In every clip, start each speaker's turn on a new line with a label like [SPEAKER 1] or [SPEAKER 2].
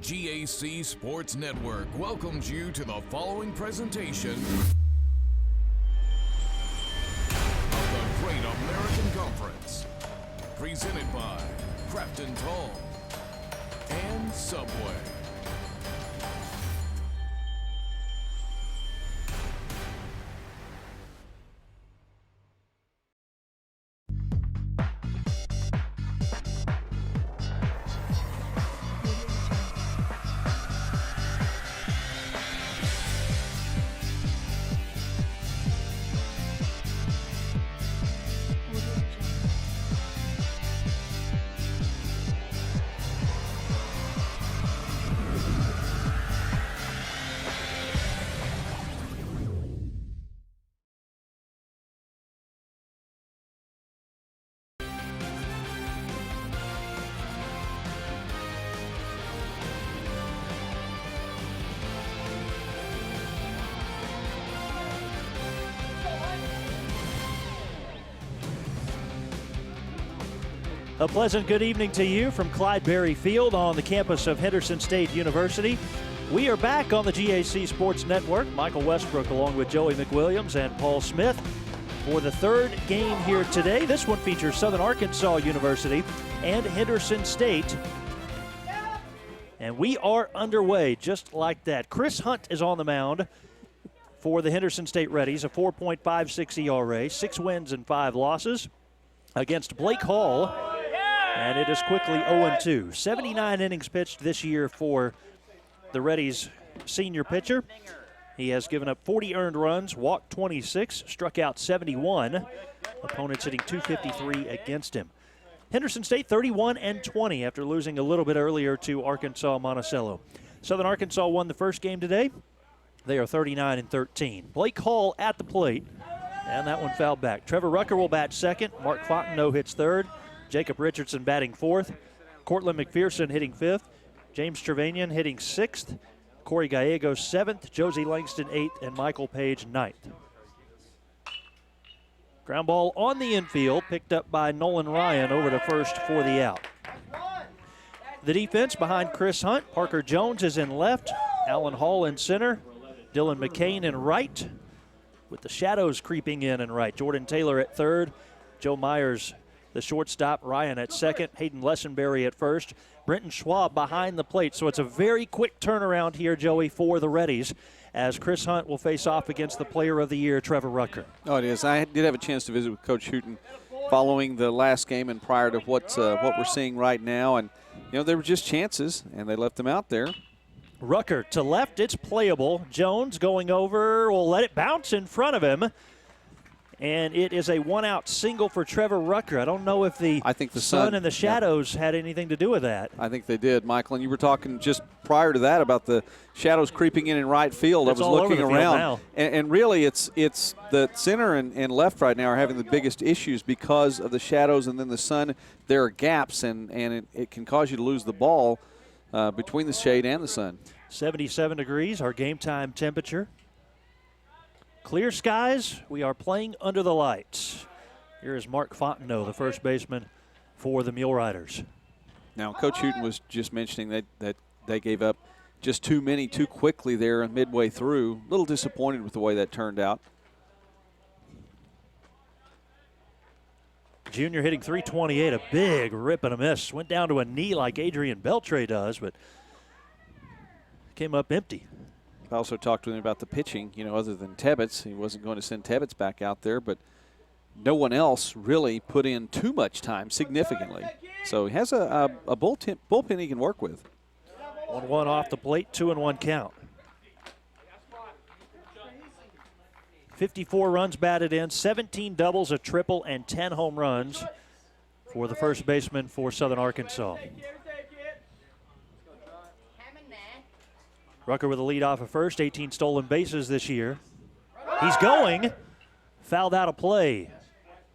[SPEAKER 1] GAC Sports Network welcomes you to the following presentation of the Great American Conference, presented by Crafton Tall and Subway.
[SPEAKER 2] A pleasant good evening to you from Clyde-Berry Field on the campus of Henderson State University. We are back on the GAC Sports Network. Michael Westbrook along with Joey McWilliams and Paul Smith for the third game here today. This one features Southern Arkansas University and Henderson State. And we are underway just like that. Chris Hunt is on the mound for the Henderson State Reddies, a 4.56 ERA, 6 wins and 5 losses against Blake Hall. And it is quickly 0-2. 79 innings pitched this year for the Reddies senior pitcher. He has given up 40 earned runs, walked 26, struck out 71. Opponents hitting .253 against him. Henderson State 31-20 after losing a little bit earlier to Arkansas Monticello. Southern Arkansas won the first game today. They are 39-13. Blake Hall at the plate, and that one fouled back. Trevor Rucker will bat second. Mark Fontenot hits third. Jacob Richardson batting fourth. Cortland McPherson hitting fifth. James Trevanian hitting sixth. Corey Gallegos seventh. Josie Langston eighth. And Michael Page ninth. Ground ball on the infield, picked up by Nolan Ryan over to first for the out. The defense behind Chris Hunt. Parker Jones is in left. Alan Hall in center. Dylan McCain in right, with the shadows creeping in right. Jordan Taylor at third. Joe Myers, the shortstop. Ryan at second. Hayden Lessenberry at first. Brenton Schwab behind the plate. So it's a very quick turnaround here, Joey, for the Reddies, as Chris Hunt will face off against the Player of the Year, Trevor Rucker.
[SPEAKER 3] Oh, it is. I did have a chance to visit with Coach Hooten following the last game and prior to what we're seeing right now. And, you know, there were just chances, and they left them out there.
[SPEAKER 2] Rucker to left, it's playable. Jones going over, will let it bounce in front of him. And it is a one-out single for Trevor Rucker. I don't know if the sun and the shadows had anything to do with that.
[SPEAKER 3] I think they did, Michael. And you were talking just prior to that about the shadows creeping in right field.
[SPEAKER 2] It's
[SPEAKER 3] I was looking around.
[SPEAKER 2] Now.
[SPEAKER 3] And really it's the center and left right now are having the biggest issues because of the shadows and then the sun. There are gaps, and it can cause you to lose the ball between the shade and the sun. 77
[SPEAKER 2] degrees, our game time temperature. Clear skies, we are playing under the lights. Here is Mark Fontenot, the first baseman for the Mule Riders.
[SPEAKER 3] Now, Coach Hooten was just mentioning that they gave up just too many too quickly there midway through. A little disappointed with the way that turned out.
[SPEAKER 2] Junior hitting .328, a big rip and a miss. Went down to a knee like Adrian Beltre does, but came up empty.
[SPEAKER 3] I also talked to him about the pitching, you know, other than Tebbets. He wasn't going to send Tebbets back out there, but no one else really put in too much time significantly. So he has a bullpen he can work with.
[SPEAKER 2] 1-1 off the plate, 2-1 count. 54 runs batted in, 17 doubles, a triple, and 10 home runs for the first baseman for Southern Arkansas. Rucker with a lead off of first, 18 stolen bases this year. He's going. Fouled out of play.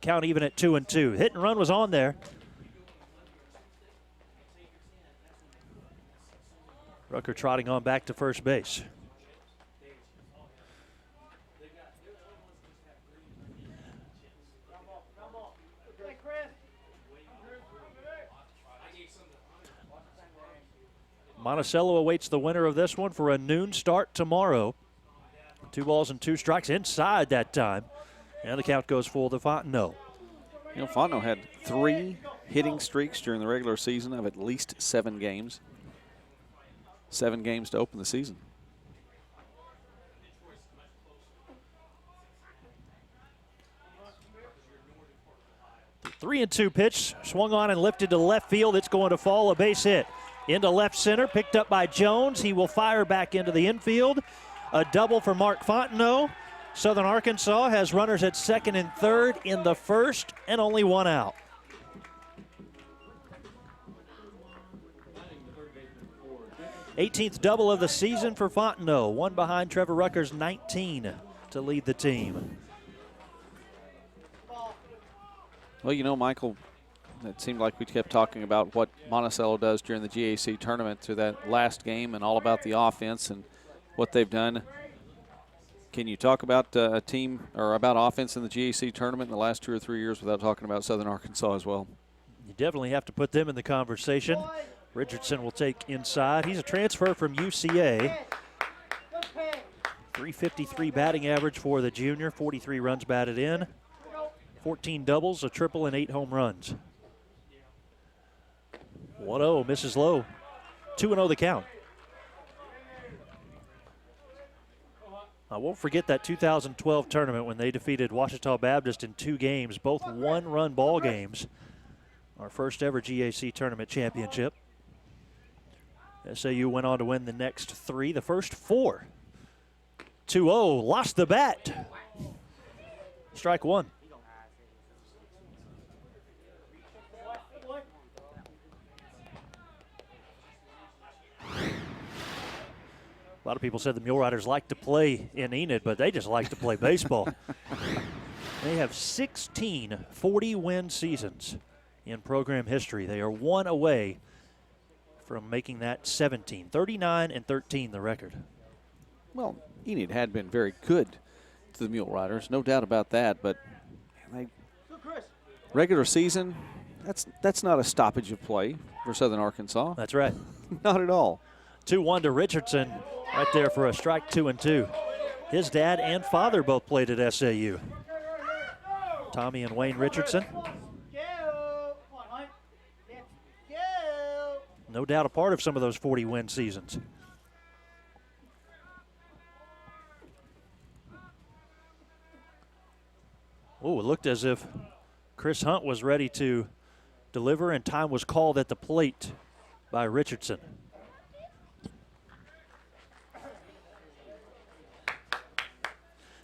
[SPEAKER 2] Count even at 2-2. Hit and run was on there. Rucker trotting on back to first base. Monticello awaits the winner of this one for a noon start tomorrow. 2 balls and 2 strikes inside that time. And the count goes full to Fontenot.
[SPEAKER 3] You know, Fontenot had 3 hitting streaks during the regular season of at least 7 games. 7 games to open the season.
[SPEAKER 2] The 3-2 pitch swung on and lifted to left field. It's going to fall, a base hit. Into left center, picked up by Jones. He will fire back into the infield. A double for Mark Fontenot. Southern Arkansas has runners at second and third in the first and only 1 out. '18th double of the season for Fontenot. 1 behind Trevor Rucker's 19 to lead the team.
[SPEAKER 3] Well, you know, Michael, it seemed like we kept talking about what Monticello does during the GAC tournament to that last game and all about the offense and what they've done. Can you talk about a team or about offense in the GAC tournament in the last 2 or 3 years without talking about Southern Arkansas as well?
[SPEAKER 2] You definitely have to put them in the conversation. Richardson will take inside. He's a transfer from UCA. 353 batting average for the junior, 43 runs batted in, 14 doubles, a triple, and 8 home runs. 1-0, misses low. 2-0 the count. I won't forget that 2012 tournament when they defeated Ouachita Baptist in 2 games, both 1-run ball games. Our first ever GAC tournament championship. SAU went on to win the next 3, the first 4. 2-0, lost the bat. Strike 1. A lot of people said the Mule Riders like to play in Enid, but they just like to play baseball. They have 16 40-win seasons in program history. They are 1 away from making that 17. 39-13 the record.
[SPEAKER 3] Well, Enid had been very good to the Mule Riders, no doubt about that, but regular season, that's not a stoppage of play for Southern Arkansas.
[SPEAKER 2] That's right.
[SPEAKER 3] Not at all.
[SPEAKER 2] 2-1 to Richardson. Right there for a strike, 2-2. His dad and father both played at SAU. Tommy and Wayne Richardson. No doubt a part of some of those 40-win seasons. Oh, it looked as if Chris Hunt was ready to deliver, and time was called at the plate by Richardson.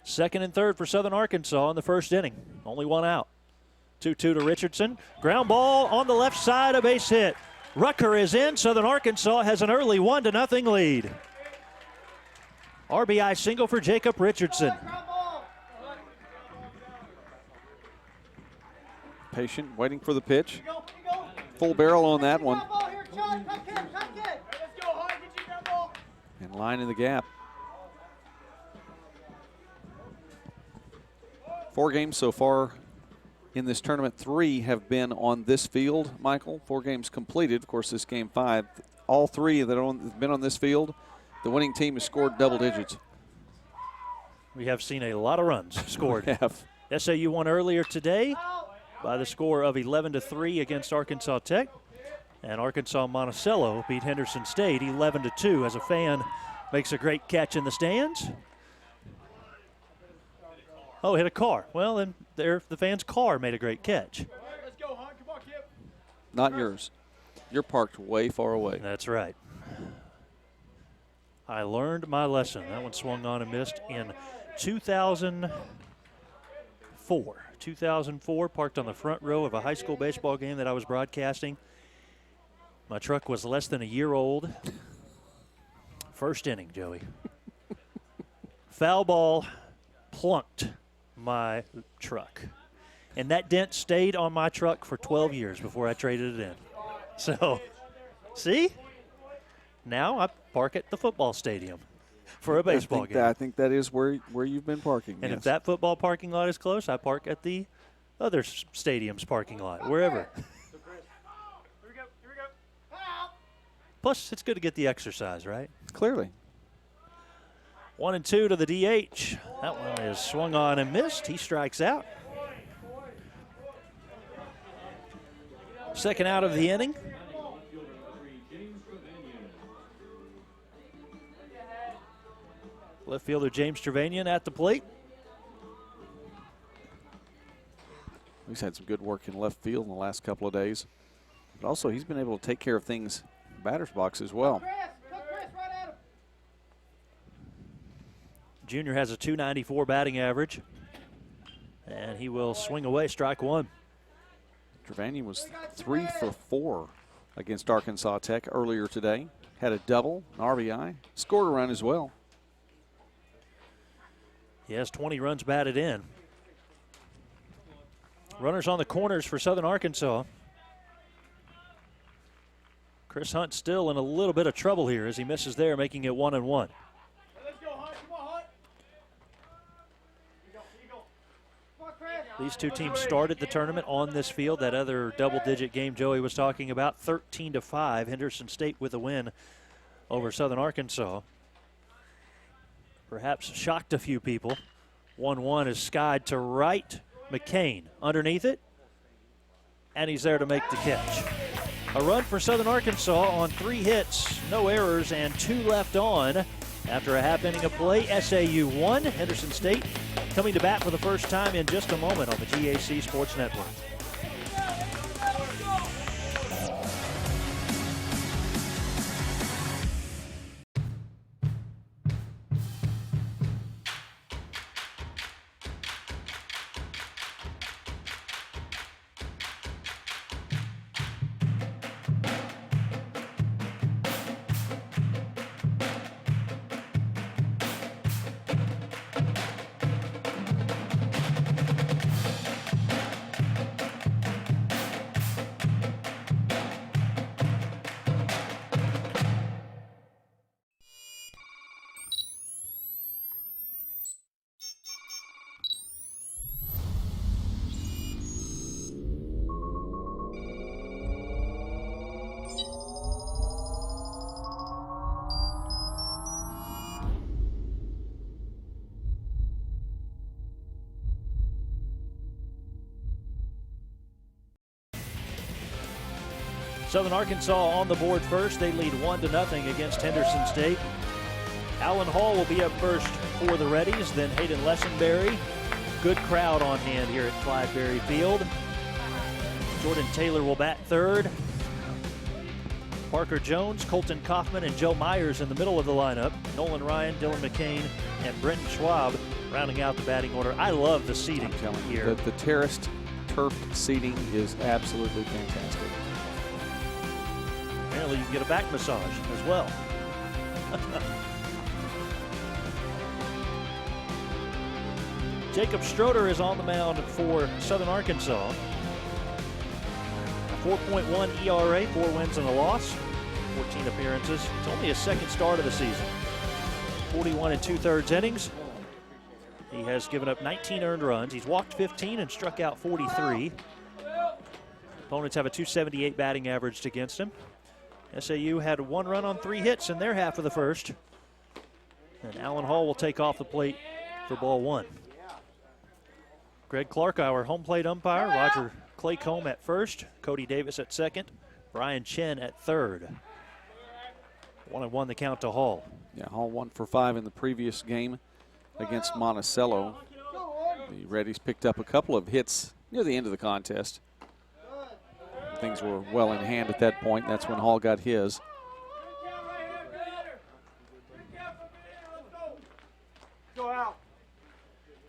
[SPEAKER 2] Second and third for Southern Arkansas in the first inning. Only 1 out. 2-2 to Richardson. Ground ball on the left side, a base hit. Rucker is in. Southern Arkansas has an early 1-0 lead. RBI single for Jacob Richardson.
[SPEAKER 3] Patient, waiting for the pitch. Full barrel on that one. And line in the gap. 4 games so far in this tournament. 3 have been on this field, Michael. 4 games completed. Of course, this game 5. All 3 that have been on this field, the winning team has scored double digits.
[SPEAKER 2] We have seen a lot of runs scored.
[SPEAKER 3] We have.
[SPEAKER 2] SAU won earlier today by the score of 11-3 against Arkansas Tech. And Arkansas Monticello beat Henderson State 11-2 as a fan makes a great catch in the stands. Oh, hit a car. Well, then the fan's car made a great catch.
[SPEAKER 4] Let's go, Hunt. Come on, Kip.
[SPEAKER 3] Not yours. You're parked way far away.
[SPEAKER 2] That's right. I learned my lesson. That one swung on and missed in 2004. 2004, parked on the front row of a high school baseball game that I was broadcasting. My truck was less than a year old. First inning, Joey. Foul ball plunked my truck. And that dent stayed on my truck for 12 years before I traded it in. So, see? Now I park at the football stadium for a baseball game.
[SPEAKER 3] I think that is where you've been parking.
[SPEAKER 2] And
[SPEAKER 3] yes.
[SPEAKER 2] if that football parking lot is close, I park at the other stadium's parking lot, wherever. Plus, it's good to get the exercise, right?
[SPEAKER 3] Clearly.
[SPEAKER 2] 1-2 to the DH. That one is swung on and missed. He strikes out. Second out of the inning. Left fielder James Trevanian at the plate.
[SPEAKER 3] He's had some good work in left field in the last couple of days. But also, he's been able to take care of things in the batter's box as well.
[SPEAKER 2] Junior has a .294 batting average. And he will swing away, strike one.
[SPEAKER 3] Trevanian was 3 for 4 against Arkansas Tech earlier today. Had a double, an RBI, scored a run as well.
[SPEAKER 2] He has 20 runs batted in. Runners on the corners for Southern Arkansas. Chris Hunt still in a little bit of trouble here as he misses there, making it 1-1. These two teams started the tournament on this field. That other double-digit game Joey was talking about, 13-5. Henderson State with a win over Southern Arkansas. Perhaps shocked a few people. 1-1 is skied to right. McCain underneath it, and he's there to make the catch. A run for Southern Arkansas on 3 hits, no errors, and 2 left on. After a half inning of play, SAU 1, Henderson State coming to bat for the first time in just a moment on the GAC Sports Network. Southern Arkansas on the board first. They lead 1-0 against Henderson State. Alan Hall will be up first for the Reddies, then Hayden Lessenberry. Good crowd on hand here at Clyde Berry Field. Jordan Taylor will bat third. Parker Jones, Colton Kaufman, and Joe Myers in the middle of the lineup. Nolan Ryan, Dylan McCain, and Brenton Schwab rounding out the batting order. I love the seating here.
[SPEAKER 3] The terraced turfed seating is absolutely fantastic.
[SPEAKER 2] Apparently you can get a back massage as well. Jacob Stroder is on the mound for Southern Arkansas. A 4.1 ERA, 4 wins and a loss, 14 appearances. It's only his second start of the season. 41 2/3 innings. He has given up 19 earned runs. He's walked 15 and struck out 43. Opponents have a .278 batting average against him. SAU had 1 run on 3 hits in their half of the first. And Alan Hall will take off the plate for ball 1. Greg Clark, our home plate umpire. Roger Claycomb at first. Cody Davis at second. Brian Chen at third. 1-1 the count to Hall.
[SPEAKER 3] Yeah, Hall 1 for 5 in the previous game against Monticello. The Reddies picked up a couple of hits near the end of the contest. Things were well in hand at that point. That's when Hall got his.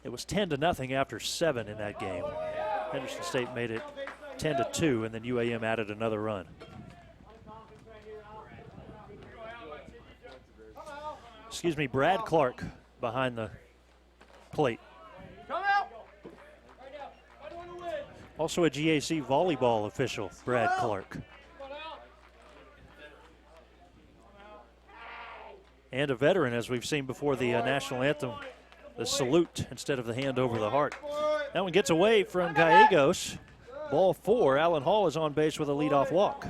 [SPEAKER 2] It was 10-0 after 7 in that game. Henderson State made it 10-2, and then UAM added another run. Excuse me, Brad Clark behind the plate. Also a GAC volleyball official, Brad Clark. And a veteran, as we've seen before the national anthem, the salute instead of the hand over the heart. That one gets away from Gallegos. Ball 4. Alan Hall is on base with a leadoff walk.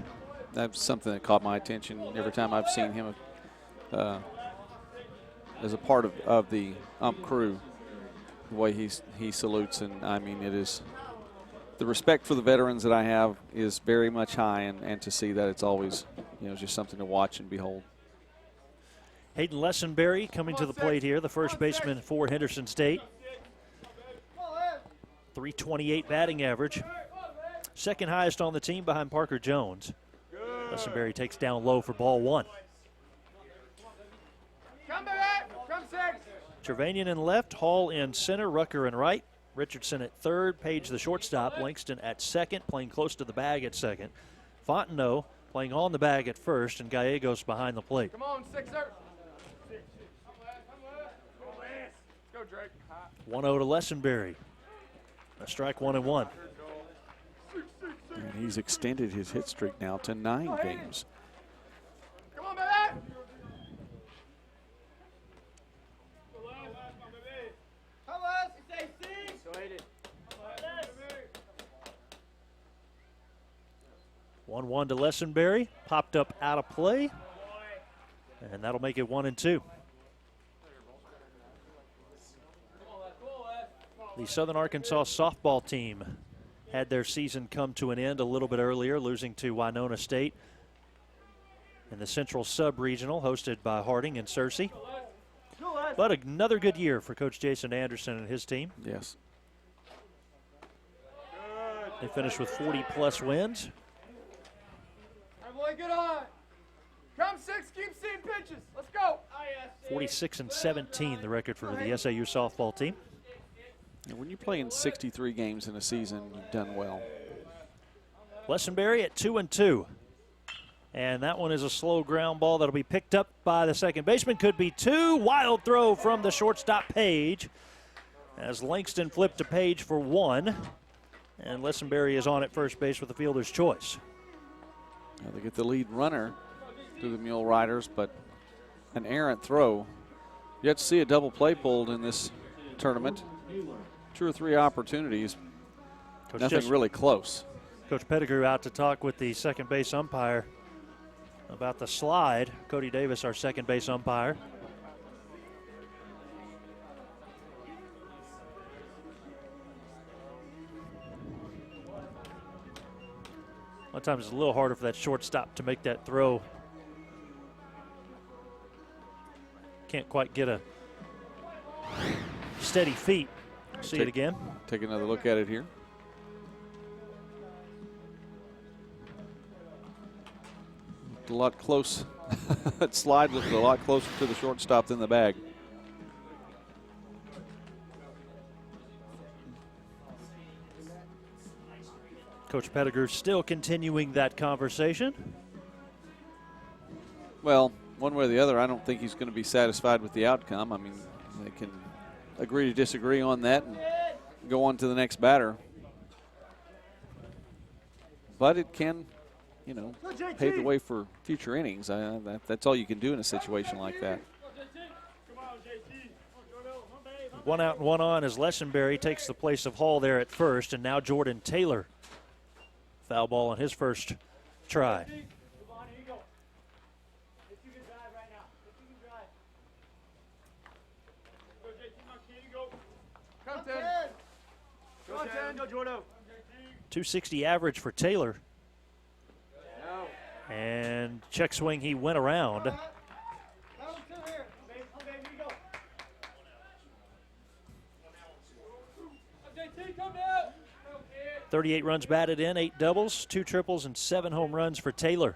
[SPEAKER 3] That's something that caught my attention every time I've seen him as a part of the ump crew, the way he salutes. And, I mean, it is the respect for the veterans that I have is very much high, and to see that it's always, just something to watch and behold.
[SPEAKER 2] Hayden Lessenberry coming to the plate here, the first baseman for Henderson State. 328 batting average. Second highest on the team behind Parker Jones. Lessenberry takes down low for ball 1.
[SPEAKER 4] Come back. Come 6.
[SPEAKER 2] Trevanian in left, Hall in center, Rucker in right. Richardson at third, Page the shortstop, Langston at second, playing close to the bag at second. Fontenot playing on the bag at first, and Gallegos behind the plate.
[SPEAKER 4] Come on, 6er. Go, Drake.
[SPEAKER 2] 1-0 to Lessenberry. A strike, 1-1.
[SPEAKER 3] And he's extended his hit streak now to 9 games.
[SPEAKER 4] Come on, baby. Come on, stay C.
[SPEAKER 2] 1-1 to Lessenberry. Popped up out of play. And that'll make it 1-2. The Southern Arkansas softball team had their season come to an end a little bit earlier, losing to Winona State in the Central Sub-Regional, hosted by Harding and Searcy. But another good year for Coach Jason Anderson and his team.
[SPEAKER 3] Yes.
[SPEAKER 2] They finished with 40-plus wins.
[SPEAKER 4] Everybody get on. Come 6, keep seeing pitches. Let's go.
[SPEAKER 2] 46-17, the record for the SAU softball team.
[SPEAKER 3] And when you play in 63 games in a season, you've done well.
[SPEAKER 2] Lessenberry at 2-2. And that one is a slow ground ball that'll be picked up by the second baseman. Could be 2. Wild throw from the shortstop, Page, as Langston flipped to Page for 1. And Lessenberry is on at first base with the fielder's choice.
[SPEAKER 3] Now they get the lead runner through the Mule Riders, but an errant throw. You have to see a double play pulled in this tournament. 2 or 3 opportunities. Nothing really close.
[SPEAKER 2] Coach Pettigrew out to talk with the second base umpire about the slide. Cody Davis, our second base umpire. Sometimes it's a little harder for that shortstop to make that throw. Can't quite get a steady feet. See it again.
[SPEAKER 3] Take another look at it here. Looked a lot close. That slide looked a lot closer to the shortstop than the bag.
[SPEAKER 2] Coach Pettigrew still continuing that conversation.
[SPEAKER 3] Well, one way or the other, I don't think he's going to be satisfied with the outcome. I mean, they can agree to disagree on that and go on to the next batter. But it can, pave the way for future innings. That's all you can do in a situation like that.
[SPEAKER 2] 1 out and 1 on as Lessenberry takes the place of Hall there at first, and now Jordan Taylor. Foul ball on his first try.
[SPEAKER 4] Come 10. Go 10. Go Jordan.
[SPEAKER 2] 260 average for Taylor. And check swing, he went around. 38 runs batted in, 8 doubles, 2 triples, and 7 home runs for Taylor.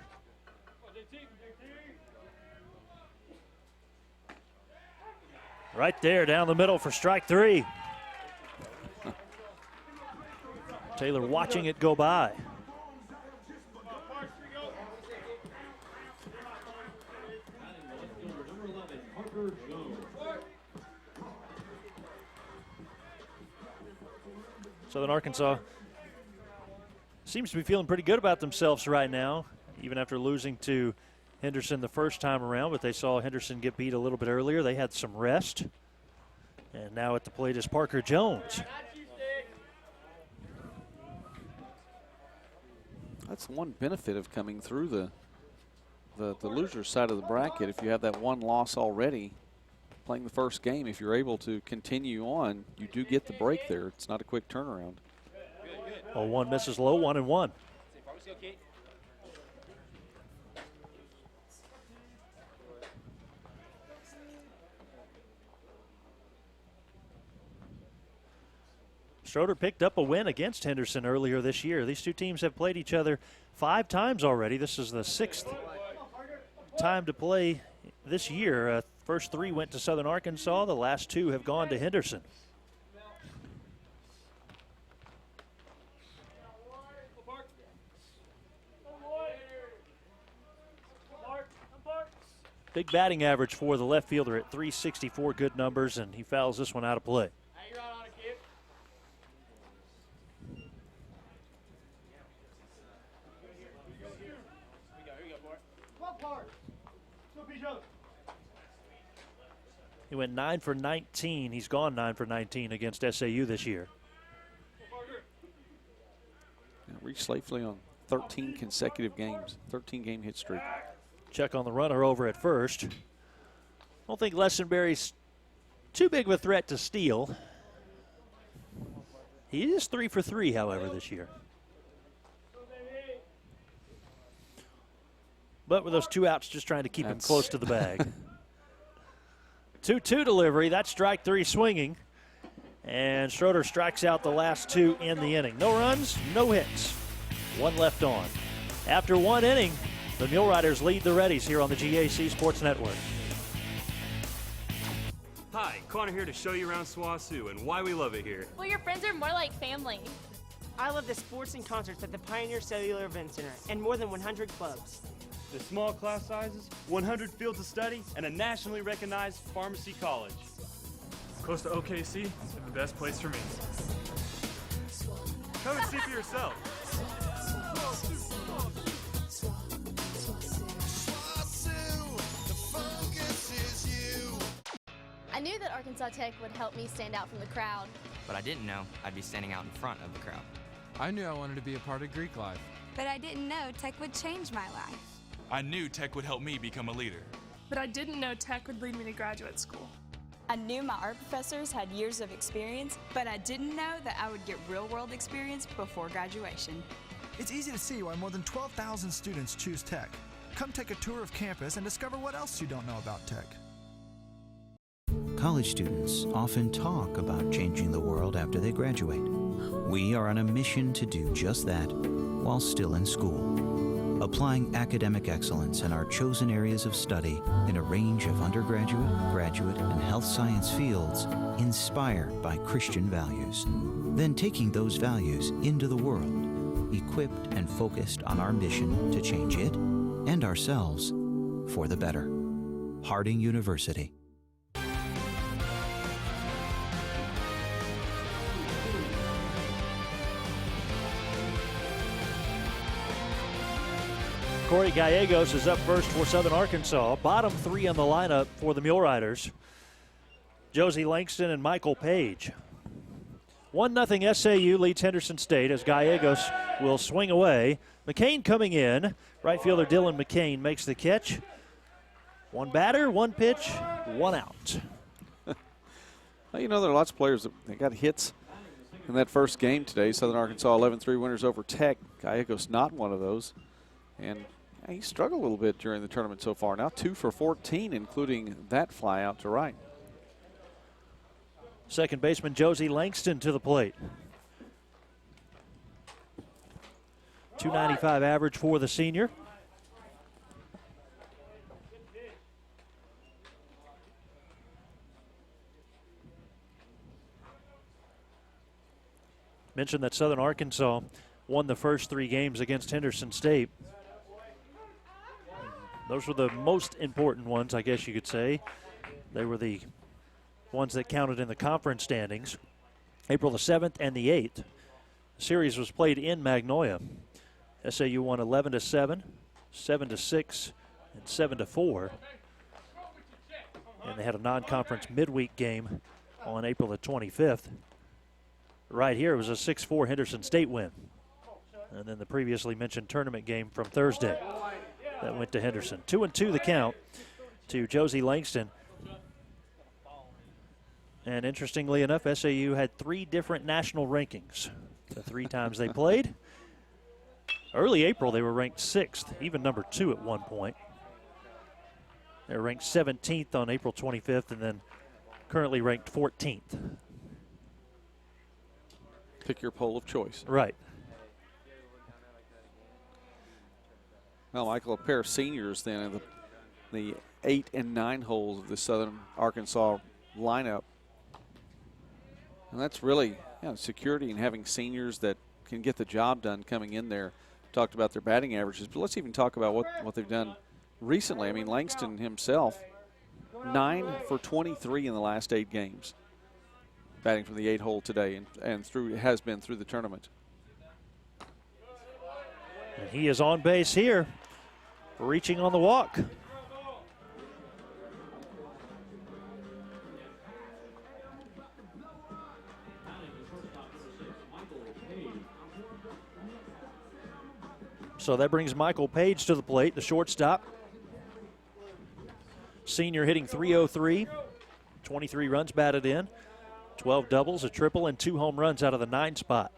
[SPEAKER 2] Right there down the middle for strike 3. Taylor watching it go by. Southern Arkansas seems to be feeling pretty good about themselves right now, even after losing to Henderson the first time around, but they saw Henderson get beat a little bit earlier. They had some rest. And now at the plate is Parker Jones.
[SPEAKER 3] That's one benefit of coming through the loser side of the bracket. If you have that one loss already, playing the first game, if you're able to continue on, you do get the break there. It's not a quick turnaround.
[SPEAKER 2] 0-1 misses low, 1-1. Schroeder picked up a win against Henderson earlier this year. These two teams have played each other 5 times already. This is the 6th time to play this year. First 3 went to Southern Arkansas. The last 2 have gone to Henderson. Big batting average for the left fielder at .364, good numbers, and he fouls this one out of play. He went 9 for 19. He's gone 9 for 19 against SAU this year.
[SPEAKER 3] Reached safely on 13 consecutive games, 13-game hit streak.
[SPEAKER 2] Check on the runner over at first. Don't think Lessenberry's too big of a threat to steal. He is 3 for 3, however, this year. But with those 2 outs, just trying to keep him close to the bag. 2-2 delivery. That's strike 3 swinging. And Schroeder strikes out the last 2 in the inning. No runs, no hits. 1 left on. After 1 inning, the Mule Riders lead the Reddies here on the GAC Sports Network.
[SPEAKER 5] Hi, Connor here to show you around SWOSU and why we love it here.
[SPEAKER 6] Well, your friends are more like family.
[SPEAKER 7] I love the sports and concerts at the Pioneer Cellular Event Center and more than 100 clubs.
[SPEAKER 5] The small class sizes, 100 fields of study, and a nationally recognized pharmacy college. Close to OKC, the best place for me. Come and see for yourself.
[SPEAKER 6] I knew that Arkansas Tech would help me stand out from the crowd.
[SPEAKER 8] But I didn't know I'd be standing out in front of the crowd.
[SPEAKER 9] I knew I wanted to be a part of Greek life.
[SPEAKER 10] But I didn't know Tech would change my life.
[SPEAKER 11] I knew Tech would help me become a leader.
[SPEAKER 12] But I didn't know Tech would lead me to graduate school.
[SPEAKER 10] I knew my art professors had years of experience, but I didn't know that I would get real-world experience before graduation.
[SPEAKER 13] It's easy to see why more than 12,000 students choose Tech. Come take a tour of campus and discover what else you don't know about Tech.
[SPEAKER 14] College students often talk about changing the world after they graduate. We are on a mission to do just that while still in school. Applying academic excellence in our chosen areas of study in a range of undergraduate, graduate, and health science fields inspired by Christian values. Then taking those values into the world, equipped and focused on our mission to change it and ourselves for the better. Harding University.
[SPEAKER 2] Corey Gallegos is up first for Southern Arkansas. Bottom 3 in the lineup for the Mule Riders. Josie Langston and Michael Page. 1-0 SAU leads Henderson State as Gallegos will swing away. McCain coming in. Right fielder Dylan McCain makes the catch. 1 batter, 1 pitch, 1 out.
[SPEAKER 3] Well, you know, there are lots of players that got hits in that first game today. Southern Arkansas 11-3 winners over Tech. Gallegos not one of those. And he struggled a little bit during the tournament so far. Now 2 for 14, including that fly out to right.
[SPEAKER 2] Second baseman Josie Langston to the plate. .295 average for the senior. Mentioned that Southern Arkansas won the first 3 games against Henderson State. Those were the most important ones, I guess you could say. They were the ones that counted in the conference standings. April the 7th and the 8th. The series was played in Magnolia. SAU won 11-7, 7-6, and 7-4. And they had a non-conference midweek game on April the 25th. Right here, it was a 6-4 Henderson State win. And then the previously mentioned tournament game from Thursday that went to Henderson. 2-2 the count to Josie Langston. And interestingly enough, SAU had 3 different national rankings the 3 times they played. Early April, they were ranked 6th, even number 2 at one point. They're ranked 17th on April 25th, and then currently ranked 14th.
[SPEAKER 3] Pick your poll of choice.
[SPEAKER 2] Right.
[SPEAKER 3] Well, Michael, a pair of seniors then in the 8 and 9 holes of the Southern Arkansas lineup. And that's really security and having seniors that can get the job done coming in there. Talked about their batting averages, but let's even talk about what they've done recently. I mean, Langston himself, 9 for 23 in the last 8 games, batting from the 8 hole today and has been through the tournament.
[SPEAKER 2] And he is on base here, reaching on the walk. So that brings Michael Page to the plate, the shortstop. Senior hitting .303, 23 runs batted in, 12 doubles, a triple, and 2 home runs out of the 9 spot.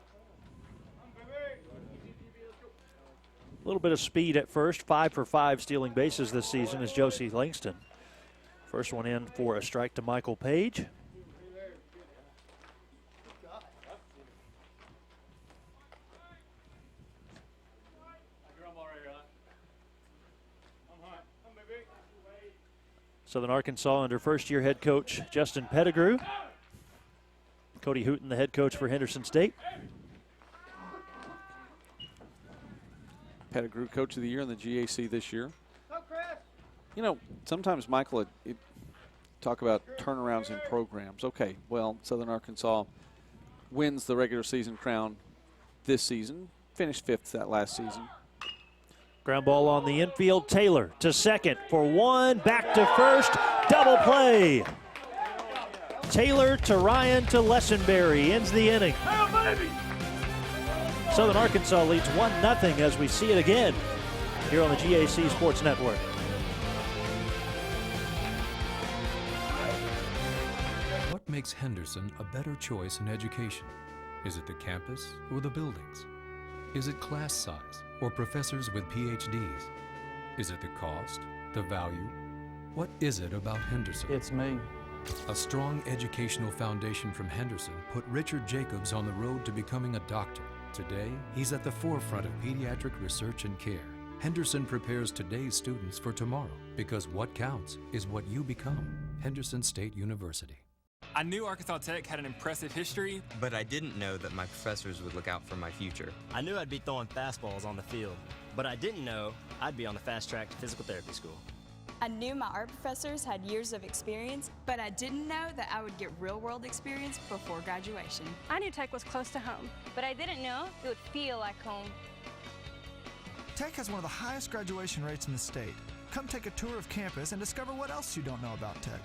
[SPEAKER 2] A little bit of speed at first, 5 for 5 stealing bases this season is Josie Langston. First one in for a strike to Michael Page. Southern Arkansas under first-year head coach Justin Pettigrew. Cody Hooten, the head coach for Henderson State.
[SPEAKER 3] Pettigrew Coach of the Year in the GAC this year. You know, sometimes, Michael, talk about turnarounds in programs. Okay, well, Southern Arkansas wins the regular season crown this season, finished 5th that last season.
[SPEAKER 2] Ground ball on the infield. Taylor to second for 1. Back to first. Double play. Taylor to Ryan to Lessenberry. Ends the inning. Southern Arkansas leads 1-0 as we see it again here on the GAC Sports Network.
[SPEAKER 15] What makes Henderson a better choice in education? Is it the campus or the buildings? Is it class size or professors with PhDs? Is it the cost, the value? What is it about Henderson?
[SPEAKER 16] It's me.
[SPEAKER 15] A strong educational foundation from Henderson put Richard Jacobs on the road to becoming a doctor. Today, he's at the forefront of pediatric research and care. Henderson prepares today's students for tomorrow because what counts is what you become. Henderson State University.
[SPEAKER 17] I knew Arkansas Tech had an impressive history,
[SPEAKER 8] but I didn't know that my professors would look out for my future.
[SPEAKER 18] I knew I'd be throwing fastballs on the field, but I didn't know I'd be on the fast track to physical therapy school.
[SPEAKER 10] I knew my art professors had years of experience, but I didn't know that I would get real-world experience before graduation.
[SPEAKER 19] I knew Tech was close to home, but I didn't know it would feel like home.
[SPEAKER 13] Tech has one of the highest graduation rates in the state. Come take a tour of campus and discover what else you don't know about Tech.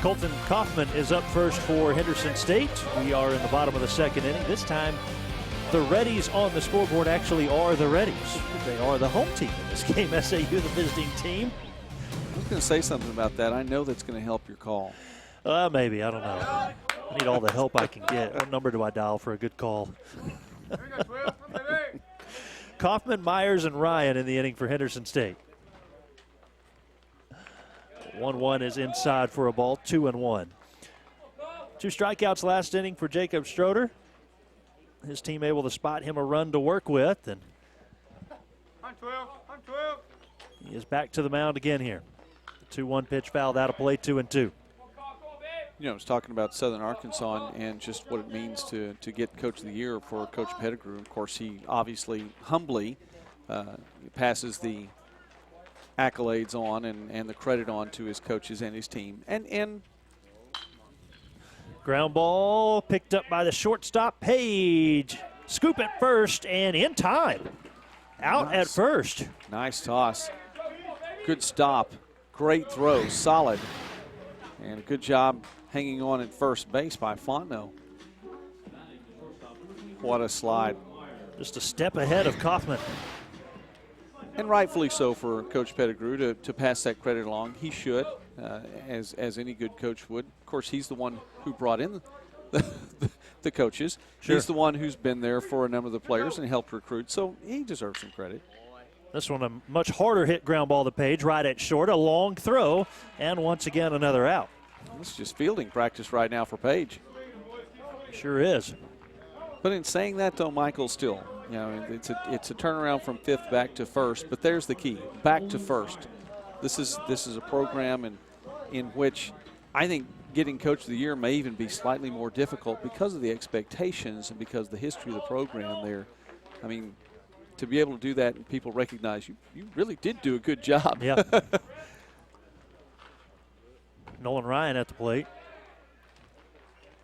[SPEAKER 2] Colton Kaufman is up first for Henderson State. We are in the bottom of the second inning. This time, the Reddies on the scoreboard actually are the Reddies. They are the home team in this game. SAU, the visiting team.
[SPEAKER 3] I was going to say something about that. I know that's going to help your call.
[SPEAKER 2] Maybe. I don't know. I need all the help I can get. What number do I dial for a good call? Kaufman, Myers, and Ryan in the inning for Henderson State. 1-1 is inside for a ball, 2-1. 2 strikeouts last inning for Jacob Stroder. His team able to spot him a run to work with, and he is back to the mound again here. The 2-1 pitch fouled out of play, 2-2.
[SPEAKER 3] You know, I was talking about Southern Arkansas and just what it means to get Coach of the Year for Coach Pettigrew. Of course, he obviously humbly passes the accolades on and the credit on to his coaches and his team. And
[SPEAKER 2] ground ball picked up by the shortstop, Page. Scoop at first and in time. Out at first.
[SPEAKER 3] Nice toss. Good stop. Great throw. Solid. And a good job hanging on at first base by Fontenot. What a slide.
[SPEAKER 2] Just a step ahead of Kaufman.
[SPEAKER 3] And rightfully so for Coach Pettigrew to pass that credit along. He should, as any good coach would. Of course, he's the one who brought in the coaches.
[SPEAKER 2] Sure.
[SPEAKER 3] He's the one who's been there for a number of the players and helped recruit, so he deserves some credit.
[SPEAKER 2] This one a much harder hit ground ball to Page, right at short, a long throw, and once again another out.
[SPEAKER 3] This is just fielding practice right now for Page.
[SPEAKER 2] Sure is.
[SPEAKER 3] But in saying that, though, Michael, still, you know, it's a turnaround from fifth back to first. But there's the key: back to first. This is a program in which I think getting Coach of the Year may even be slightly more difficult because of the expectations and because of the history of the program there. I mean, to be able to do that and people recognize you really did do a good job.
[SPEAKER 2] Yeah. Nolan Ryan at the plate.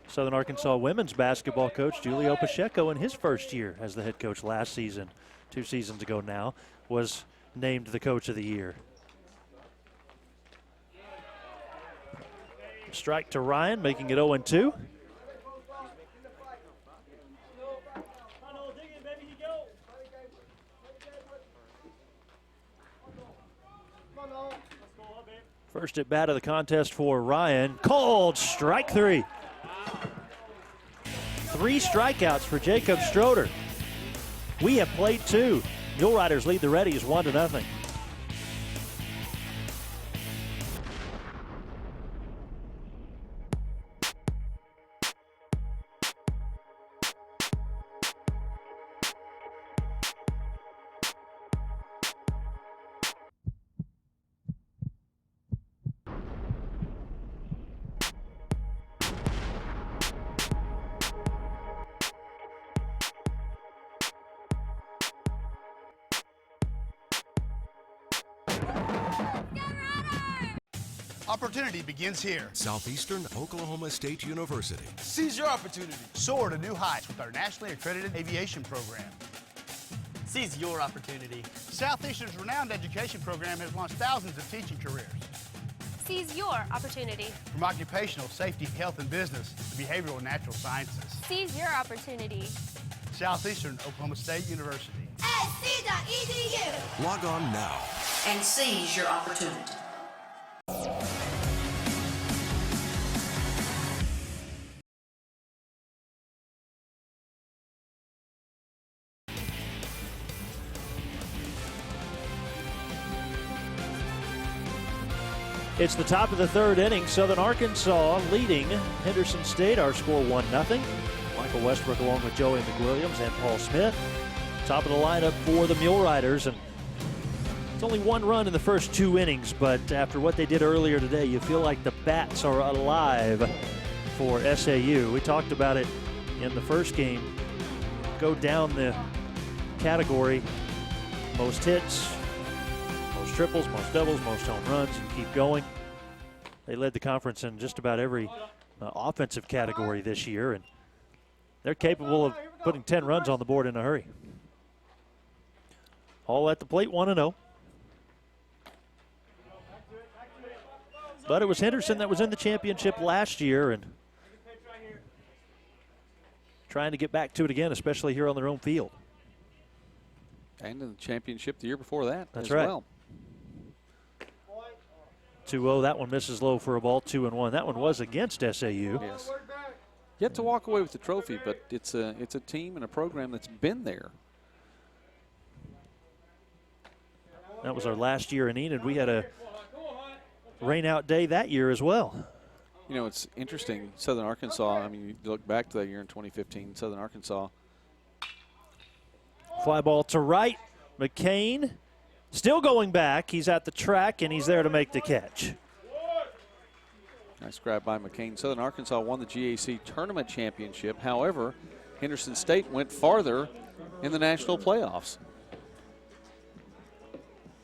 [SPEAKER 2] Southern Arkansas women's basketball coach Julio Pacheco in his first year as the head coach last season, 2 seasons ago now, was named the Coach of the Year. Strike to Ryan, making it 0-2. First at bat of the contest for Ryan. Called strike 3. 3 strikeouts for Jacob Stroder. We have played 2. Mule Riders lead the Reddies 1-0.
[SPEAKER 16] Opportunity begins here.
[SPEAKER 20] Southeastern Oklahoma State University.
[SPEAKER 16] Seize your opportunity. Soar to new heights with our nationally accredited aviation program.
[SPEAKER 18] Seize your opportunity.
[SPEAKER 16] Southeastern's renowned education program has launched thousands of teaching careers.
[SPEAKER 6] Seize your opportunity.
[SPEAKER 16] From occupational safety, health, and business to behavioral and natural sciences.
[SPEAKER 6] Seize your opportunity.
[SPEAKER 16] Southeastern Oklahoma State University.
[SPEAKER 6] SC.edu.
[SPEAKER 20] Log on now
[SPEAKER 21] and seize your opportunity.
[SPEAKER 2] It's the top of the 3rd inning. Southern Arkansas leading Henderson State. Our score 1-0. Michael Westbrook along with Joey McWilliams and Paul Smith. Top of the lineup for the Mule Riders. And it's only 1 run in the first 2 innings, but after what they did earlier today, you feel like the bats are alive for SAU. We talked about it in the first game. Go down the category. Most hits, most triples, most doubles, most home runs, and keep going. They led the conference in just about every offensive category this year, and they're capable of putting 10 runs on the board in a hurry. All at the plate, 1-0. But it was Henderson that was in the championship last year and trying to get back to it again, especially here on their own field.
[SPEAKER 3] And in the championship the year before that.
[SPEAKER 2] That's
[SPEAKER 3] as
[SPEAKER 2] right.
[SPEAKER 3] Well.
[SPEAKER 2] 2-0. That one misses low for a ball. 2-1. That one was against SAU.
[SPEAKER 3] Yes. Yet to walk away with the trophy, but it's a team and a program that's been there.
[SPEAKER 2] That was our last year in Enid. We had a rain-out day that year as well.
[SPEAKER 3] You know, it's interesting. Southern Arkansas, I mean, you look back to that year in 2015, Southern Arkansas.
[SPEAKER 2] Fly ball to right. McCain still going back. He's at the track, and he's there to make the catch.
[SPEAKER 3] Nice grab by McCain. Southern Arkansas won the GAC tournament championship. However, Henderson State went farther in the national playoffs.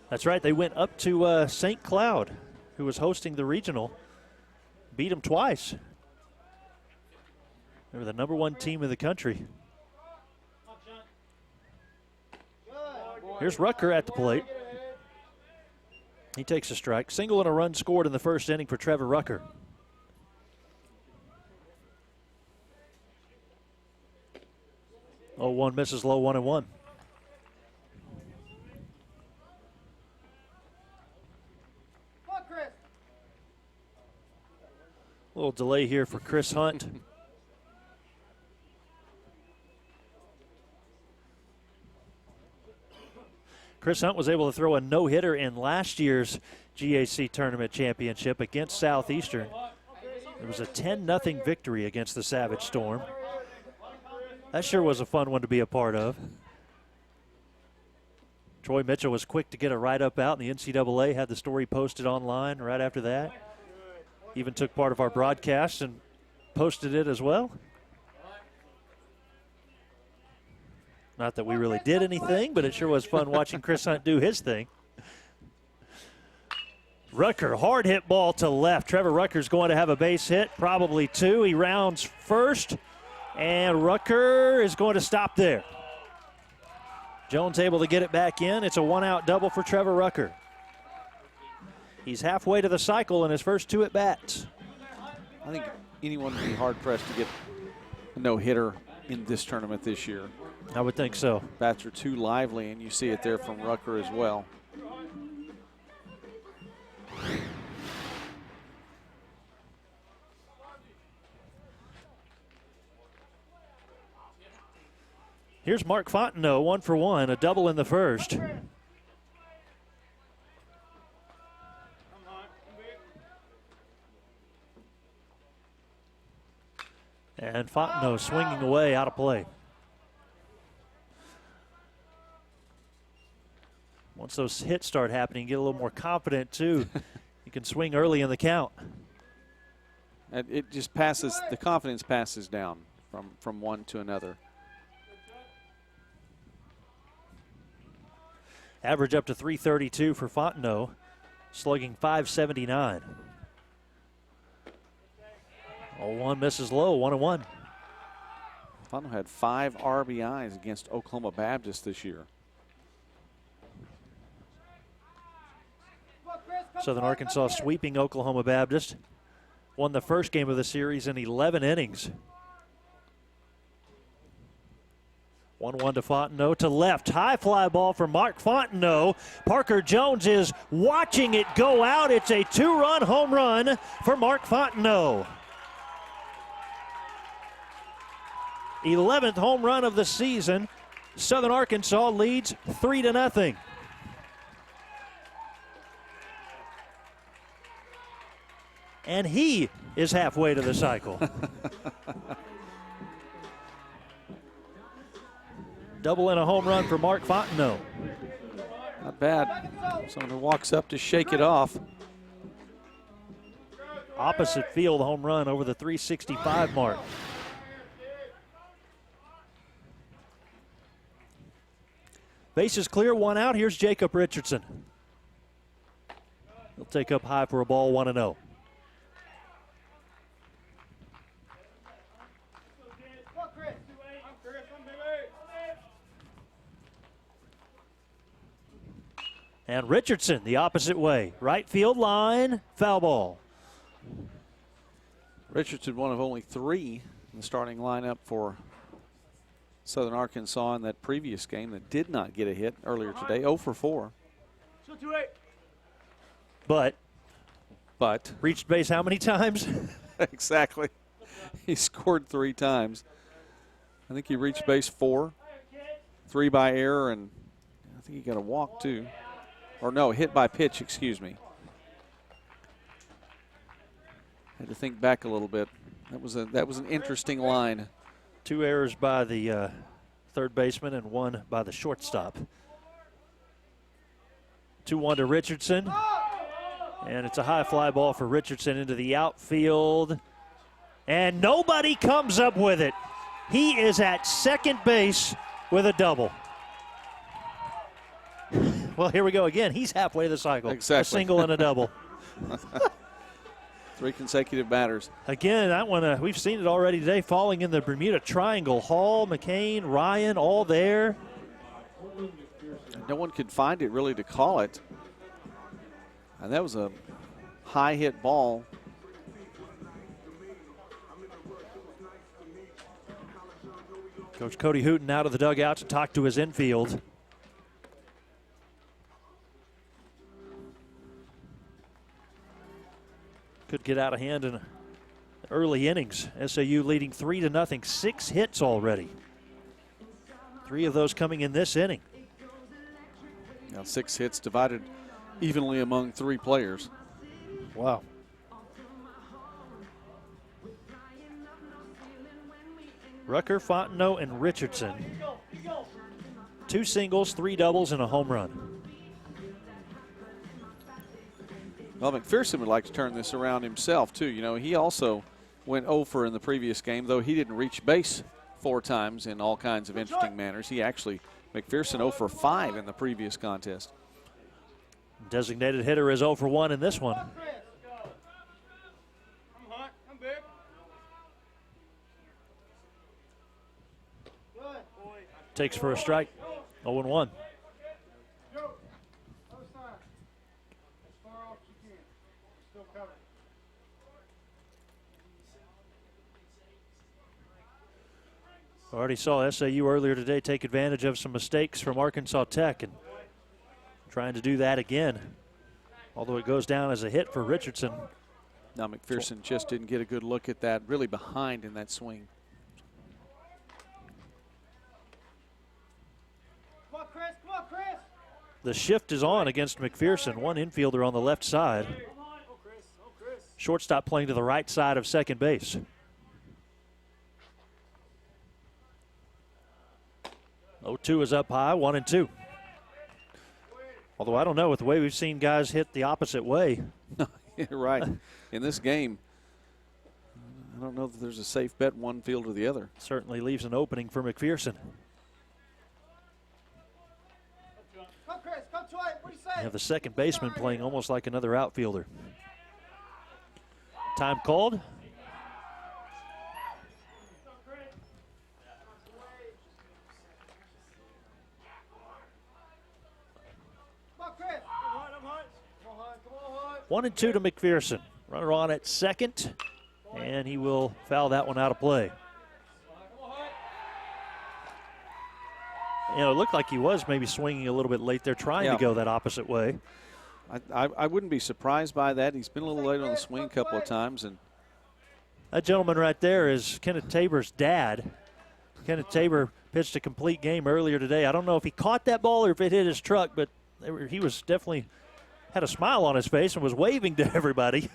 [SPEAKER 2] That's right. They went up to St. Cloud, who was hosting the regional. Beat them twice. They were the #1 team in the country. Here's Rucker at the plate. He takes a strike. Single and a run scored in the first inning for Trevor Rucker. Oh, 1 misses low, 1-1. A little delay here for Chris Hunt. Chris Hunt was able to throw a no-hitter in last year's GAC tournament championship against Southeastern. It was a 10-0 victory against the Savage Storm. That sure was a fun one to be a part of. Troy Mitchell was quick to get a write-up out, and the NCAA had the story posted online right after that. Even took part of our broadcast and posted it as well. Not that we really did anything, but it sure was fun watching Chris Hunt do his thing. Rucker, hard hit ball to left. Trevor Rucker's going to have a base hit, probably 2. He rounds first, and Rucker is going to stop there. Jones able to get it back in. It's a 1-out double for Trevor Rucker. He's halfway to the cycle in his first 2 at-bats.
[SPEAKER 3] I think anyone would be hard-pressed to get a no-hitter in this tournament this year.
[SPEAKER 2] I would think so.
[SPEAKER 3] Bats are too lively, and you see it there from Rucker as well.
[SPEAKER 2] Here's Mark Fontenot, 1 for 1, a double in the first. And Fontenot swinging away, out of play. Once those hits start happening, get a little more confident too. You can swing early in the count.
[SPEAKER 3] And it just passes, the confidence passes down from one to another.
[SPEAKER 2] Average up to 332 for Fontenot, slugging .579. 0-1 misses low, 1-1.
[SPEAKER 3] Fontenot had 5 RBIs against Oklahoma Baptist this year.
[SPEAKER 2] Southern Arkansas sweeping Oklahoma Baptist. Won the first game of the series in 11 innings. 1-1 to Fontenot to left. High fly ball for Mark Fontenot. Parker Jones is watching it go out. It's a 2-run home run for Mark Fontenot. 11th home run of the season. Southern Arkansas leads 3-0. And he is halfway to the cycle. Double and a home run for Mark Fontenot.
[SPEAKER 3] Not bad. Someone who walks up to shake it off.
[SPEAKER 2] Opposite field home run over the 365 mark. Bases clear, 1 out. Here's Jacob Richardson. He'll take up high for a ball, 1-0. And Richardson the opposite way. Right field line, foul ball.
[SPEAKER 3] Richardson, one of only 3 in the starting lineup for Southern Arkansas in that previous game that did not get a hit earlier today. 0 for 4.
[SPEAKER 2] But
[SPEAKER 3] reached
[SPEAKER 2] base how many times?
[SPEAKER 3] Exactly. He scored 3 times. I think he reached base 4. 3 by error, and I think he got a walk too. Or no, hit by pitch, excuse me. Had to think back a little bit. That was an interesting line.
[SPEAKER 2] 2 errors by the third baseman and 1 by the shortstop. 2-1 to Richardson. And it's a high fly ball for Richardson into the outfield. And nobody comes up with it. He is at second base with a double. Well, here we go again. He's halfway to the cycle.
[SPEAKER 3] Exactly.
[SPEAKER 2] A single and a double.
[SPEAKER 3] 3 consecutive batters.
[SPEAKER 2] Again, that one, we've seen it already today, falling in the Bermuda Triangle. Hall, McCain, Ryan, all there.
[SPEAKER 3] No one could find it really to call it. And that was a high hit ball.
[SPEAKER 2] Coach Cody Hooten out of the dugout to talk to his infield. Could get out of hand in early innings. SAU leading 3-0, 6 hits already. 3 of those coming in this inning.
[SPEAKER 3] Now 6 hits divided evenly among 3 players.
[SPEAKER 2] Wow. Rucker, Fontenot, and Richardson. 2 singles, 3 doubles, and a home run.
[SPEAKER 3] Well, McPherson would like to turn this around himself, too. You know, he also went 0 for in the previous game, though he didn't reach base 4 times in all kinds of interesting manners. He actually, McPherson 0 for 5 in the previous contest.
[SPEAKER 2] Designated hitter is 0 for 1 in this one. Takes for a strike, 0-1. Already saw SAU earlier today take advantage of some mistakes from Arkansas Tech and trying to do that again. Although it goes down as a hit for Richardson.
[SPEAKER 3] Now McPherson just didn't get a good look at that, really behind in that swing.
[SPEAKER 4] Come on, Chris. Come on, Chris.
[SPEAKER 2] The shift is on against McPherson. One infielder on the left side. Shortstop playing to the right side of second base. Oh, 2 is up high, 1-2. Although I don't know, with the way we've seen guys hit the opposite way.
[SPEAKER 3] You're right. In this game, I don't know that there's a safe bet one field or the other.
[SPEAKER 2] Certainly leaves an opening for McPherson.
[SPEAKER 4] Come, Chris. Come, Troy. What do you say?
[SPEAKER 2] You have the second baseman playing almost like another outfielder. Time called.
[SPEAKER 4] Come on, Chris.
[SPEAKER 2] 1-2 to McPherson. Runner on at second, and he will foul that one out of play. You know, it looked like he was maybe swinging a little bit late there, trying to go that opposite way.
[SPEAKER 3] I wouldn't be surprised by that. He's been a little late on the swing a couple of times. And
[SPEAKER 2] that gentleman right there is Kenneth Tabor's dad. Kenneth Tabor pitched a complete game earlier today. I don't know if he caught that ball or if it hit his truck, but he was definitely had a smile on his face and was waving to everybody.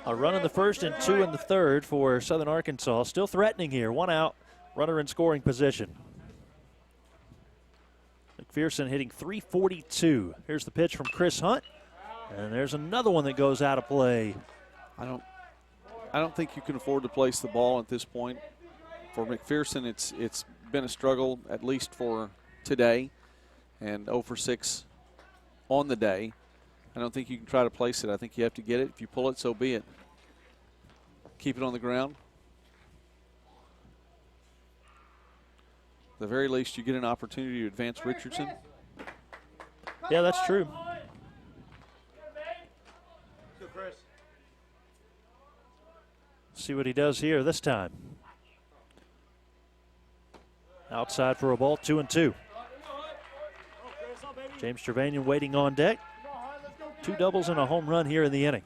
[SPEAKER 2] A run in the first and 2 in the third for Southern Arkansas. Still threatening here. 1 out, runner in scoring position. McPherson hitting .342. Here's the pitch from Chris Hunt. And there's another one that goes out of play.
[SPEAKER 3] I don't think you can afford to place the ball at this point. For McPherson, it's been a struggle at least for today, and 0 for 6 on the day. I don't think you can try to place it. I think you have to get it. If you pull it, so be it. Keep it on the ground. At the very least, you get an opportunity to advance Richardson.
[SPEAKER 2] Yeah, that's true. See what he does here this time. Outside for a ball, 2-2. James Trevanian waiting on deck. 2 doubles and a home run here in the inning.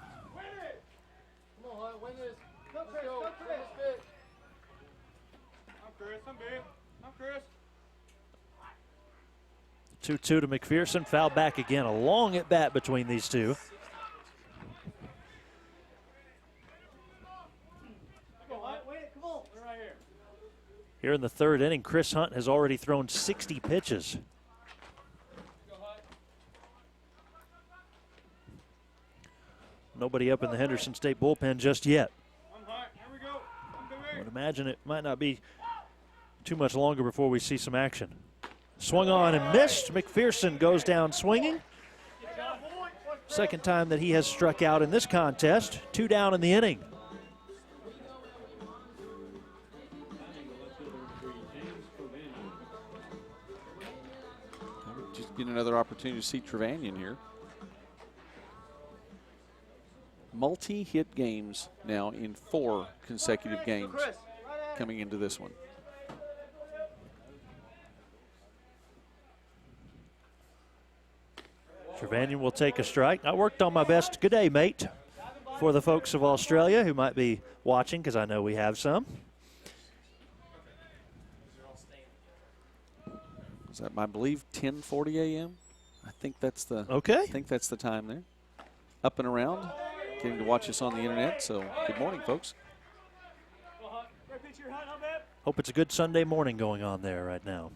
[SPEAKER 2] 2-2 to McPherson. Foul back again. A long at bat between these two. Here in the third inning, Chris Hunt has already thrown 60 pitches. Nobody up in the Henderson State bullpen just yet. I would imagine it might not be too much longer before we see some action. Swung on and missed. McPherson goes down swinging. Second time that he has struck out in this contest. 2 down in the inning.
[SPEAKER 3] Just get another opportunity to see Trevanion here. Multi-hit games now in 4 consecutive games coming into this one.
[SPEAKER 2] Trevanion will take a strike. I worked on my best good day, mate, for the folks of Australia who might be watching, because I know we have some.
[SPEAKER 3] Is that, I believe, 10:40 a.m.? I think that's the time there. Up and around. Getting to watch us on the internet, so good morning, folks.
[SPEAKER 2] Hope it's a good Sunday morning going on there right now.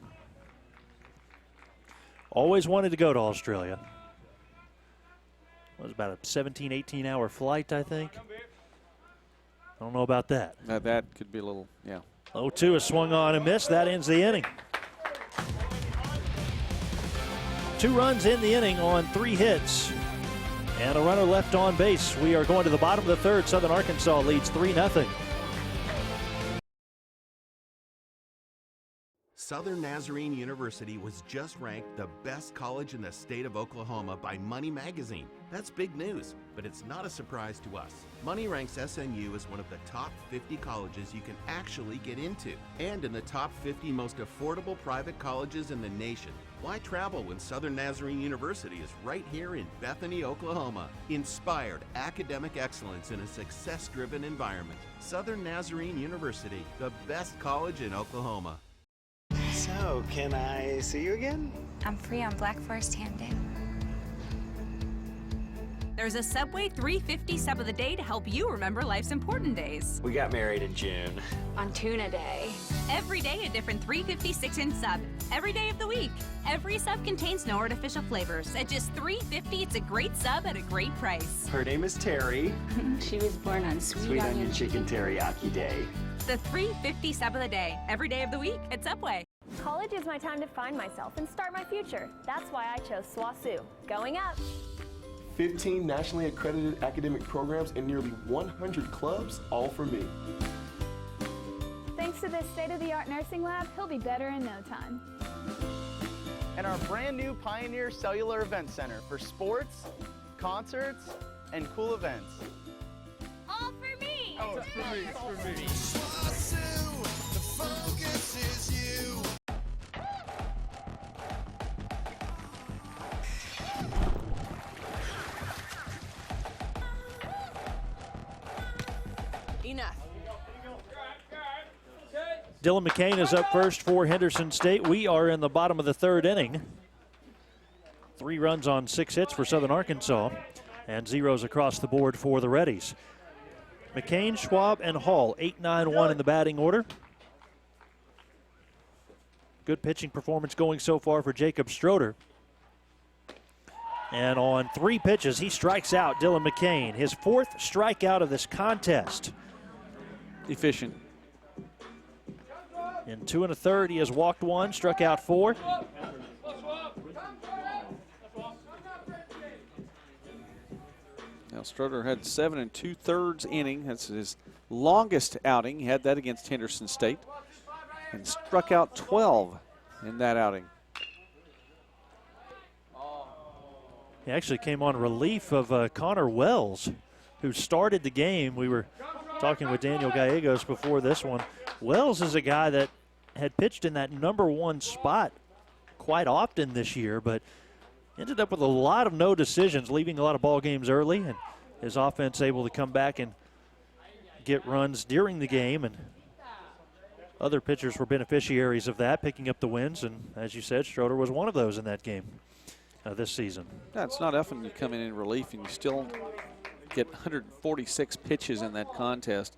[SPEAKER 2] Always wanted to go to Australia. It was about a 17, 18-hour flight, I think. I don't know about that.
[SPEAKER 3] That could be a little, yeah.
[SPEAKER 2] 0-2 is swung on and missed. That ends the inning. 2 runs in the inning on 3 hits. And a runner left on base. We are going to the bottom of the third. Southern Arkansas leads 3-0.
[SPEAKER 1] Southern Nazarene University was just ranked the best college in the state of Oklahoma by Money Magazine. That's big news, but it's not a surprise to us. Money ranks SNU as one of the top 50 colleges you can actually get into, and in the top 50 most affordable private colleges in the nation. Why travel when Southern Nazarene University is right here in Bethany, Oklahoma? Inspired academic excellence in a success-driven environment. Southern Nazarene University, the best college in Oklahoma.
[SPEAKER 22] So, can I see you again?
[SPEAKER 23] I'm free on Black Forest Ham Day. There's a Subway 350 sub of the day to help you remember life's important days.
[SPEAKER 22] We got married in June.
[SPEAKER 23] On Tuna Day. Every day a different 350 6-inch sub. Every day of the week. Every sub contains no artificial flavors. At just $3.50, it's a great sub at a great price.
[SPEAKER 22] Her name is Terry.
[SPEAKER 23] She was born on
[SPEAKER 22] Sweet Onion Chicken Teriyaki Day.
[SPEAKER 23] The 350 sub of the day. Every day of the week at Subway.
[SPEAKER 6] College is my time to find myself and start my future. That's why I chose SWASU. Going up.
[SPEAKER 24] 15 nationally accredited academic programs and nearly 100 clubs, all for me.
[SPEAKER 25] Thanks to this state-of-the-art nursing lab, he'll be better in no time.
[SPEAKER 26] And our brand new Pioneer Cellular Event Center for sports, concerts, and cool events.
[SPEAKER 6] All for me!
[SPEAKER 24] Oh, it's for me, it's for me.
[SPEAKER 27] SWASU, the focus is you.
[SPEAKER 7] Enough.
[SPEAKER 2] Dylan McCain is up first for Henderson State. We are in the bottom of the third inning. 3 runs on 6 hits for Southern Arkansas, and zeros across the board for the Reddies. McCain, Schwab, and Hall, 8-9-1 in the batting order. Good pitching performance going so far for Jacob Stroder. And on 3 pitches, he strikes out Dylan McCain, his 4th strikeout of this contest.
[SPEAKER 3] Efficient.
[SPEAKER 2] In 2 1/3, he has walked 1, struck out 4.
[SPEAKER 3] Now Stroder had 7 2/3 inning. That's his longest outing. He had that against Henderson State and struck out 12 in that outing.
[SPEAKER 2] He actually came on relief of Connor Wells, who started the game. We were talking with Daniel Gallegos before this one. Wells is a guy that had pitched in that #1 spot quite often this year, but ended up with a lot of no decisions, leaving a lot of ball games early, and his offense able to come back and get runs during the game, and other pitchers were beneficiaries of that, picking up the wins, and as you said, Stroder was one of those in that game this season.
[SPEAKER 3] Yeah, it's not often you come in relief and you still get 146 pitches in that contest.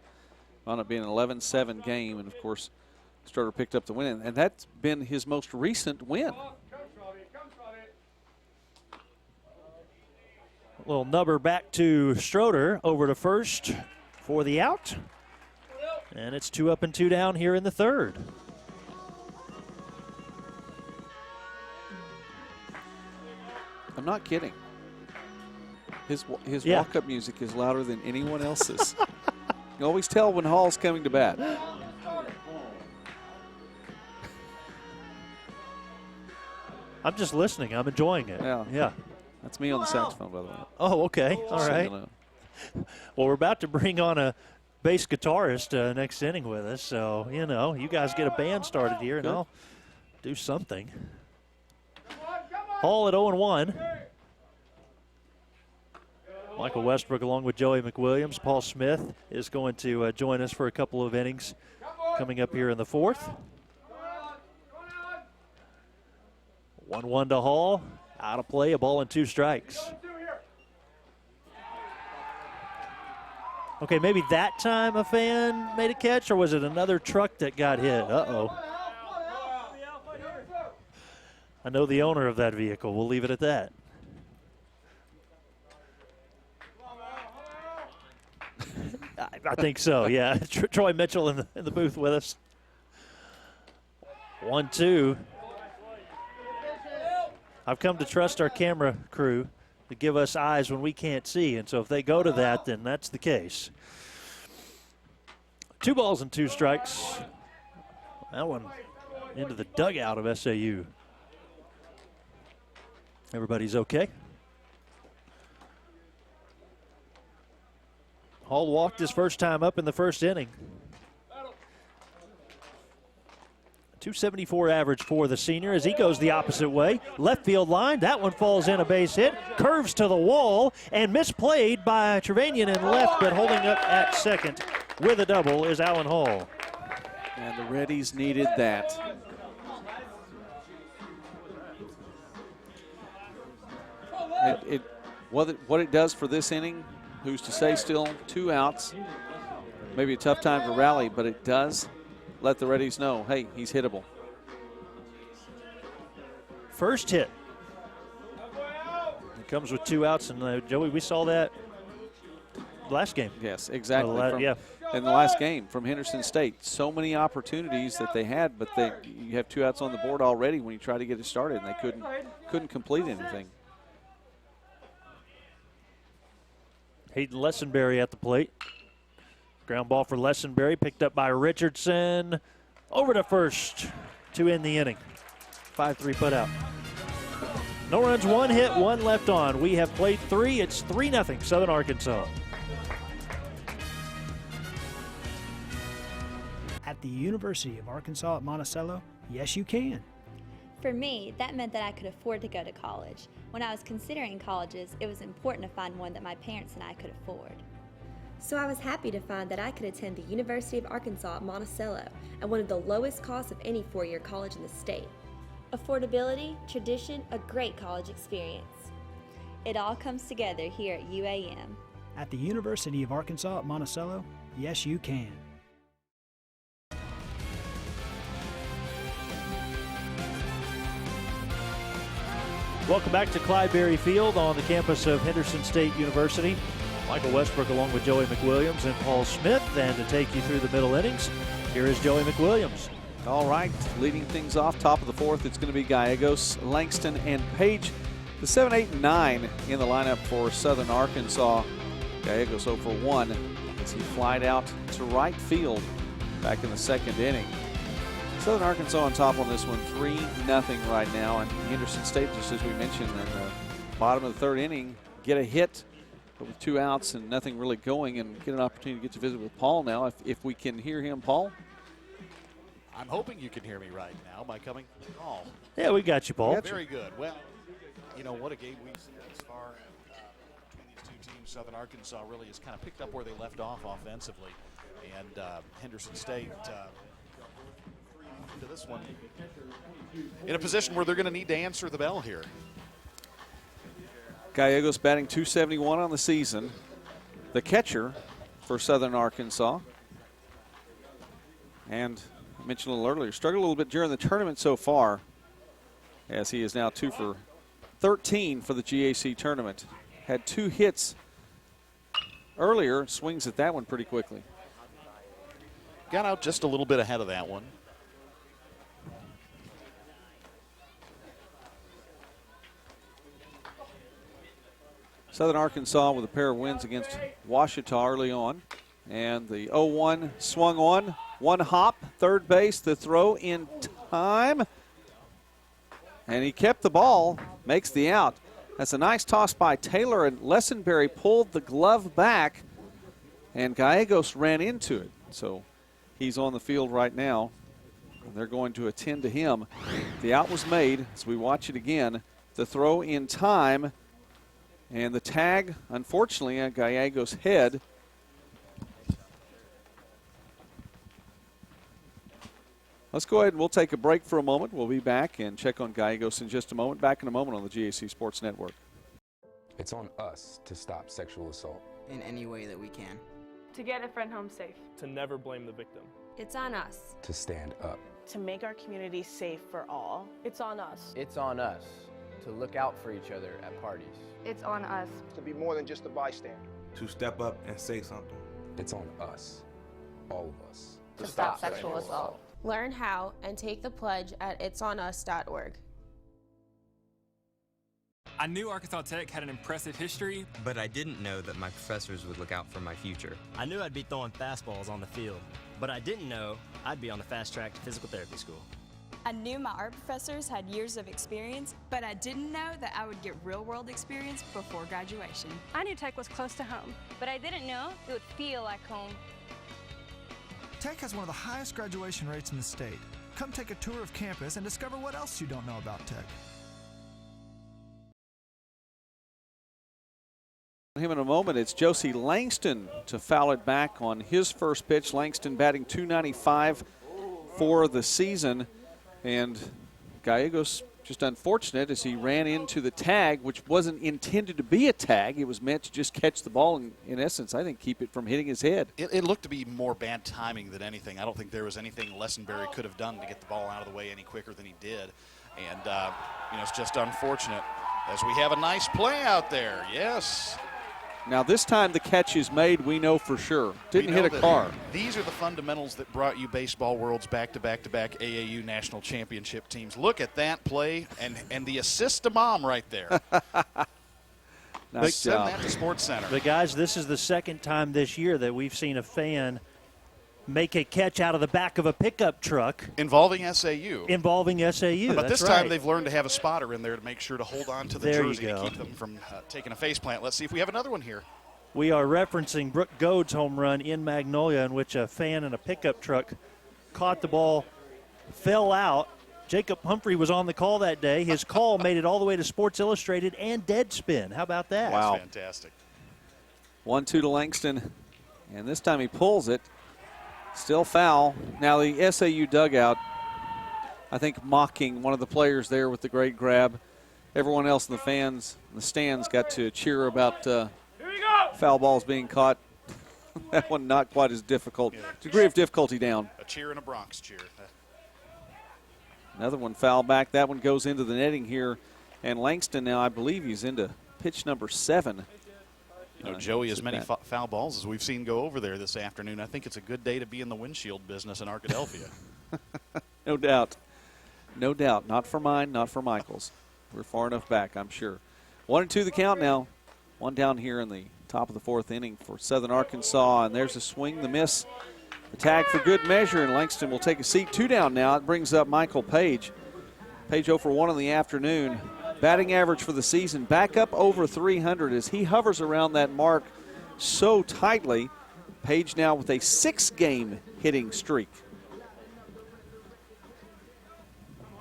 [SPEAKER 3] On it being an 11-7 game, and of course Stroder picked up the win, and that's been his most recent win.
[SPEAKER 2] Little nubber back to Stroder, over to first for the out. And it's 2 up and 2 down here in the third.
[SPEAKER 3] I'm not kidding. His walk-up music is louder than anyone else's. You always tell when Hall's coming to bat.
[SPEAKER 2] I'm just listening. I'm enjoying it. Yeah.
[SPEAKER 3] That's me on the saxophone, by the way.
[SPEAKER 2] Oh, okay. All right. Well, we're about to bring on a bass guitarist next inning with us. So, you know, you guys get a band started here, and I'll do something. Hall at 0-1. Michael Westbrook along with Joey McWilliams. Paul Smith is going to join us for a couple of innings coming up here in the fourth. 1-1 to Hall. Out of play, a ball and 2 strikes. Okay, maybe that time a fan made a catch, or was it another truck that got hit? Uh-oh. I know the owner of that vehicle. We'll leave it at that. I think so, yeah. Troy Mitchell in the booth with us. 1-2. I've come to trust our camera crew to give us eyes when we can't see, and so if they go to that, then that's the case. 2 balls and 2 strikes. That one into the dugout of SAU. Everybody's okay. Hall walked his first time up in the first inning. 274 average for the senior as he goes the opposite way. Left field line, that one falls in, a base hit, curves to the wall, and misplayed by Trevanian in left, but holding up at second with a double is Alan Hall.
[SPEAKER 3] And the Reddies needed that. What it does for this inning, who's to say still 2 outs, maybe a tough time to rally, but it does let the Reddies know, hey, he's hittable.
[SPEAKER 2] First hit. It comes with 2 outs, and Joey, we saw that last game.
[SPEAKER 3] Yes, exactly. In the last game from Henderson State. So many opportunities that they had, but you have 2 outs on the board already when you try to get it started, and they couldn't complete anything.
[SPEAKER 2] Hayden Lessenberry at the plate. Ground ball for Lessenberry, picked up by Richardson. Over to first to end the inning. 5-3 put out. No runs, 1 hit, 1 left on. We have played 3. It's 3-0 Southern Arkansas.
[SPEAKER 5] At the University of Arkansas at Monticello, yes you can.
[SPEAKER 9] For me, that meant that I could afford to go to college. When I was considering colleges, it was important to find one that my parents and I could afford. So I was happy to find that I could attend the University of Arkansas at Monticello at one of the lowest costs of any 4-year college in the state. Affordability, tradition, a great college experience. It all comes together here at UAM.
[SPEAKER 5] At the University of Arkansas at Monticello, yes you can.
[SPEAKER 2] Welcome back to Clyde-Berry Field on the campus of Henderson State University. Michael Westbrook along with Joey McWilliams and Paul Smith. And to take you through the middle innings, here is Joey McWilliams.
[SPEAKER 3] All right, leading things off, top of the fourth, it's going to be Gallegos, Langston, and Page. The 7, 8, and 9 in the lineup for Southern Arkansas. Gallegos 0 for 1 as he flied out to right field back in the second inning. Southern Arkansas on top on this one, 3-0 right now. And Henderson State, just as we mentioned, in the bottom of the third inning, get a hit, but with 2 outs and nothing really going, and get an opportunity to get to visit with Paul now. If we can hear him, Paul?
[SPEAKER 11] I'm hoping you can hear me right now by coming to the call.
[SPEAKER 2] Yeah, we got you, Paul.
[SPEAKER 11] Very good. Well, you know, what a game we've seen thus far between these 2 teams. Southern Arkansas really has kind of picked up where they left off offensively. And Henderson State to this one in a position where they're going to need to answer the bell here.
[SPEAKER 3] Gallegos batting .271 on the season. The catcher for Southern Arkansas. And I mentioned a little earlier, struggled a little bit during the tournament so far, as he is now 2 for 13 for the GAC tournament. Had 2 hits earlier, swings at that one pretty quickly.
[SPEAKER 11] Got out just a little bit ahead of that one.
[SPEAKER 3] Southern Arkansas with a pair of wins against Ouachita early on. And the 0-1 swung on. 1 hop, third base, the throw in time. And he kept the ball, makes the out. That's a nice toss by Taylor, and Lessenberry pulled the glove back, and Gallegos ran into it. So he's on the field right now, and they're going to attend to him. The out was made, as we watch it again. The throw in time, and the tag, unfortunately, on Gallegos' head. Let's go ahead and we'll take a break for a moment. We'll be back and check on Gallegos in just a moment. Back in a moment on the GAC Sports Network.
[SPEAKER 8] It's on us to stop sexual assault.
[SPEAKER 10] In any way that we can.
[SPEAKER 12] To get a friend home safe.
[SPEAKER 14] To never blame the victim.
[SPEAKER 15] It's on us.
[SPEAKER 8] To stand up.
[SPEAKER 7] To make our community safe for all.
[SPEAKER 12] It's on us.
[SPEAKER 17] It's on us to look out for each other at parties.
[SPEAKER 25] It's on us.
[SPEAKER 19] To be more than just a bystander.
[SPEAKER 28] To step up and say something.
[SPEAKER 8] It's on us, all of us.
[SPEAKER 25] To stop sexual assault.
[SPEAKER 15] Learn how and take the pledge at itsonus.org.
[SPEAKER 29] I knew Arkansas Tech had an impressive history,
[SPEAKER 18] but I didn't know that my professors would look out for my future. I knew I'd be throwing fastballs on the field, but I didn't know I'd be on the fast track to physical therapy school.
[SPEAKER 30] I knew my art professors had years of experience, but I didn't know that I would get real-world experience before graduation.
[SPEAKER 25] I knew Tech was close to home,
[SPEAKER 6] but I didn't know it would feel like home.
[SPEAKER 13] Tech has one of the highest graduation rates in the state. Come take a tour of campus and discover what else you don't know about Tech.
[SPEAKER 3] Him in a moment. It's Josie Langston to foul it back on his first pitch. Langston batting .295 for the season, and Gallegos just unfortunate as he ran into the tag, which wasn't intended to be a tag. It was meant to just catch the ball and, in essence, I think, keep it from hitting his head.
[SPEAKER 11] It looked to be more bad timing than anything. I don't think there was anything Lessenberry could have done to get the ball out of the way any quicker than he did. And, it's just unfortunate as we have a nice play out there. Yes.
[SPEAKER 3] Now, this time the catch is made, we know for sure. Didn't hit a car.
[SPEAKER 11] These are the fundamentals that brought you Baseball World's back-to-back-to-back AAU national championship teams. Look at that play and the assist to Mom right there.
[SPEAKER 3] Nice job.
[SPEAKER 11] Send that to Sports Center.
[SPEAKER 2] But, guys, this is the second time this year that we've seen a fan make a catch out of the back of a pickup truck.
[SPEAKER 11] Involving SAU.
[SPEAKER 2] But
[SPEAKER 11] this time they've learned to have a spotter in there to make sure to hold on to the jersey to keep them from taking a faceplant. Let's see if we have another one here.
[SPEAKER 2] We are referencing Brooke Goad's home run in Magnolia, in which a fan in a pickup truck caught the ball, fell out. Jacob Humphrey was on the call that day. His call made it all the way to Sports Illustrated and Deadspin. How about that?
[SPEAKER 3] Wow.
[SPEAKER 11] That's fantastic.
[SPEAKER 3] 1-2 to Langston, and this time he pulls it. Still foul. Now the SAU dugout, I think, mocking one of the players there with the great grab. Everyone else in the fans, in the stands, got to cheer about foul balls being caught. That one not quite as difficult. Degree of difficulty down.
[SPEAKER 11] A cheer and a Bronx cheer.
[SPEAKER 3] Another one foul back. That one goes into the netting here. And Langston now, I believe he's into pitch number 7.
[SPEAKER 11] Joey, as many foul balls as we've seen go over there this afternoon, I think it's a good day to be in the windshield business in Arkadelphia.
[SPEAKER 3] No doubt. No doubt. Not for mine, not for Michael's. We're far enough back, I'm sure. 1-2 the count now. One down here in the top of the 4th inning for Southern Arkansas. And there's a swing, the miss. The tag for good measure, and Langston will take a seat. 2 down now. It brings up Michael Page. Page 0 for 1 in the afternoon. Batting average for the season back up over 300 as he hovers around that mark so tightly. Page now with a 6-game hitting streak.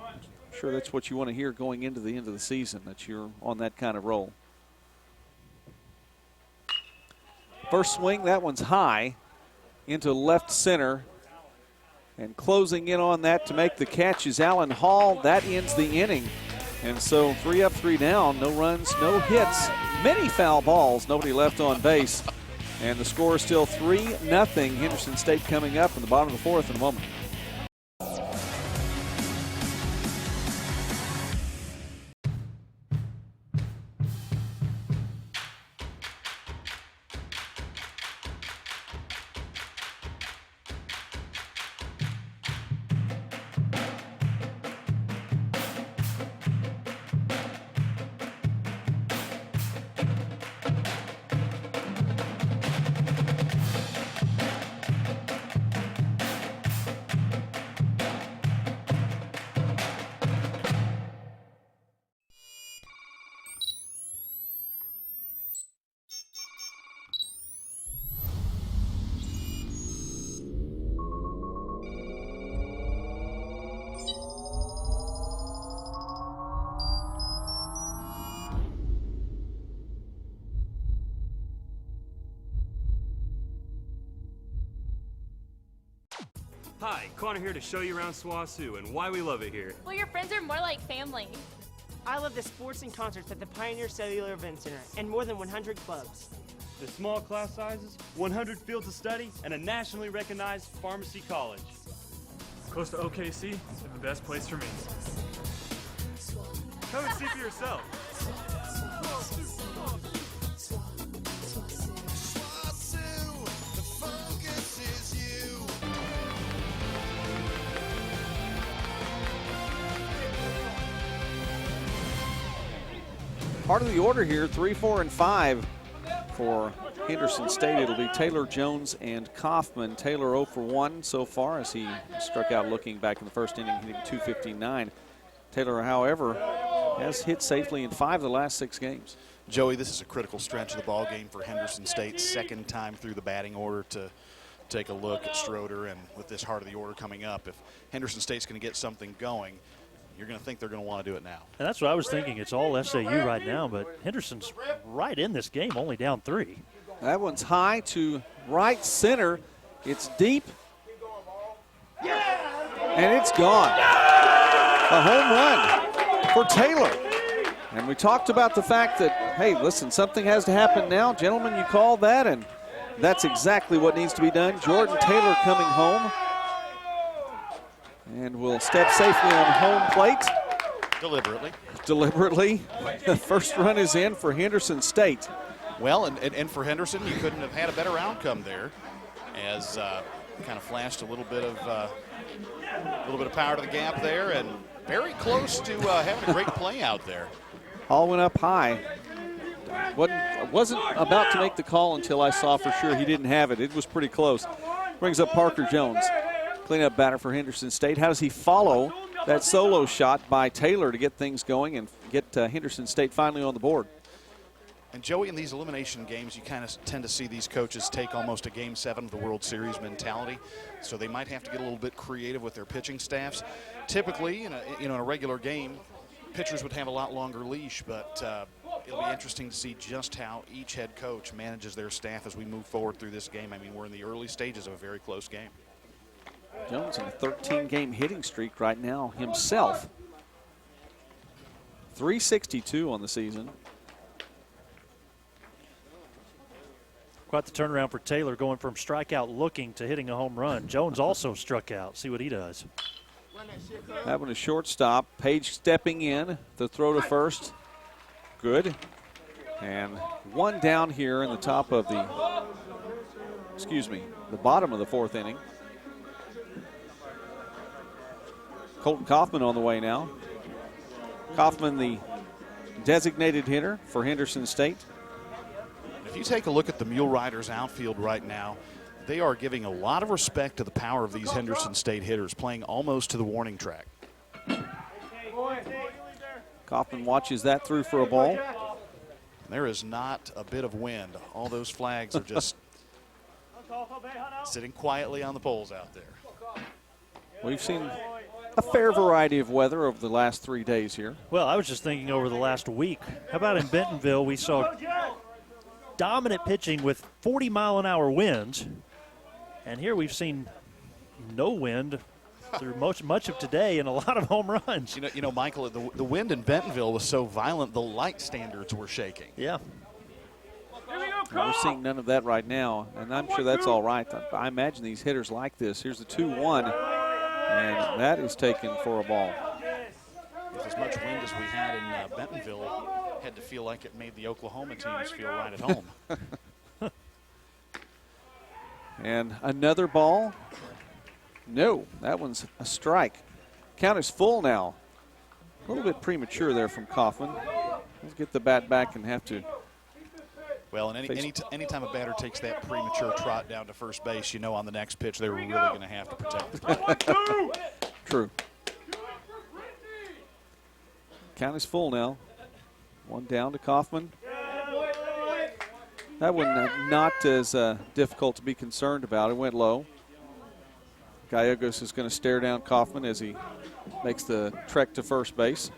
[SPEAKER 3] I'm sure that's what you want to hear going into the end of the season, that you're on that kind of roll. First swing, that one's high into left center. And closing in on that to make the catch is Alan Hall. That ends the inning. And so 3 up, 3 down, no runs, no hits, many foul balls, nobody left on base. And the score is still 3-0. Henderson State coming up in the bottom of the 4th in a moment.
[SPEAKER 1] Hi, Connor here to show you around SWASU and why we love it here.
[SPEAKER 6] Well, your friends are more like family.
[SPEAKER 7] I love the sports and concerts at the Pioneer Cellular Event Center and more than 100 clubs.
[SPEAKER 1] The small class sizes, 100 fields of study, and a nationally recognized pharmacy college. Close to OKC, the best place for me. Come and see for yourself.
[SPEAKER 27] The focus is you.
[SPEAKER 3] Part of the order here, 3, 4, and 5 for Henderson State. It'll be Taylor, Jones, and Kaufman. Taylor 0 for 1 so far as he struck out looking back in the first inning, hitting .259. Taylor, however, has hit safely in 5 of the last 6 games.
[SPEAKER 11] Joey, this is a critical stretch of the ball game for Henderson State. Second time through the batting order to take a look at Schroeder, and with this heart of the order coming up, if Henderson State's going to get something going, you're going to think they're going to want to do it now.
[SPEAKER 2] And that's what I was thinking. It's all SAU right now, but Henderson's right in this game, only down 3.
[SPEAKER 3] That one's high to right center. It's deep. And it's gone. A home run for Taylor. And we talked about the fact that, hey, listen, something has to happen now. Gentlemen, you called that, and that's exactly what needs to be done. Jordan Taylor coming home. And will step safely on home plate. Deliberately. The first run is in for Henderson State.
[SPEAKER 11] Well, and for Henderson, you couldn't have had a better outcome there, as kind of flashed a little bit of power to the gap there, and very close to having a great play out there.
[SPEAKER 3] Ball went up high. Wasn't about to make the call until I saw for sure he didn't have it. It was pretty close. Brings up Parker Jones. Cleanup batter for Henderson State. How does he follow that solo shot by Taylor to get things going and get Henderson State finally on the board?
[SPEAKER 11] And Joey, in these elimination games, you kind of tend to see these coaches take almost a Game 7 of the World Series mentality. So they might have to get a little bit creative with their pitching staffs. Typically, in a regular game, pitchers would have a lot longer leash, but it'll be interesting to see just how each head coach manages their staff as we move forward through this game. I mean, we're in the early stages of a very close game.
[SPEAKER 3] Jones in a 13-game hitting streak right now himself. 362 on the season.
[SPEAKER 2] Quite the turnaround for Taylor, going from strikeout looking to hitting a home run. Jones also struck out. See what he does.
[SPEAKER 3] That one is shortstop. Page stepping in. The throw to first. Good. And one down here in the top of the bottom of the 4th inning. Colton Kaufman on the way now. Kaufman, the designated hitter for Henderson State.
[SPEAKER 11] If you take a look at the Mule Riders outfield right now, they are giving a lot of respect to the power of these Henderson State hitters, playing almost to the warning track.
[SPEAKER 3] Kaufman watches that through for a ball.
[SPEAKER 11] There is not a bit of wind. All those flags are just sitting quietly on the poles out there.
[SPEAKER 3] We've seen a fair variety of weather over the last 3 days here.
[SPEAKER 2] Well, I was just thinking over the last week. How about in Bentonville, we saw dominant pitching with 40-mile-an-hour winds. And here we've seen no wind through much of today and a lot of home runs.
[SPEAKER 11] You know, Michael, the wind in Bentonville was so violent the light standards were shaking.
[SPEAKER 2] Yeah.
[SPEAKER 3] We're seeing none of that right now, and I'm sure that's all right. I imagine these hitters like this. Here's the 2-1, and that is taken for a ball.
[SPEAKER 11] With as much wind as we had in Bentonville, had to feel like it made the Oklahoma teams feel right at home.
[SPEAKER 3] And another ball. No, that one's a strike. Count is full now. A little bit premature there from Kaufman. Let's get the bat back and have to.
[SPEAKER 11] Well, and anytime a batter takes that premature trot down to first base, you know on the next pitch they're really going to have to protect the ball.
[SPEAKER 3] True. Count is full now. One down to Kaufman. That one not as difficult to be concerned about. It went low. Gallegos is going to stare down Kaufman as he makes the trek to first base.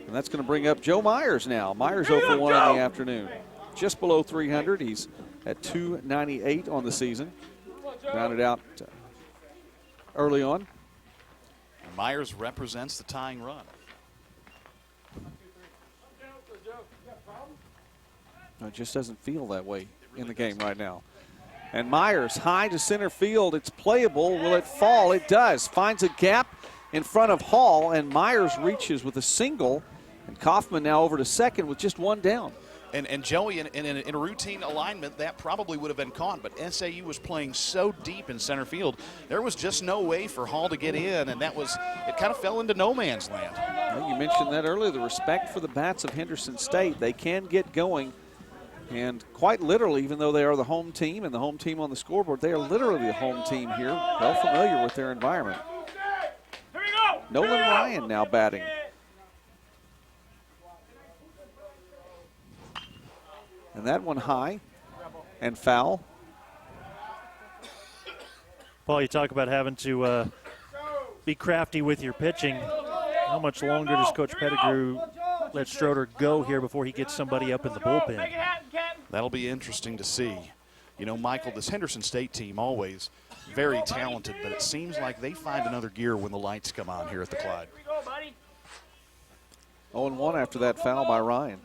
[SPEAKER 3] And that's going to bring up Joe Myers now. Myers 0 for 1 in the afternoon. Just below 300. He's at 298 on the season. Grounded out early on.
[SPEAKER 11] And Myers represents the tying run.
[SPEAKER 3] It just doesn't feel that way in the game right now. And Myers high to center field. It's playable. Will it fall? It does. Finds a gap in front of Hall, and Myers reaches with a single. And Kaufman now over to second with just one down.
[SPEAKER 11] And Joey, in a routine alignment, that probably would have been caught, but SAU was playing so deep in center field, there was just no way for Hall to get in, and it kind of fell into no man's land.
[SPEAKER 3] Well, you mentioned that earlier, the respect for the bats of Henderson State. They can get going, and quite literally, even though they are the home team and the home team on the scoreboard, they are literally the home team here, well familiar with their environment. Nolan Ryan now batting. And that one high and foul.
[SPEAKER 2] Paul, you talk about having to be crafty with your pitching. How much longer does Coach Pettigrew let Stroder go here before he gets somebody up in the bullpen?
[SPEAKER 11] That'll be interesting to see. You know, Michael, this Henderson State team always very talented, but it seems like they find another gear when the lights come on here at the Clyde.
[SPEAKER 3] 0-1 after that foul by Ryan.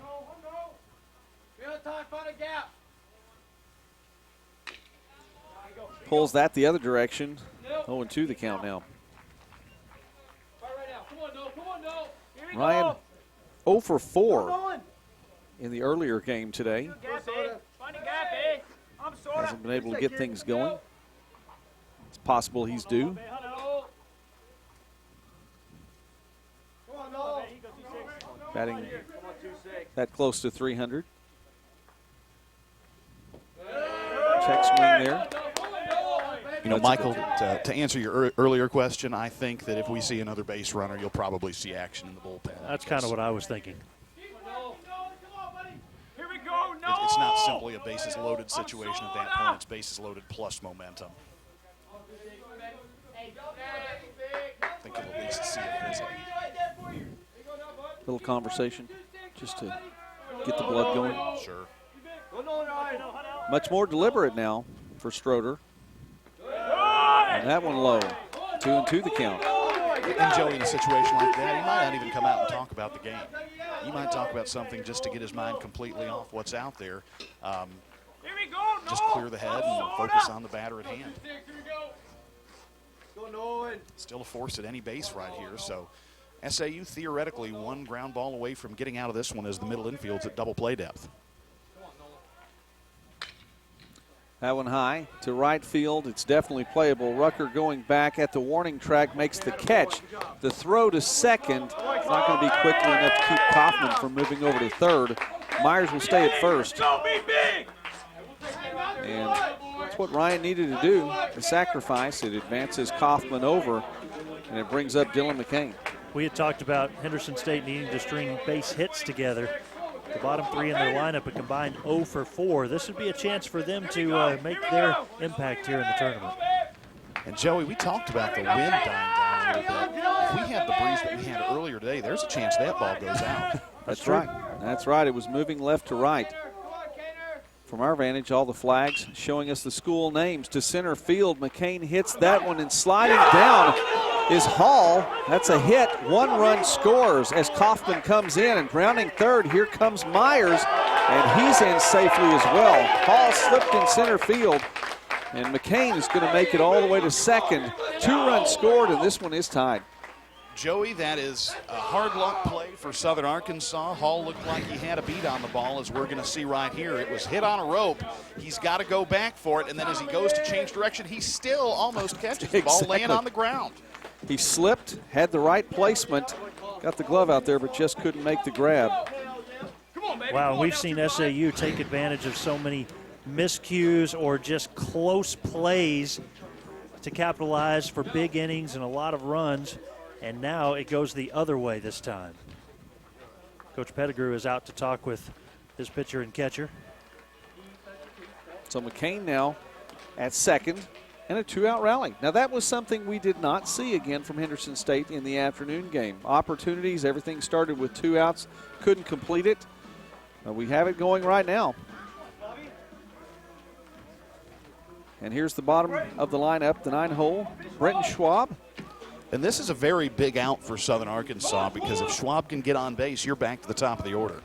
[SPEAKER 3] Pulls that the other direction. 0-2 the count now. Ryan 0 for 4 in the earlier game today. Hasn't been able to get things going. It's possible he's due. Batting that close to 300. Check swing there.
[SPEAKER 11] You know, Michael, to answer your earlier question, I think that if we see another base runner, you'll probably see action in the bullpen.
[SPEAKER 2] That's kind of what I was thinking.
[SPEAKER 11] It's not simply a bases loaded situation at that point. It's bases loaded plus momentum. I think you'll at least see a visit.
[SPEAKER 3] Little conversation just to get the blood going.
[SPEAKER 11] Sure.
[SPEAKER 3] Much more deliberate now for Stroder. And that one low. 2-2 the count.
[SPEAKER 11] And Joey, in a situation like that, he might not even come out and talk about the game. He might talk about something just to get his mind completely off what's out there. Just clear the head and focus on the batter at hand. Still a force at any base right here. So SAU theoretically one ground ball away from getting out of this one as the middle infield's at double play depth.
[SPEAKER 3] That one high to right field. It's definitely playable. Rucker going back at the warning track makes the catch. The throw to second. It's not going to be quickly enough to keep Kaufman from moving over to third. Myers will stay at first. And that's what Ryan needed to do, the sacrifice. It advances Kaufman over, and it brings up Dylan McCain.
[SPEAKER 2] We had talked about Henderson State needing to string base hits together. The bottom three in their lineup, a combined 0 for 4. This would be a chance for them to make their impact here in the tournament.
[SPEAKER 11] And Joey, we talked about the wind dying down a little bit. If we have the breeze that we had earlier today, there's a chance that ball goes out.
[SPEAKER 3] That's right. That's right. It was moving left to right. From our vantage, all the flags showing us the school names. To center field, McCain hits that one, and sliding down is Hall. That's a hit. 1 run scores as Kaufman comes in, and grounding third, here comes Myers, and he's in safely as well. Hall slipped in center field, and McCain is going to make it all the way to second. 2 runs scored, and this one is tied.
[SPEAKER 11] Joey, that is a hard luck play for Southern Arkansas. Hall looked like he had a beat on the ball, as we're going to see right here. It was hit on a rope. He's got to go back for it, and then as he goes to change direction, he still almost catches the ball laying on the ground.
[SPEAKER 3] He slipped, had the right placement, got the glove out there, but just couldn't make the grab.
[SPEAKER 2] Wow, we've seen SAU take advantage of so many miscues or just close plays to capitalize for big innings and a lot of runs. And now it goes the other way this time. Coach Pettigrew is out to talk with his pitcher and catcher.
[SPEAKER 3] So McCain now at second, and a 2-out rally. Now that was something we did not see again from Henderson State in the afternoon game. Opportunities, everything started with 2 outs, couldn't complete it. We have it going right now. And here's the bottom of the lineup, the 9-hole, Brenton Schwab.
[SPEAKER 11] And this is a very big out for Southern Arkansas because if Schwab can get on base, you're back to the top of the order.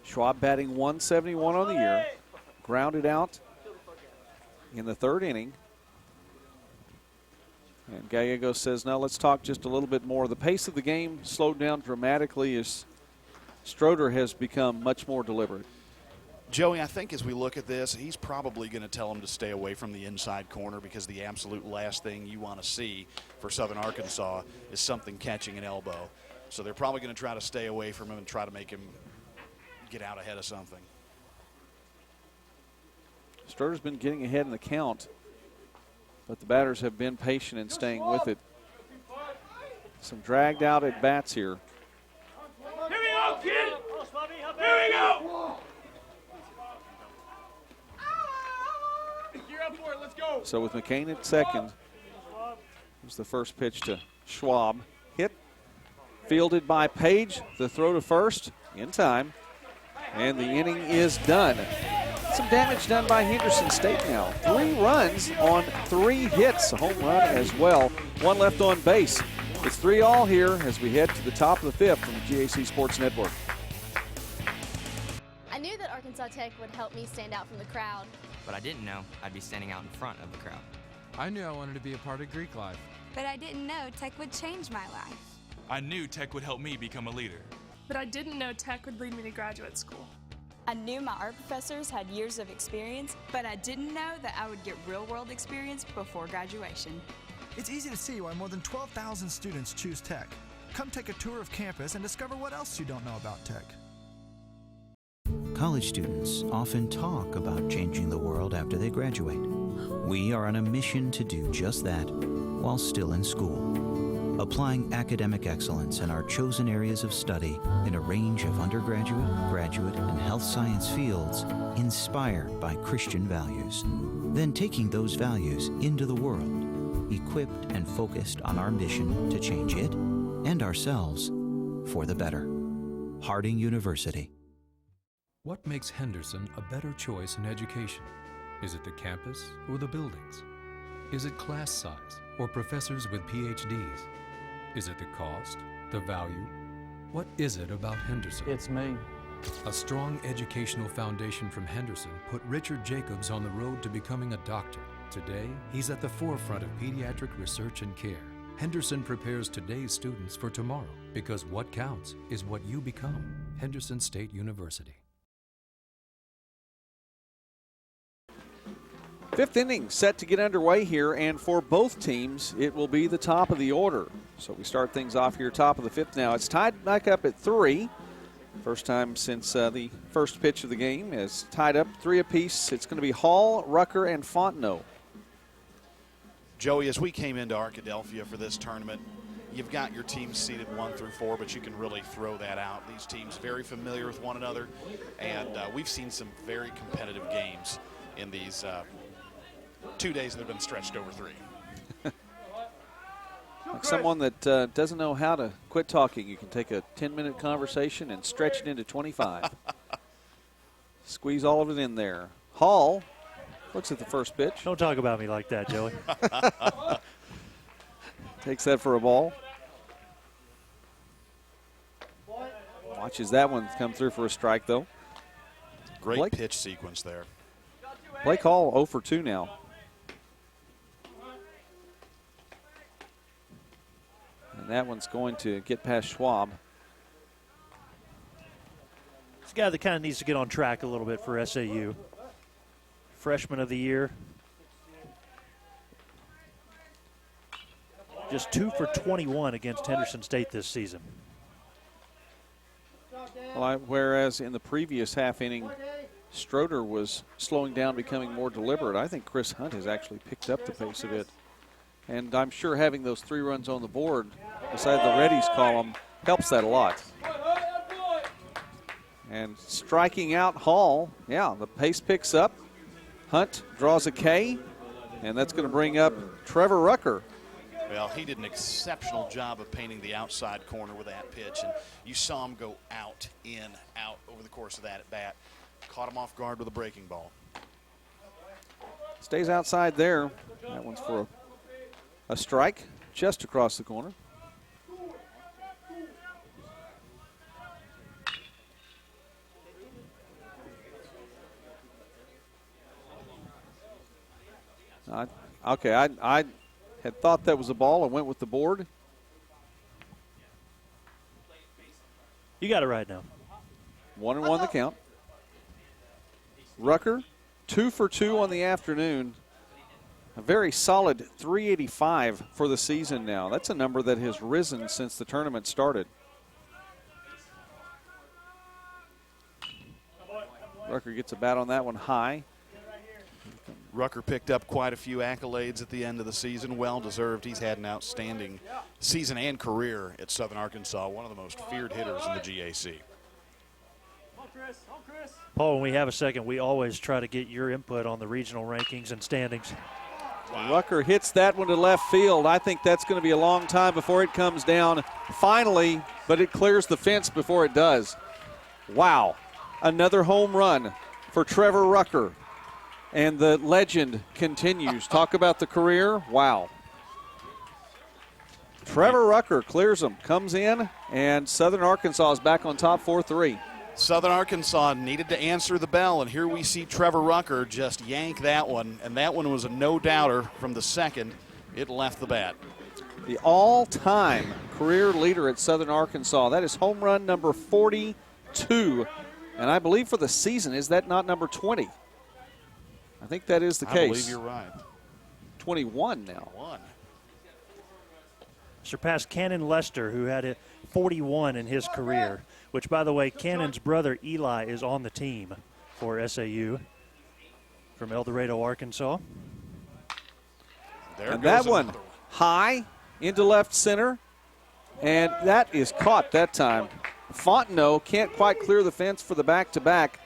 [SPEAKER 3] Schwab batting 171 on the year, grounded out in the 3rd inning. And Gallego says, now let's talk just a little bit more. The pace of the game slowed down dramatically as Stroder has become much more deliberate.
[SPEAKER 11] Joey, I think as we look at this, he's probably going to tell him to stay away from the inside corner because the absolute last thing you want to see for Southern Arkansas is something catching an elbow. So they're probably going to try to stay away from him and try to make him get out ahead of something.
[SPEAKER 3] Stroder's been getting ahead in the count, but the batters have been patient in staying with it. Some dragged out at bats here.
[SPEAKER 27] Here we go, kid! Here we go! Gear up for it, let's go!
[SPEAKER 3] So with McCain at second, here's the first pitch to Schwab. Hit, fielded by Page. The throw to first in time, and the inning is done. Some damage done by Henderson State now. 3 runs on 3 hits, a home run as well. 1 left on base. It's 3-all here as we head to the top of the 5th from the GAC Sports Network.
[SPEAKER 4] I knew that Arkansas Tech would help me stand out from the crowd.
[SPEAKER 18] But I didn't know I'd be standing out in front of the crowd.
[SPEAKER 10] I knew I wanted to be a part of Greek life.
[SPEAKER 30] But I didn't know Tech would change my life.
[SPEAKER 29] I knew Tech would help me become a leader.
[SPEAKER 12] But I didn't know Tech would lead me to graduate school.
[SPEAKER 30] I knew my art professors had years of experience, but I didn't know that I would get real-world experience before graduation.
[SPEAKER 13] It's easy to see why more than 12,000 students choose Tech. Come take a tour of campus and discover what else you don't know about Tech.
[SPEAKER 14] College students often talk about changing the world after they graduate. We are on a mission to do just that while still in school. Applying academic excellence in our chosen areas of study in a range of undergraduate, graduate, and health science fields inspired by Christian values. Then taking those values into the world, equipped and focused on our mission to change it and ourselves for the better. Harding University.
[SPEAKER 16] What makes Henderson a better choice in education? Is it the campus or the buildings? Is it class size or professors with PhDs? Is it the cost, the value? What is it about Henderson?
[SPEAKER 20] It's me.
[SPEAKER 16] A strong educational foundation from Henderson put Richard Jacobs on the road to becoming a doctor. Today, he's at the forefront of pediatric research and care. Henderson prepares today's students for tomorrow because what counts is what you become. Henderson State University.
[SPEAKER 3] 5th inning set to get underway here, and for both teams, it will be the top of the order. So we start things off here, top of the 5th now. It's tied back up at 3. First time since the first pitch of the game is tied up 3 apiece. It's going to be Hall, Rucker, and Fontenot.
[SPEAKER 11] Joey, as we came into Arkadelphia for this tournament, you've got your teams seeded 1 through 4, but you can really throw that out. These teams very familiar with one another, and we've seen some very competitive games in these 2 days that have been stretched over 3.
[SPEAKER 3] Like someone that doesn't know how to quit talking, you can take a 10-minute conversation and stretch it into 25. Squeeze all of it in there. Hall looks at the first pitch.
[SPEAKER 2] Don't talk about me like that, Joey.
[SPEAKER 3] Takes that for a ball. Watches that one come through for a strike, though.
[SPEAKER 11] Great pitch sequence there.
[SPEAKER 3] Blake Hall 0 for 2 now. And that one's going to get past Schwab.
[SPEAKER 2] It's a guy that kind of needs to get on track a little bit for SAU. Freshman of the year. Just 2 for 21 against Henderson State this season.
[SPEAKER 3] Well, whereas in the previous half inning, Stroder was slowing down, becoming more deliberate, I think Chris Hunt has actually picked up the pace a bit. And I'm sure having those 3 runs on the board beside the Reddies column helps that a lot. And striking out Hall, yeah, the pace picks up. Hunt draws a K, and that's going to bring up Trevor Rucker.
[SPEAKER 11] Well, he did an exceptional job of painting the outside corner with that pitch, and you saw him go out, in, out over the course of that at bat. Caught him off guard with a breaking ball.
[SPEAKER 3] Stays outside there. That one's for a strike just across the corner. I had thought that was a ball. I went with the board.
[SPEAKER 2] You got it right now.
[SPEAKER 3] 1-1 the count. Rucker, 2 for 2 on the afternoon. A very solid 385 for the season now. That's a number that has risen since the tournament started. Rucker gets a bat on that one high.
[SPEAKER 11] Rucker picked up quite a few accolades at the end of the season. Well deserved. He's had an outstanding season and career at Southern Arkansas, one of the most feared hitters in the GAC.
[SPEAKER 2] Paul, when we have a second, we always try to get your input on the regional rankings and standings.
[SPEAKER 3] Wow. Rucker hits that one to left field. I think that's going to be a long time before it comes down finally, but it clears the fence before it does. Wow. Another home run for Trevor Rucker. And the legend continues. Talk about the career. Wow. Trevor Rucker clears them, comes in, and Southern Arkansas is back on top 4-3.
[SPEAKER 11] Southern Arkansas needed to answer the bell, and here we see Trevor Rucker just yank that one, and that one was a no-doubter from the second. It left the bat.
[SPEAKER 3] The all-time career leader at Southern Arkansas. That is home run number 42, and I believe for the season, is that not number 20? I think that is the case.
[SPEAKER 11] I believe you're right.
[SPEAKER 3] 21 now.
[SPEAKER 2] Surpassed Cannon Lester, who had a 41 in his career, which, by the way, Cannon's brother Eli is on the team for SAU from El Dorado, Arkansas.
[SPEAKER 3] And that one high into left center, and that is caught that time. Fontenot can't quite clear the fence for the back-to-back.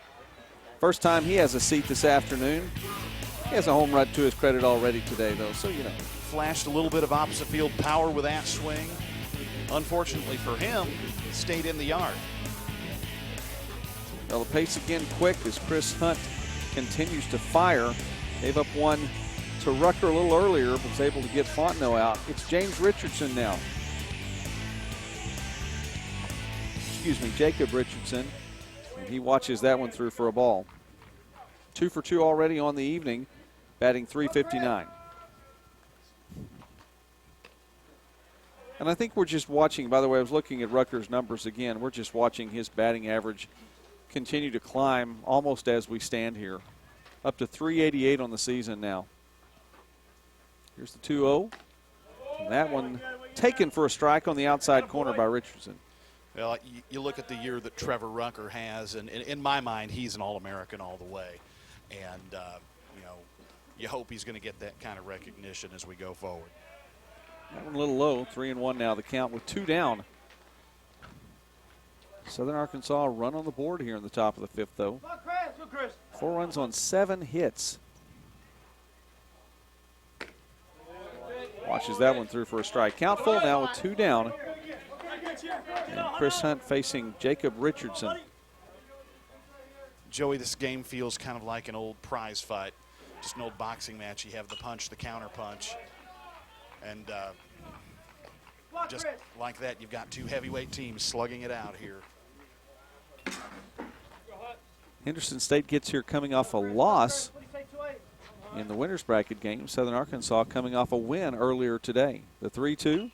[SPEAKER 3] First time he has a seat this afternoon. He has a home run to his credit already today, though, so you know.
[SPEAKER 11] Flashed a little bit of opposite field power with that swing. Unfortunately for him, it stayed in the yard.
[SPEAKER 3] Well, the pace again quick as Chris Hunt continues to fire. Gave up one to Rucker a little earlier, but was able to get Fontenot out. It's James Richardson now. Excuse me, Jacob Richardson. And he watches that one through for a ball. 2 for 2 already on the evening, batting .359. And I think we're just watching, by the way, I was looking at Rucker's numbers again. We're just watching his batting average continue to climb almost as we stand here. Up to .388 on the season now. Here's the 2-0. And that one taken for a strike on the outside corner by Richardson.
[SPEAKER 11] Well, you look at the year that Trevor Rucker has, and in my mind, he's an All-American all the way. And, you know, you hope he's going to get that kind of recognition as we go forward.
[SPEAKER 3] That one a little low, 3-1 now, the count with 2 down. Southern Arkansas run on the board here in the top of the fifth, though. 4 runs on 7 hits. Watches that one through for a strike. Count full now with 2 down. And Chris Hunt facing Jacob Richardson.
[SPEAKER 11] Joey, this game feels kind of like an old prize fight, just an old boxing match. You have the punch, the counter punch. And just like that, you've got 2 heavyweight teams slugging it out here.
[SPEAKER 3] Henderson State gets here coming off a loss in the winner's bracket game. Southern Arkansas coming off a win earlier today. The 3-2.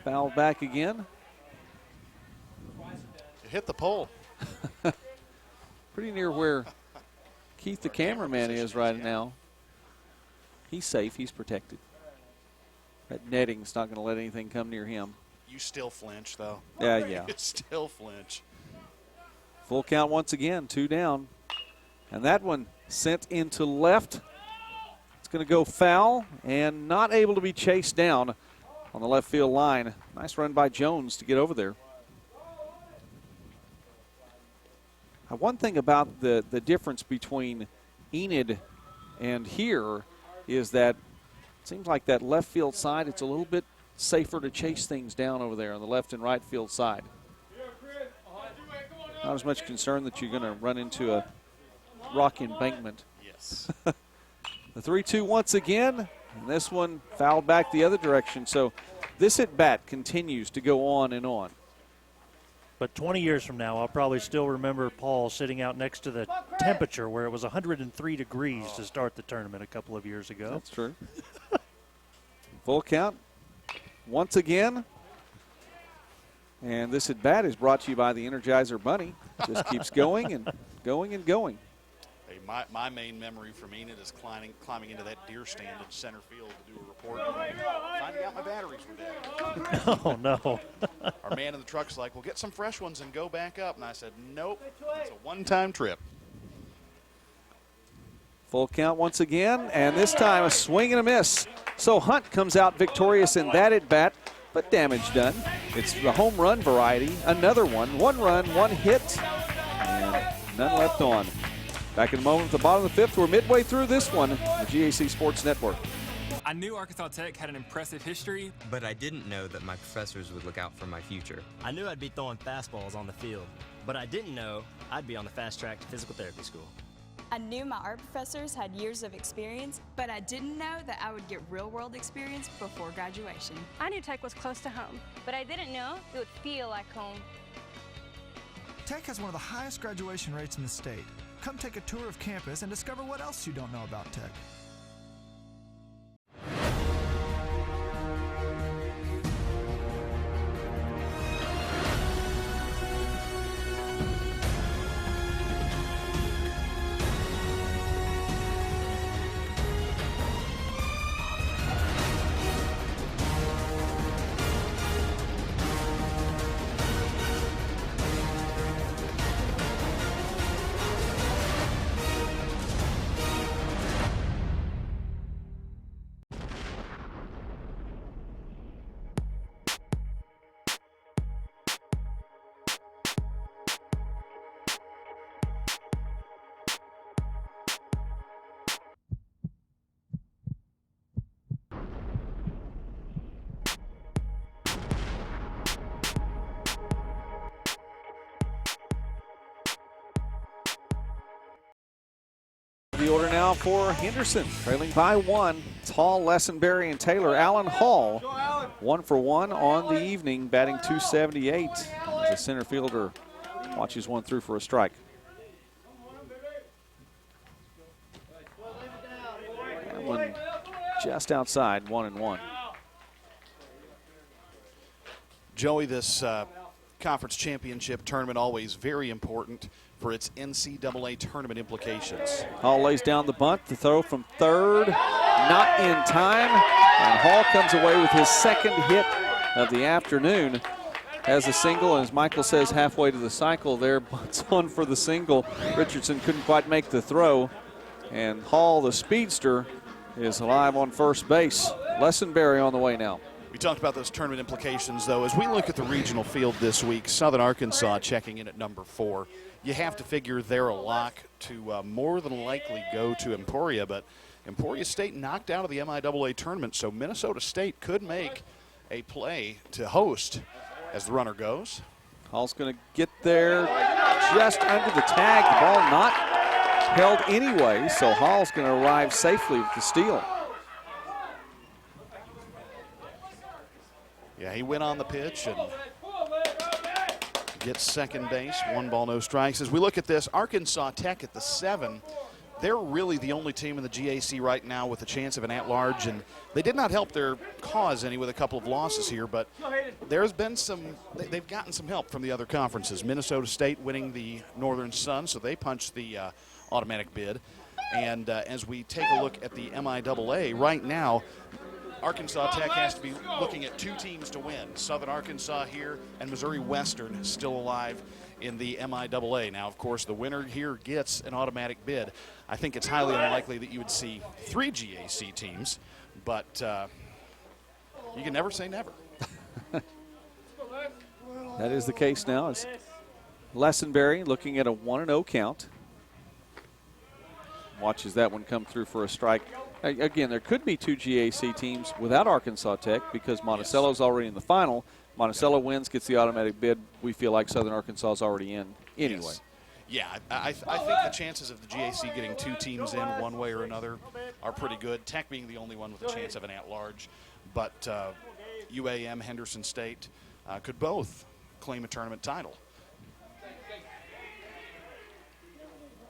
[SPEAKER 3] Fouled back again.
[SPEAKER 11] It hit the pole.
[SPEAKER 3] Pretty near where Keith the cameraman is right now. He's safe. He's protected. That netting's not going to let anything come near him.
[SPEAKER 11] You still flinch, though.
[SPEAKER 3] Yeah.
[SPEAKER 11] You still flinch.
[SPEAKER 3] Full count once again, 2 down. And that one sent into left. It's going to go foul and not able to be chased down on the left field line. Nice run by Jones to get over there. One thing about the difference between Enid and here is that it seems like that left field side, it's a little bit safer to chase things down over there on the left and right field side. Not as much concern that you're going to run into a rock embankment.
[SPEAKER 11] Yes.
[SPEAKER 3] The 3-2 once again, and this one fouled back the other direction. So this at-bat continues to go on and on.
[SPEAKER 2] But 20 years from now, I'll probably still remember Paul sitting out next to the temperature where it was 103 degrees to start the tournament a couple of years ago.
[SPEAKER 3] That's true. Full count once again. And this at-bat is brought to you by the Energizer Bunny. Just keeps going and going and going.
[SPEAKER 11] Hey, my main memory from Enid is climbing into that deer stand in center field to do a report and finding out my batteries were dead.
[SPEAKER 2] Oh, no.
[SPEAKER 11] Our man in the truck's like, well, get some fresh ones and go back up. And I said, nope, it's a one-time trip.
[SPEAKER 3] Full count once again, and this time a swing and a miss. So Hunt comes out victorious in that at-bat, but damage done. It's the home run variety. Another one. 1 run, 1 hit, and none left on. Back in a moment at the bottom of the 5th. We're midway through this one, the GAC Sports Network.
[SPEAKER 10] I knew Arkansas Tech had an impressive history,
[SPEAKER 18] but I didn't know that my professors would look out for my future. I knew I'd be throwing fastballs on the field, but I didn't know I'd be on the fast track to physical therapy school.
[SPEAKER 30] I knew my art professors had years of experience, but I didn't know that I would get real-world experience before graduation.
[SPEAKER 25] I knew Tech was close to home,
[SPEAKER 6] but I didn't know it would feel like home.
[SPEAKER 13] Tech has one of the highest graduation rates in the state. Come take a tour of campus and discover what else you don't know about Tech.
[SPEAKER 3] The order now for Henderson, trailing by 1. It's Hall, Lessenberry, and Taylor. Allen Hall, 1 for 1 on the evening, batting .278. The center fielder watches one through for a strike. That one just outside, 1-1.
[SPEAKER 11] Joey, this conference championship tournament always very important for its NCAA tournament implications.
[SPEAKER 3] Hall lays down the bunt, the throw from third, not in time, and Hall comes away with his second hit of the afternoon. Has a single, and as Michael says, halfway to the cycle there, bunts on for the single. Richardson couldn't quite make the throw, and Hall, the speedster, is alive on first base. Lessenberry on the way now.
[SPEAKER 11] We talked about those tournament implications, though. As we look at the regional field this week, Southern Arkansas checking in at number 4. You have to figure they're a lock to more than likely go to Emporia, but Emporia State knocked out of the MIAA tournament, so Minnesota State could make a play to host as the runner goes.
[SPEAKER 3] Hall's going to get there just under the tag. The ball not held anyway, so Hall's going to arrive safely with the steal.
[SPEAKER 11] Yeah, he went on the pitch and gets second base. 1 ball, no strikes. As we look at this, Arkansas Tech at the 7. They're really the only team in the GAC right now with a chance of an at-large, and they did not help their cause any with a couple of losses here, but there's been they've gotten some help from the other conferences. Minnesota State winning the Northern Sun, so they punched the automatic bid. And as we take a look at the MIAA right now, Arkansas Tech has to be looking at 2 teams to win. Southern Arkansas here and Missouri Western still alive in the MIAA. Now, of course, the winner here gets an automatic bid. I think it's highly unlikely that you would see 3 GAC teams, but you can never say never.
[SPEAKER 3] That is the case now. It's Lessenberry looking at a 1-0 count. Watches that one come through for a strike. Again, there could be 2 GAC teams without Arkansas Tech because Monticello's already in the final. Monticello wins, gets the automatic bid. We feel like Southern Arkansas is already in anyway.
[SPEAKER 11] Yeah, I think the chances of the GAC getting 2 teams in one way or another are pretty good. Tech being the only one with a chance of an at-large, but UAM, Henderson State could both claim a tournament title.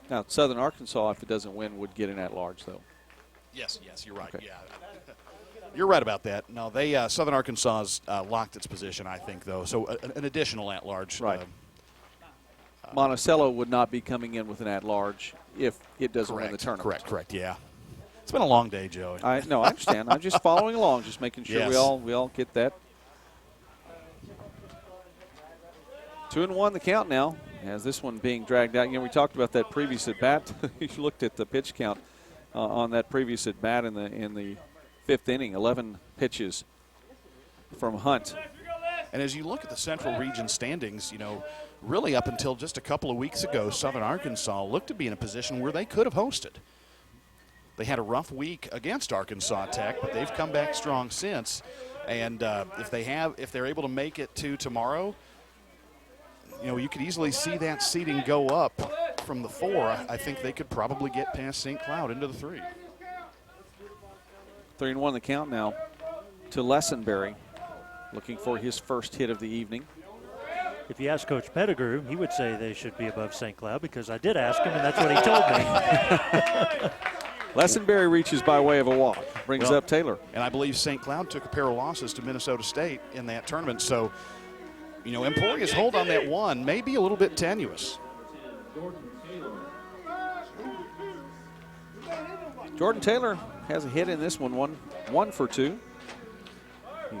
[SPEAKER 3] Now, Southern Arkansas, if it doesn't win, would get an at-large, though.
[SPEAKER 11] Yes, you're right.
[SPEAKER 3] Okay.
[SPEAKER 11] Yeah, you're right about that. No, they Southern Arkansas's locked its position, I think, though. So an additional at-large.
[SPEAKER 3] Right. Monticello would not be coming in with an at-large if it doesn't win the tournament.
[SPEAKER 11] Correct. Yeah. It's been a long day, Joey.
[SPEAKER 3] I understand. I'm just following along, just making sure we all get that. 2-1 the count now, as this one being dragged out. You know, we talked about that previous at bat. You looked at the pitch count on that previous at bat in the 5th inning. 11 pitches from Hunt.
[SPEAKER 11] And as you look at the Central Region standings, you know, really up until just a couple of weeks ago, Southern Arkansas looked to be in a position where they could have hosted. They had a rough week against Arkansas Tech, but they've come back strong since. And if they're able to make it to tomorrow, you know, you could easily see that seeding go up from the 4. I think they could probably get past St. Cloud into the 3.
[SPEAKER 3] 3-1 the count now to Lessenberry, looking for his first hit of the evening.
[SPEAKER 2] If you ask Coach Pettigrew, he would say they should be above St. Cloud, because I did ask him, and that's what he told me.
[SPEAKER 3] Lessenberry reaches by way of a walk, brings up Taylor.
[SPEAKER 11] And I believe St. Cloud took a pair of losses to Minnesota State in that tournament. So, you know, Emporia's hold on that one may be a little bit tenuous.
[SPEAKER 3] Jordan Taylor has a hit in this one, one for 2.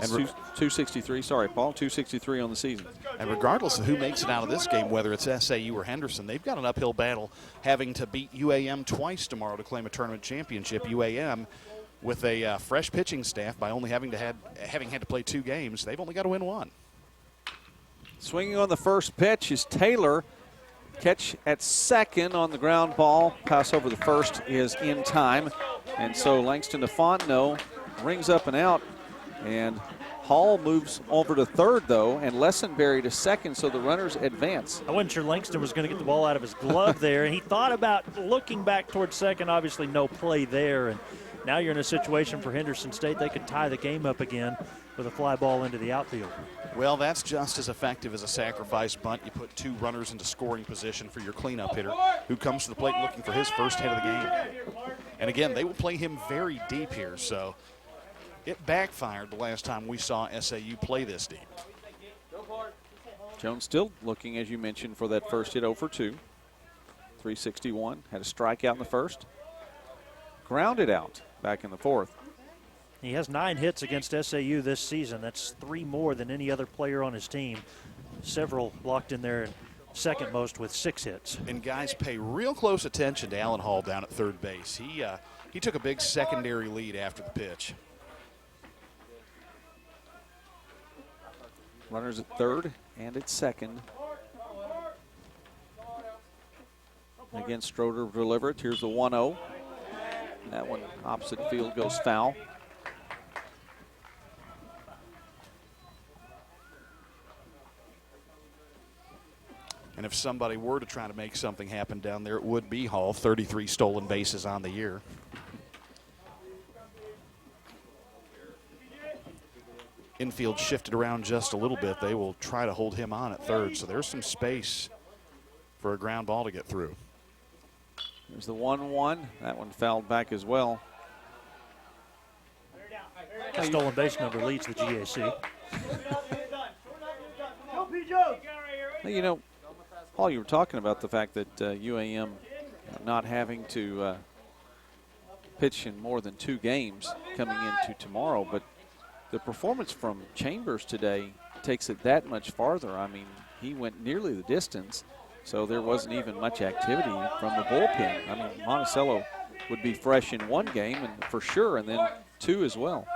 [SPEAKER 3] He's 263, sorry, Paul, 263 on the season.
[SPEAKER 11] And regardless of who makes it out of this game, whether it's SAU or Henderson, they've got an uphill battle having to beat UAM twice tomorrow to claim a tournament championship. UAM, with a fresh pitching staff, by only having had to play 2 games, they've only got to win 1.
[SPEAKER 3] Swinging on the first pitch is Taylor. Catch at second on the ground ball. Pass over the first is in time. And so Langston to Fontenot rings up and out. And Hall moves over to third, though, and Lessenberry to second, so the runners advance.
[SPEAKER 2] I wasn't sure Langston was going to get the ball out of his glove there, and he thought about looking back towards second. Obviously no play there, and now you're in a situation for Henderson State. They could tie the game up again with a fly ball into the outfield.
[SPEAKER 11] Well, that's just as effective as a sacrifice bunt. You put 2 runners into scoring position for your cleanup hitter, who comes to the plate looking for his first hit of the game. And again, they will play him very deep here, so it backfired the last time we saw SAU play this deep.
[SPEAKER 3] Jones still looking, as you mentioned, for that first hit, 0 for 2. 361, had a strikeout in the first. Grounded out back in the 4th.
[SPEAKER 2] He has 9 hits against SAU this season. That's 3 more than any other player on his team. Several locked in there, second most with 6 hits.
[SPEAKER 11] And guys, pay real close attention to Alan Hall down at third base. He took a big secondary lead after the pitch.
[SPEAKER 3] Runners at third and at second. Again, Stroder will deliver it. Here's the 1-0. That one opposite field goes foul.
[SPEAKER 11] And if somebody were to try to make something happen down there, it would be Hall. 33 stolen bases on the year. Infield shifted around just a little bit. They will try to hold him on at third, so there's some space for a ground ball to get through.
[SPEAKER 3] There's the 1-1. That one fouled back as well.
[SPEAKER 2] The stolen base number leads the GAC.
[SPEAKER 3] You know, Paul, you were talking about the fact that UAM not having to pitch in more than 2 games coming into tomorrow, but the performance from Chambers today takes it that much farther. I mean, he went nearly the distance, so there wasn't even much activity from the bullpen. I mean, Monticello would be fresh in 1 game and for sure, and then 2 as well.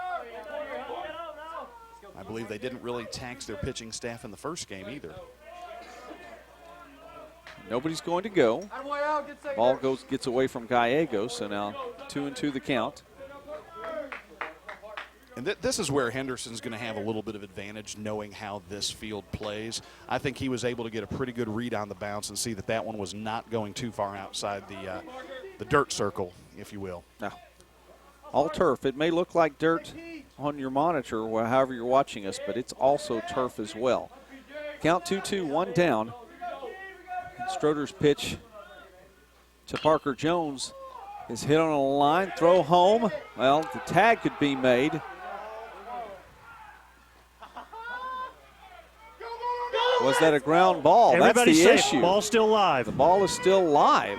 [SPEAKER 11] I believe they didn't really tax their pitching staff in the first game either.
[SPEAKER 3] Nobody's going to go. Ball gets away from Gallegos, so now 2-2 the count.
[SPEAKER 11] And this is where Henderson's going to have a little bit of advantage knowing how this field plays. I think he was able to get a pretty good read on the bounce and see that that one was not going too far outside the dirt circle, if you will.
[SPEAKER 3] No. All turf. It may look like dirt on your monitor or however you're watching us, but it's also turf as well. Count 2-2, 1 down. Stroder's pitch to Parker Jones is hit on a line, throw home. Well, the tag could be made. Was that a ground ball?
[SPEAKER 2] Everybody's
[SPEAKER 3] That's the
[SPEAKER 2] safe.
[SPEAKER 3] issue.
[SPEAKER 2] Ball's still live.
[SPEAKER 3] The ball is still live.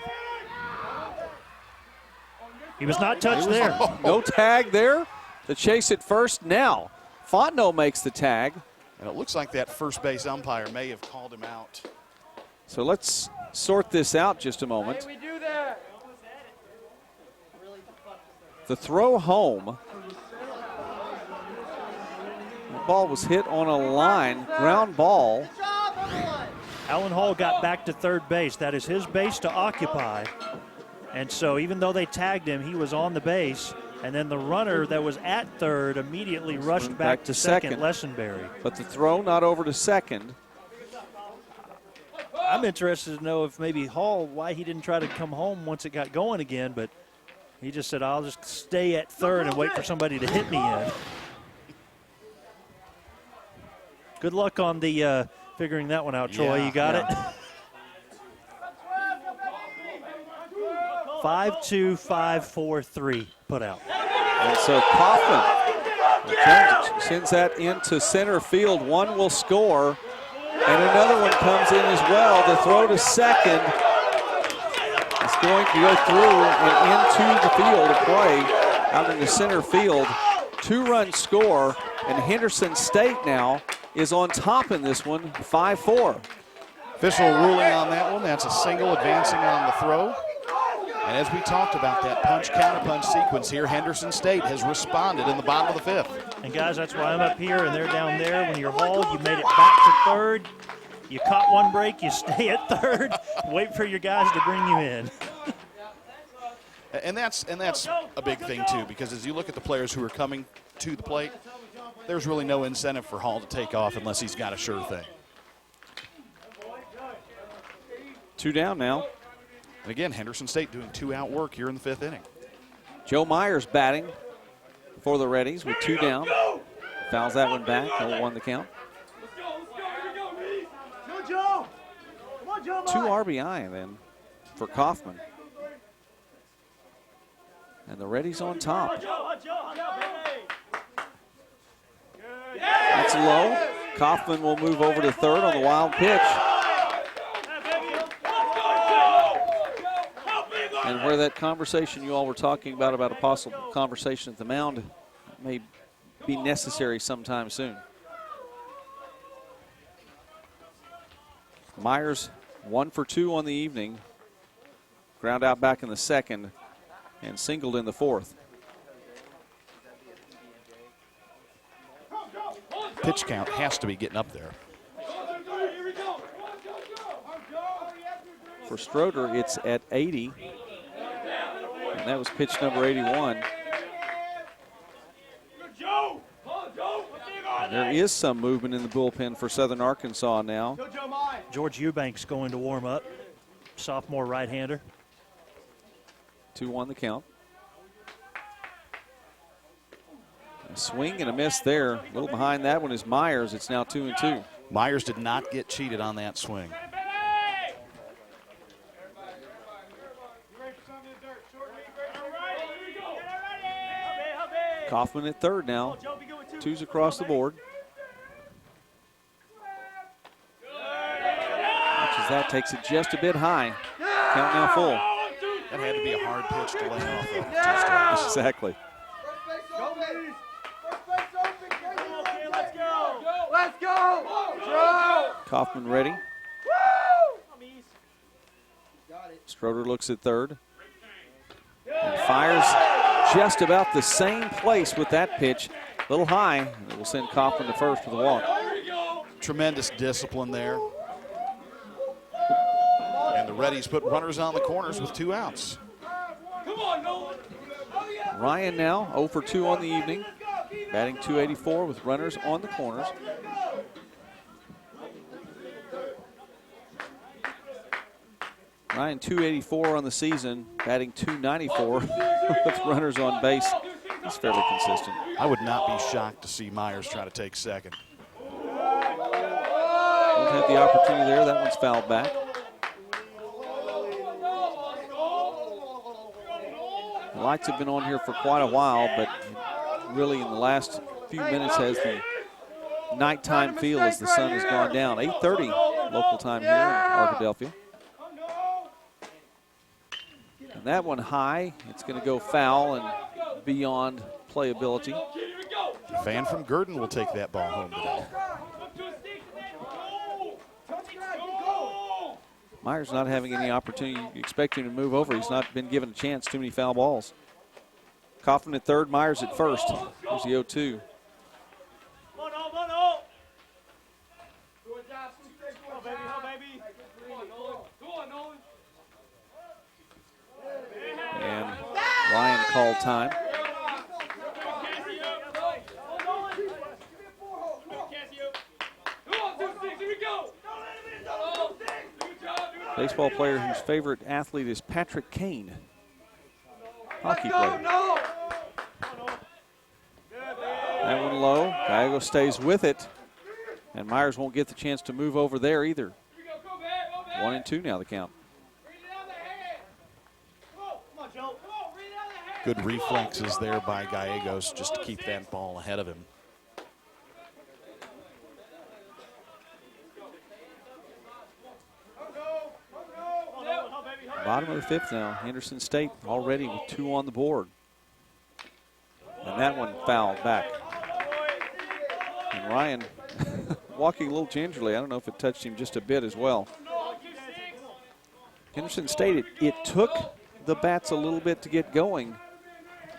[SPEAKER 2] He was not touched there.
[SPEAKER 3] No tag there. The chase at first now. Fontenot makes the tag.
[SPEAKER 11] And it looks like that first base umpire may have called him out.
[SPEAKER 3] So let's sort this out just a moment.
[SPEAKER 27] Hey, we do that.
[SPEAKER 3] The throw home. The ball was hit on a line, ground ball.
[SPEAKER 2] Alan Hall got back to third base. That is his base to occupy. And so even though they tagged him, he was on the base. And then the runner that was at third immediately rushed back to second, Lessenberry.
[SPEAKER 3] But the throw not over to second.
[SPEAKER 2] I'm interested to know if maybe Hall, why he didn't try to come home once it got going again, but he just said, I'll just stay at third and wait for somebody to hit me in. Good luck on the figuring that one out, Troy. You got it? 5-2-5-4-3 put out.
[SPEAKER 3] And so Kaufman sends that into center field. One will score, and another one comes in as well. The throw to second is going to go through and into the field of play out in the center field. 2-run score, and Henderson State now is on top in this one, 5-4.
[SPEAKER 11] Official ruling on that one. That's a single advancing on the throw. And as we talked about that punch-counterpunch sequence here, Henderson State has responded in the bottom of the fifth.
[SPEAKER 2] And guys, that's why I'm up here and they're down there. When you're Hall, you made it back to third. You caught one break, you stay at third, wait for your guys to bring you in.
[SPEAKER 11] And that's a big thing too, because as you look at the players who are coming to the plate, there's really no incentive for Hall to take off unless he's got a sure thing.
[SPEAKER 3] 2 down now.
[SPEAKER 11] And again, Henderson State doing 2-out work here in the fifth inning.
[SPEAKER 3] Joe Myers batting for the Reddies with 2 down. Fouls that one back. 0-1 the count. 2 RBI then for Kaufman. And the Reddies on top. That's low. Kaufman will move over to third on the wild pitch. And where that conversation you all were talking about a possible conversation at the mound may be necessary sometime soon. Myers 1 for 2 on the evening. Ground out back in the second and singled in the fourth.
[SPEAKER 11] Pitch count has to be getting up there.
[SPEAKER 3] For Stroder, it's at 80. And that was pitch number 81. And there is some movement in the bullpen for Southern Arkansas now.
[SPEAKER 2] George Eubanks going to warm up, sophomore right-hander.
[SPEAKER 3] 2-1 the count. A swing and a miss there. A little behind that one is Myers. It's now 2-2.
[SPEAKER 11] Myers did not get cheated on that swing.
[SPEAKER 3] Kaufman at third now. 2s across the board. Watches that, takes it just a bit high. Count now full.
[SPEAKER 11] That had to be a hard pitch to lay off of.
[SPEAKER 3] Exactly.
[SPEAKER 27] Let's go! Joe!
[SPEAKER 3] Kaufman ready. Stroder looks at third. And fires just about the same place with that pitch. A little high. And it will send Kaufman to first with a walk.
[SPEAKER 11] Tremendous discipline there. And the Reddies put runners on the corners with 2 outs.
[SPEAKER 27] Come on, Nolan.
[SPEAKER 3] Ryan now 0 for 2 on the evening. batting .284 with runners on the corners. Ryan .284 on the season, batting .294 with runners on base. He's fairly consistent.
[SPEAKER 11] I would not be shocked to see Myers try to take second.
[SPEAKER 3] Won't have the opportunity there. That one's fouled back. The lights have been on here for quite a while, but really in the last few minutes has the nighttime feel as the sun has gone down. 8:30 local time here in Arkadelphia. And that one high. It's going to go foul and beyond playability.
[SPEAKER 11] A fan from Gurdon will take that ball home today.
[SPEAKER 3] Myers not having any opportunity. You expect him to move over. He's not been given a chance. Too many foul balls. Coughlin at third, Myers at first. There's the 0-2. And Ryan called time. Baseball player whose favorite athlete is Patrick Kane. Hockey player. That one low. Gallego stays with it. And Myers won't get the chance to move over there either. 1-2 now the count.
[SPEAKER 11] Good reflexes there by Gallegos just to keep that ball ahead of him.
[SPEAKER 3] Bottom of the fifth now. Henderson State already with 2 on the board. And that one fouled back. And Ryan walking a little gingerly. I don't know if it touched him just a bit as well. Henderson State, it took the bats a little bit to get going.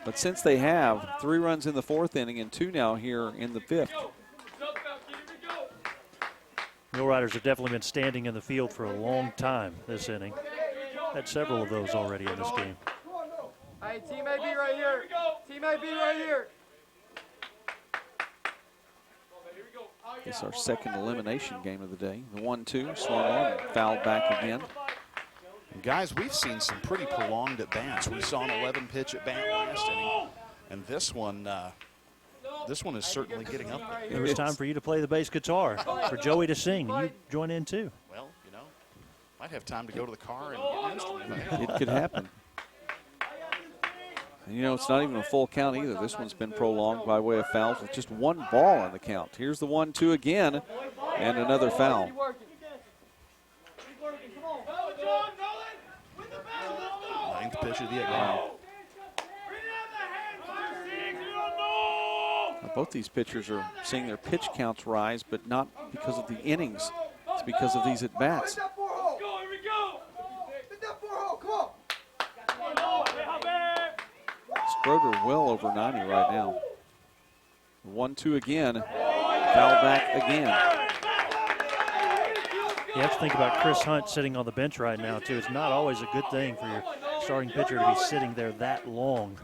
[SPEAKER 3] But since they have 3 runs in the 4th inning and 2 now here in the 5th.
[SPEAKER 2] Mill Riders have definitely been standing in the field for a long time this inning. Had several of those already in this game.
[SPEAKER 27] Hey, team AB right here. Team AB right here.
[SPEAKER 3] It's our second elimination game of the day. The 1-2 swung on and fouled back again.
[SPEAKER 11] And guys, we've seen some pretty prolonged at-bats. We saw an 11-pitch at-bat last inning, and this one is certainly getting up there.
[SPEAKER 2] It was time for you to play the bass guitar, for Joey to sing. You join in too.
[SPEAKER 11] Well, you know, might have time to go to the car and get an instrument.
[SPEAKER 3] It could happen. And you know, it's not even a full count either. This one's been prolonged by way of fouls with just 1 ball on the count. Here's the 1-2 again, and another foul.
[SPEAKER 11] 9th pitch of the at-bat.
[SPEAKER 3] Both these pitchers are seeing their pitch counts rise, but not because of the innings. It's because of these at-bats. Schroeder well over 90 right now. 1-2 again. Foul back again.
[SPEAKER 2] You have to think about Chris Hunt sitting on the bench right now, too. It's not always a good thing for your starting pitcher to be sitting there that long.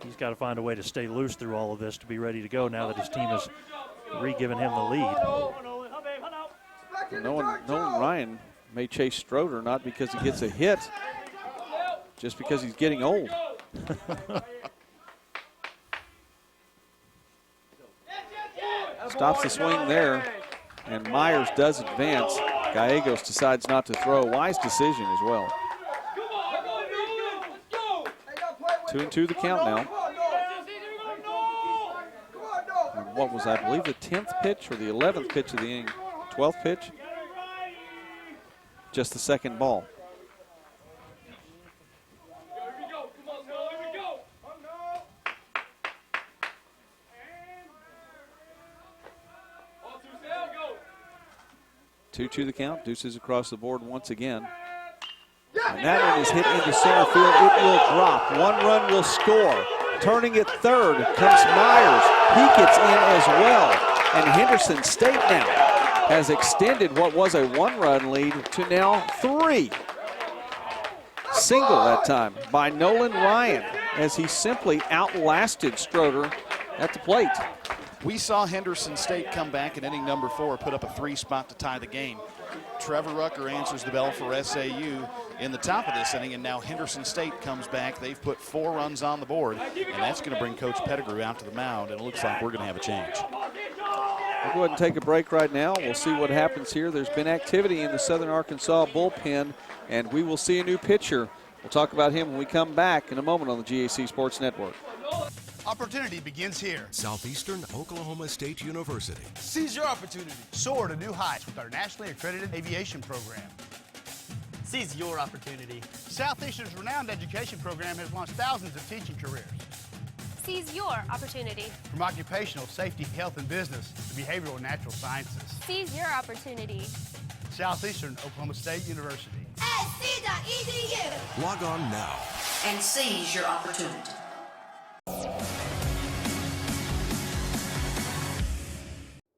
[SPEAKER 2] He's got to find a way to stay loose through all of this to be ready to go now that his team has re-given him the lead.
[SPEAKER 3] Nolan Ryan may chase Schroeder not because he gets a hit, just because he's getting old. Stops the swing there, and Myers does advance. Gallegos decides not to throw. Wise decision as well. 2-2 the count now. And what was, I believe, the 10th pitch or the 11th pitch of the inning? 12th pitch? Just the second ball. Two-two the count. Deuces across the board once again. And that one is hit into center field. It will drop. 1 run will score. Turning at third comes Myers. He gets in as well. And Henderson State now has extended what was a 1-run lead to now 3. Single that time by Nolan Ryan as he simply outlasted Schroeder at the plate.
[SPEAKER 11] We saw Henderson State come back in inning number 4, put up a 3-spot to tie the game. Trevor Rucker answers the bell for SAU in the top of this inning, and now Henderson State comes back. They've put 4 runs on the board, and that's going to bring Coach Pettigrew out to the mound, and it looks like we're going to have a change.
[SPEAKER 3] We'll go ahead and take a break right now. We'll see what happens here. There's been activity in the Southern Arkansas bullpen, and we will see a new pitcher. We'll talk about him when we come back in a moment on the GAC Sports Network.
[SPEAKER 5] Opportunity begins here.
[SPEAKER 9] Southeastern Oklahoma State University.
[SPEAKER 5] Seize your opportunity. Soar to new heights with our nationally accredited aviation program.
[SPEAKER 17] Seize your opportunity.
[SPEAKER 5] Southeastern's renowned education program has launched thousands of teaching careers.
[SPEAKER 4] Seize your opportunity.
[SPEAKER 5] From occupational safety, health, and business to behavioral and natural sciences.
[SPEAKER 4] Seize your opportunity.
[SPEAKER 5] Southeastern Oklahoma State University.
[SPEAKER 4] SC.edu.
[SPEAKER 9] Log on now
[SPEAKER 19] and seize your opportunity.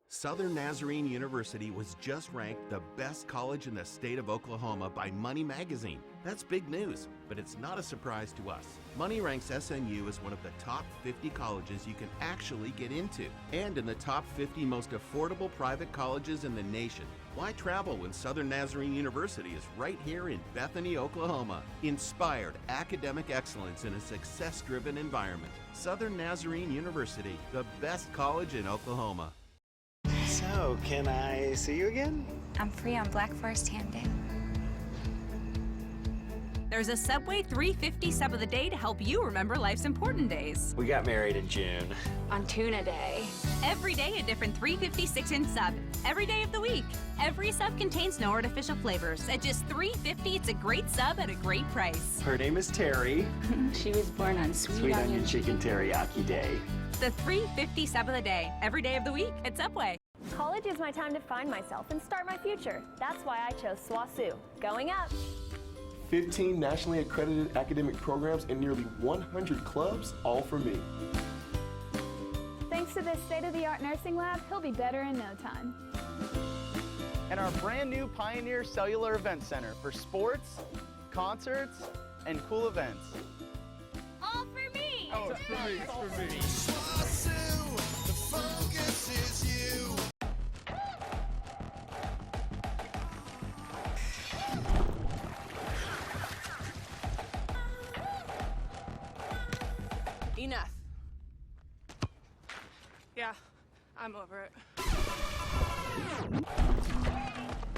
[SPEAKER 20] Southern Nazarene University was just ranked the best college in the state of Oklahoma by Money Magazine. That's big news, but it's not a surprise to us. Money ranks SNU as one of the top 50 colleges you can actually get into, and in the top 50 most affordable private colleges in the nation. Why travel when Southern Nazarene University is right here in Bethany, Oklahoma? Inspired academic excellence in a success-driven environment. Southern Nazarene University, the best college in Oklahoma.
[SPEAKER 17] So, can I see you again?
[SPEAKER 21] I'm free on Black Forest Ham Day.
[SPEAKER 22] There's a Subway 350 sub of the day to help you remember life's important days.
[SPEAKER 17] We got married in June.
[SPEAKER 21] On Tuna Day.
[SPEAKER 22] Every day a different 350 6-inch sub. Every day of the week. Every sub contains no artificial flavors. At just $3.50, it's a great sub at a great price.
[SPEAKER 17] Her name is Terry.
[SPEAKER 21] She was born on Sweet
[SPEAKER 17] Onion Chicken Teriyaki Day.
[SPEAKER 22] The 350 sub of the day. Every day of the week at Subway.
[SPEAKER 6] College is my time to find myself and start my future. That's why I chose SWASU. Going up.
[SPEAKER 23] 15 nationally accredited academic programs and nearly 100 clubs, all for me.
[SPEAKER 25] Thanks to this state-of-the-art nursing lab, he'll be better in no time.
[SPEAKER 5] And our brand new Pioneer Cellular Event Center for sports, concerts, and cool events.
[SPEAKER 4] All for me!
[SPEAKER 5] Oh, it's for me, it's for me.
[SPEAKER 20] SWASU, the focus is you.
[SPEAKER 12] Enough. Yeah, I'm over it.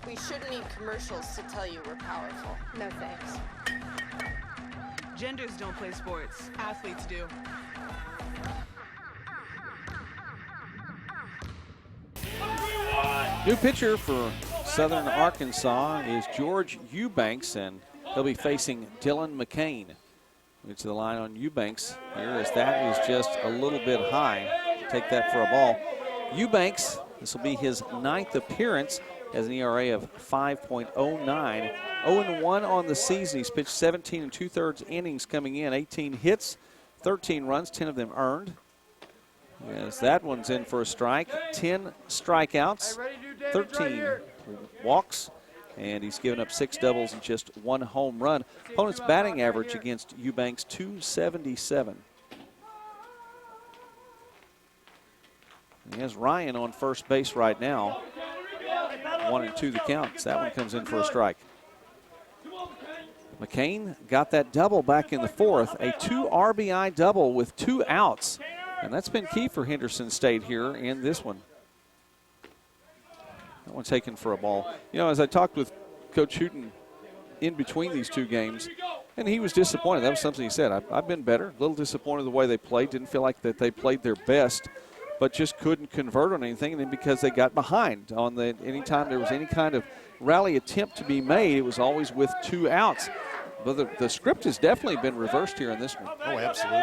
[SPEAKER 15] We shouldn't need commercials to tell you we're powerful.
[SPEAKER 12] No thanks. Genders don't play sports. Athletes do.
[SPEAKER 3] New pitcher for Southern Arkansas is George Eubanks, and he'll be facing Dylan McCain. To the line on Eubanks here, as that is just a little bit high. Take that for a ball. Eubanks, this will be his 9th appearance, has an ERA of 5.09. 0-1 on the season. He's pitched 17 2/3 innings coming in, 18 hits, 13 runs, 10 of them earned. As that one's in for a strike, 10 strikeouts, 13 walks, and he's given up 6 doubles and just 1 home run. Opponent's batting average against Eubanks, .277. He has Ryan on first base right now. 1-2 the count. So that one comes in for a strike. McCain got that double back in the 4th, a 2 RBI double with 2 outs. And that's been key for Henderson State here in this one. That one taken for a ball. You know, as I talked with Coach Hooten in between these 2 games, and he was disappointed. That was something he said. I've been better. A little disappointed the way they played. Didn't feel like that they played their best, but just couldn't convert on anything. And then because they got behind on the anytime there was any kind of rally attempt to be made, it was always with 2 outs. But the script has definitely been reversed here in this one.
[SPEAKER 11] Oh, absolutely.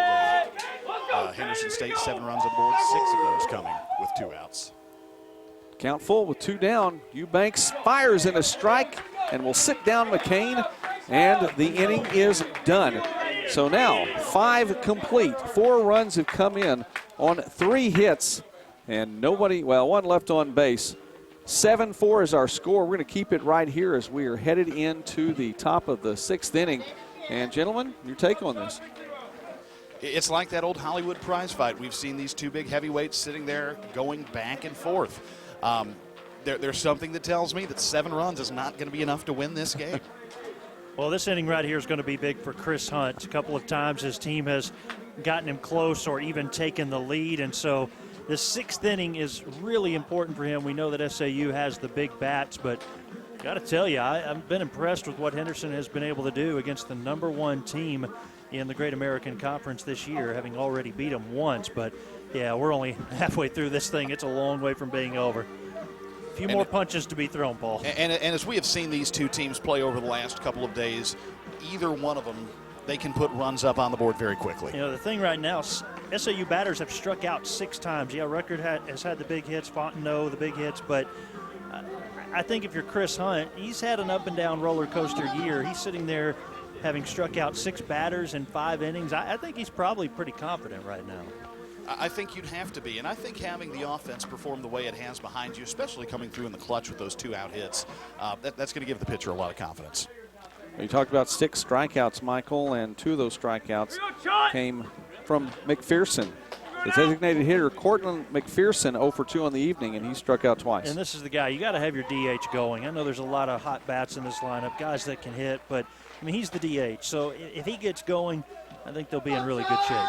[SPEAKER 11] Henderson State 7 runs on board, 6 of those coming with 2 outs.
[SPEAKER 3] Count full with 2 down. Eubanks fires in a strike and will sit down McCain, and the inning is done. So now 5 complete. 4 runs have come in on 3 hits, and nobody, well, 1 left on base. 7-4 is our score. We're going to keep it right here as we are headed into the top of the 6th inning. And gentlemen, your take on this?
[SPEAKER 11] It's like that old Hollywood prize fight. We've seen these two big heavyweights sitting there going back and forth. There's something that tells me that 7 runs is not going to be enough to win this game.
[SPEAKER 2] Well, this inning right here is going to be big for Chris Hunt. A couple of times his team has gotten him close or even taken the lead, and so this 6th inning is really important for him. We know that SAU has the big bats, but got to tell you, I've been impressed with what Henderson has been able to do against the #1 team in the Great American Conference this year, having already beat them once. But, yeah, we're only halfway through this thing. It's a long way from being over. A few more punches to be thrown, Paul.
[SPEAKER 11] And as we have seen these two teams play over the last couple of days, either one of them, they can put runs up on the board very quickly.
[SPEAKER 2] You know, the thing right now, SAU batters have struck out 6 times. Yeah, Ruckert has had the big hits, Fontenot the big hits, but I think if you're Chris Hunt, he's had an up and down roller coaster year. He's sitting there having struck out 6 batters in 5 innings. I think he's probably pretty confident right now.
[SPEAKER 11] I think you'd have to be, and I think having the offense perform the way it has behind you, especially coming through in the clutch with those 2 out hits, that's going to give the pitcher a lot of confidence.
[SPEAKER 3] You talked about 6 strikeouts, Michael, and 2 of those strikeouts came from McPherson. The designated hitter, Cortland McPherson, 0 for 2 on the evening, and he struck out twice.
[SPEAKER 2] And this is the guy. You got to have your DH going. I know there's a lot of hot bats in this lineup, guys that can hit, but, I mean, he's the DH. So if he gets going, I think they'll be in really good shape.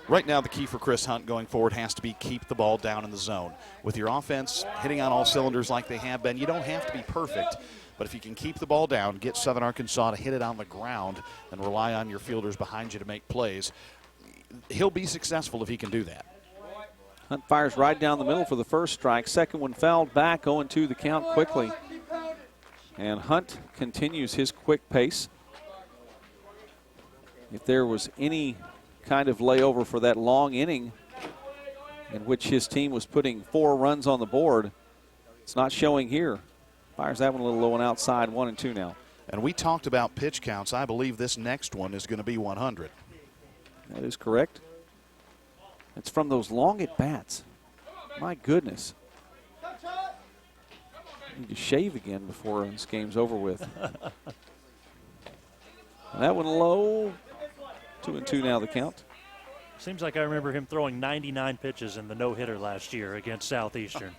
[SPEAKER 11] Right now, the key for Chris Hunt going forward has to be keep the ball down in the zone. With your offense hitting on all cylinders like they have been, you don't have to be perfect. But if you can keep the ball down, get Southern Arkansas to hit it on the ground, and rely on your fielders behind you to make plays, he'll be successful if he can do that.
[SPEAKER 3] Hunt fires right down the middle for the first strike. Second one fouled back, 0-2 the count quickly. And Hunt continues his quick pace. If there was any kind of layover for that long inning in which his team was putting 4 runs on the board, it's not showing here. Fires that one a little low and outside, 1-2 now.
[SPEAKER 11] And we talked about pitch counts. I believe this next one is going to be 100.
[SPEAKER 3] That is correct. It's from those long at bats. My goodness. Need to shave again before this game's over with. That one low. 2-2 now the count.
[SPEAKER 2] Seems like I remember him throwing 99 pitches in the no-hitter last year against Southeastern.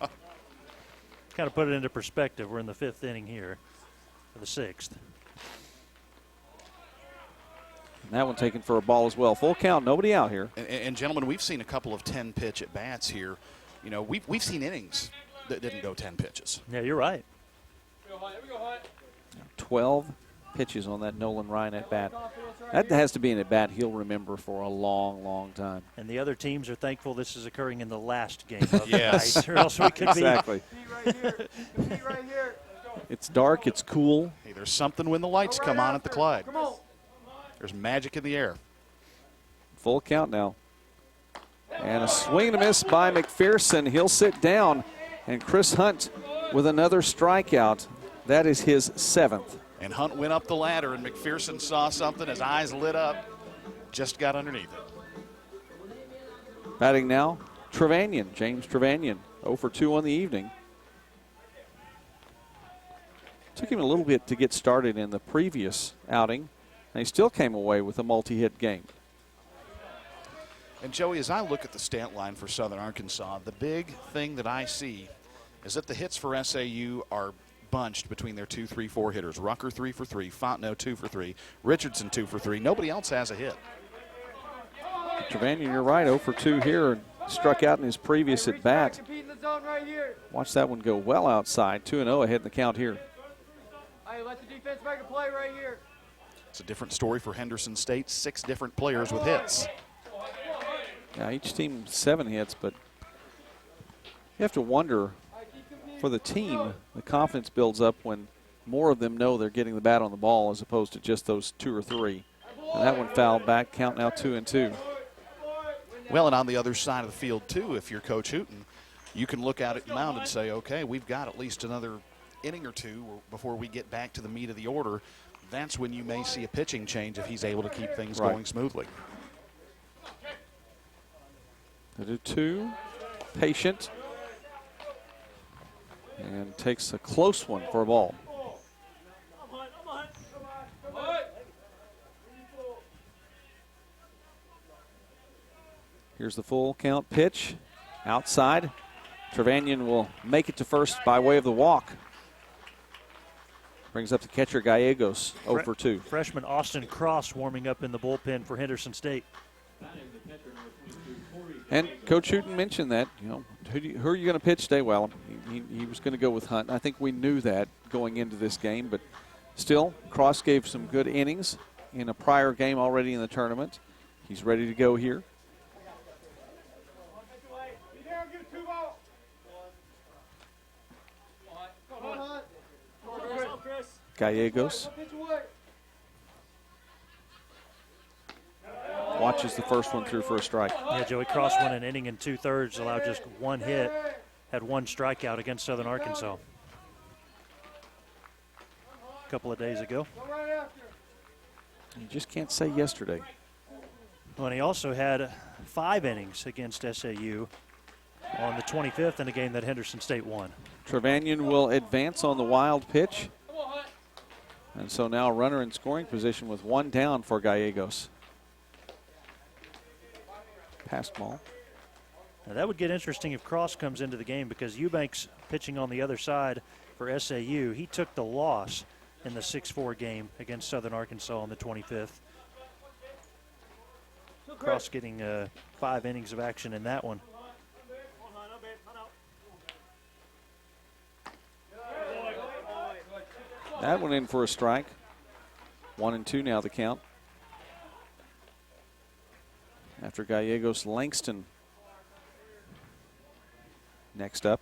[SPEAKER 2] Kind of put it into perspective. We're in the 5th inning here for the 6th.
[SPEAKER 3] And that one taken for a ball as well. Full count, nobody out here.
[SPEAKER 11] And gentlemen, we've seen a couple of 10-pitch at bats here. You know, we've seen innings that didn't go 10 pitches.
[SPEAKER 2] Yeah, you're right.
[SPEAKER 3] 12 pitches on that Nolan Ryan at bat. That has to be an at bat he'll remember for a long, long time.
[SPEAKER 2] And the other teams are thankful this is occurring in the last game of
[SPEAKER 11] yes.
[SPEAKER 2] the night, or else we could
[SPEAKER 3] exactly. It's dark, it's cool.
[SPEAKER 11] Hey, there's something when the lights come on at the Clyde. There's magic in the air.
[SPEAKER 3] Full count now. And a swing and a miss by McPherson. He'll sit down. And Chris Hunt with another strikeout. That is his 7th.
[SPEAKER 11] And Hunt went up the ladder, and McPherson saw something. His eyes lit up. Just got underneath it.
[SPEAKER 3] Batting now, Trevanian, James Trevanian, 0 for 2 on the evening. Took him a little bit to get started in the previous outing, and he still came away with a multi-hit game.
[SPEAKER 11] And, Joey, as I look at the stat line for Southern Arkansas, the big thing that I see is that the hits for SAU are bunched between their 2, 3, 4 hitters. Rucker 3 for 3, Fontenot 2 for 3, Richardson 2 for 3. Nobody else has a hit.
[SPEAKER 3] Trevanian, you're right, 0 for 2 here, and struck out in his previous at bat. Watch that one go well outside. 2-0 ahead in the count here.
[SPEAKER 27] Let the defense make a play right here.
[SPEAKER 11] It's a different story for Henderson State. 6 different players with hits.
[SPEAKER 3] Yeah, each team 7 hits, but you have to wonder, for the team, the confidence builds up when more of them know they're getting the bat on the ball as opposed to just those 2 or 3. And that one fouled back, count now 2-2.
[SPEAKER 11] Well, and on the other side of the field, too, if you're Coach Hooten, you can look out at the mound and say, okay, we've got at least another inning or 2 before we get back to the meat of the order. That's when you may see a pitching change if he's able to keep things going smoothly.
[SPEAKER 3] The 2, patient, and takes a close one for a ball. Here's the full count pitch. Outside. Trevanian will make it to first by way of the walk. Brings up the catcher Gallegos, 0 for 2.
[SPEAKER 2] Freshman Austin Cross warming up in the bullpen for Henderson State.
[SPEAKER 3] And Coach Hooten mentioned that, who are you going to pitch today? Well, he was going to go with Hunt. I think we knew that going into this game, but still, Cross gave some good innings in a prior game already in the tournament. He's ready to go here. Gallegos watches the first one through for a strike.
[SPEAKER 2] Yeah, Joey Cross won an inning in 2/3, allowed just one hit, had one strikeout against Southern Arkansas a couple of days ago.
[SPEAKER 3] You just can't say yesterday.
[SPEAKER 2] Well, and he also had 5 innings against SAU on the 25th in a game that Henderson State won.
[SPEAKER 3] Trevanian will advance on the wild pitch. And so now a runner in scoring position with 1 down for Gallegos. Pass ball.
[SPEAKER 2] Now that would get interesting if Cross comes into the game because Eubanks pitching on the other side for SAU. He took the loss in the 6-4 game against Southern Arkansas on the 25th. Cross getting 5 innings of action in that one.
[SPEAKER 3] That one in for a strike. 1-2 now the count. After Gallegos, Langston next up.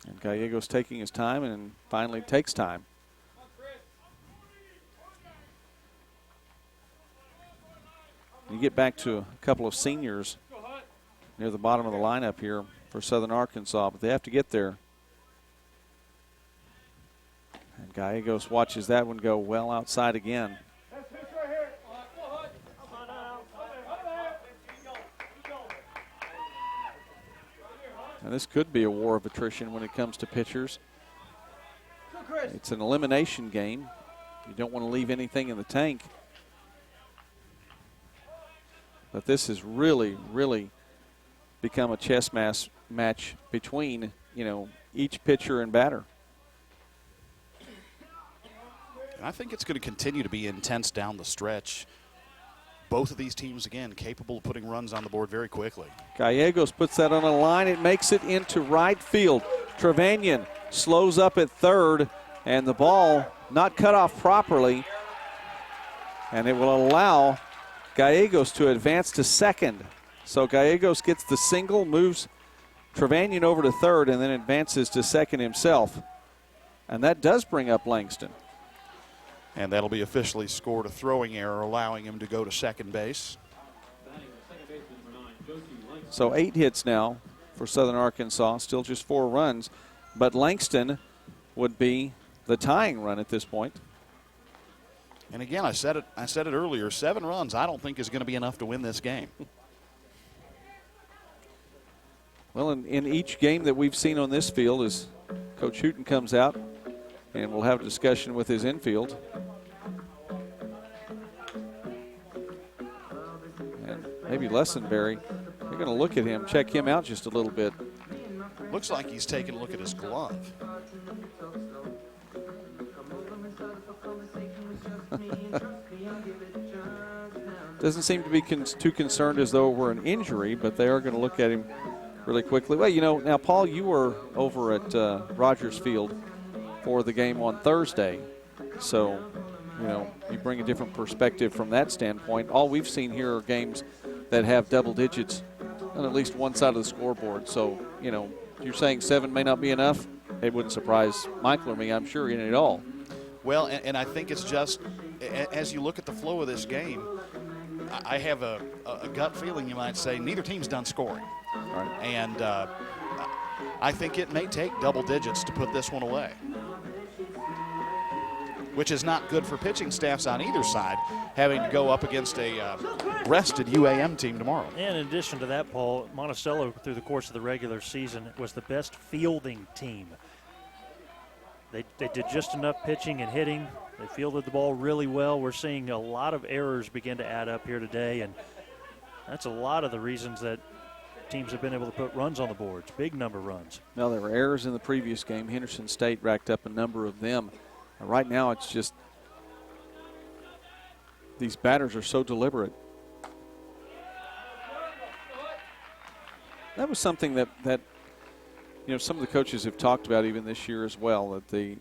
[SPEAKER 3] And Gallegos taking his time and finally takes time. You get back to a couple of seniors near the bottom of the lineup here for Southern Arkansas, but they have to get there. And Gallegos watches that one go well outside again. And this could be a war of attrition when it comes to pitchers. It's an elimination game. You don't want to leave anything in the tank. But this has really, really become a chess match between, each pitcher and batter.
[SPEAKER 11] I think it's going to continue to be intense down the stretch. Both of these teams, again, capable of putting runs on the board very quickly.
[SPEAKER 3] Gallegos puts that on a line. It makes it into right field. Trevanian slows up at third, and the ball not cut off properly. And it will allow Gallegos to advance to second. So Gallegos gets the single, moves Trevanian over to third, and then advances to second himself. And that does bring up Langston.
[SPEAKER 11] And that'll be officially scored a throwing error, allowing him to go to second base.
[SPEAKER 3] So 8 hits now for Southern Arkansas, still just 4 runs. But Langston would be the tying run at this point.
[SPEAKER 11] And again, I said it earlier, 7 runs I don't think is going to be enough to win this game.
[SPEAKER 3] Well, in each game that we've seen on this field, as Coach Hooten comes out, and we'll have a discussion with his infield. And maybe Lessenberry, they're going to look at him, check him out just a little bit.
[SPEAKER 11] Looks like he's taking a look at his glove.
[SPEAKER 3] Doesn't seem to be too concerned as though it were an injury, but they are going to look at him really quickly. Well, now, Paul, you were over at Rogers Field for the game on Thursday. So, you bring a different perspective from that standpoint. All we've seen here are games that have double digits on at least one side of the scoreboard. So, you're saying 7 may not be enough. It wouldn't surprise Michael or me, I'm sure, in it all.
[SPEAKER 11] Well, and I think it's just, as you look at the flow of this game, I have a gut feeling, you might say, neither team's done scoring.
[SPEAKER 3] Right.
[SPEAKER 11] And I think it may take double digits to put this one away, which is not good for pitching staffs on either side, having to go up against a rested UAM team tomorrow.
[SPEAKER 2] And in addition to that, Paul, Monticello, through the course of the regular season, was the best fielding team. They did just enough pitching and hitting. They fielded the ball really well. We're seeing a lot of errors begin to add up here today, and that's a lot of the reasons that teams have been able to put runs on the boards, big number of runs.
[SPEAKER 3] Well, there were errors in the previous game. Henderson State racked up a number of them. Right now it's just these batters are so deliberate. That was something that you know, some of the coaches have talked about even this year as well, that the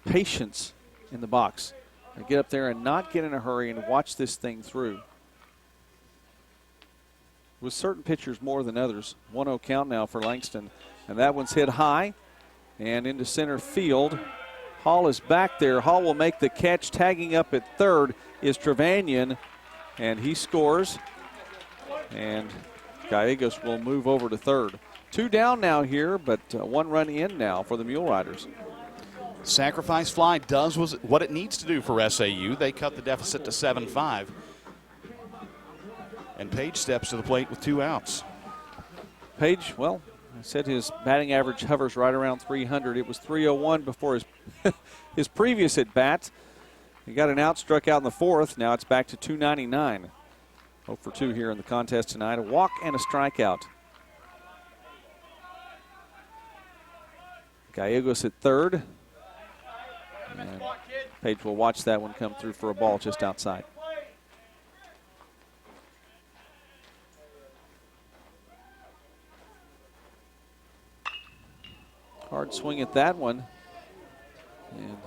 [SPEAKER 3] patience in the box. They get up there and not get in a hurry and watch this thing through. With certain pitchers more than others. 1-0 count now for Langston. And that one's hit high and into center field. Hall is back there. Hall will make the catch. Tagging up at third is Trevanian, and he scores. And Gallegos will move over to third. 2 down now here, but 1 run in now for the Mule Riders.
[SPEAKER 11] Sacrifice fly does what it needs to do for SAU. They cut the deficit to 7-5. And Page steps to the plate with 2 outs.
[SPEAKER 3] Page, well, I said his batting average hovers right around 300. It was 301 before his his previous at bat. He got an out, struck out in the 4th. Now it's back to 299. 0 for 2 here in the contest tonight. A walk and a strikeout. Gallegos at third. And Page will watch that one come through for a ball just outside. Hard swing at that one. And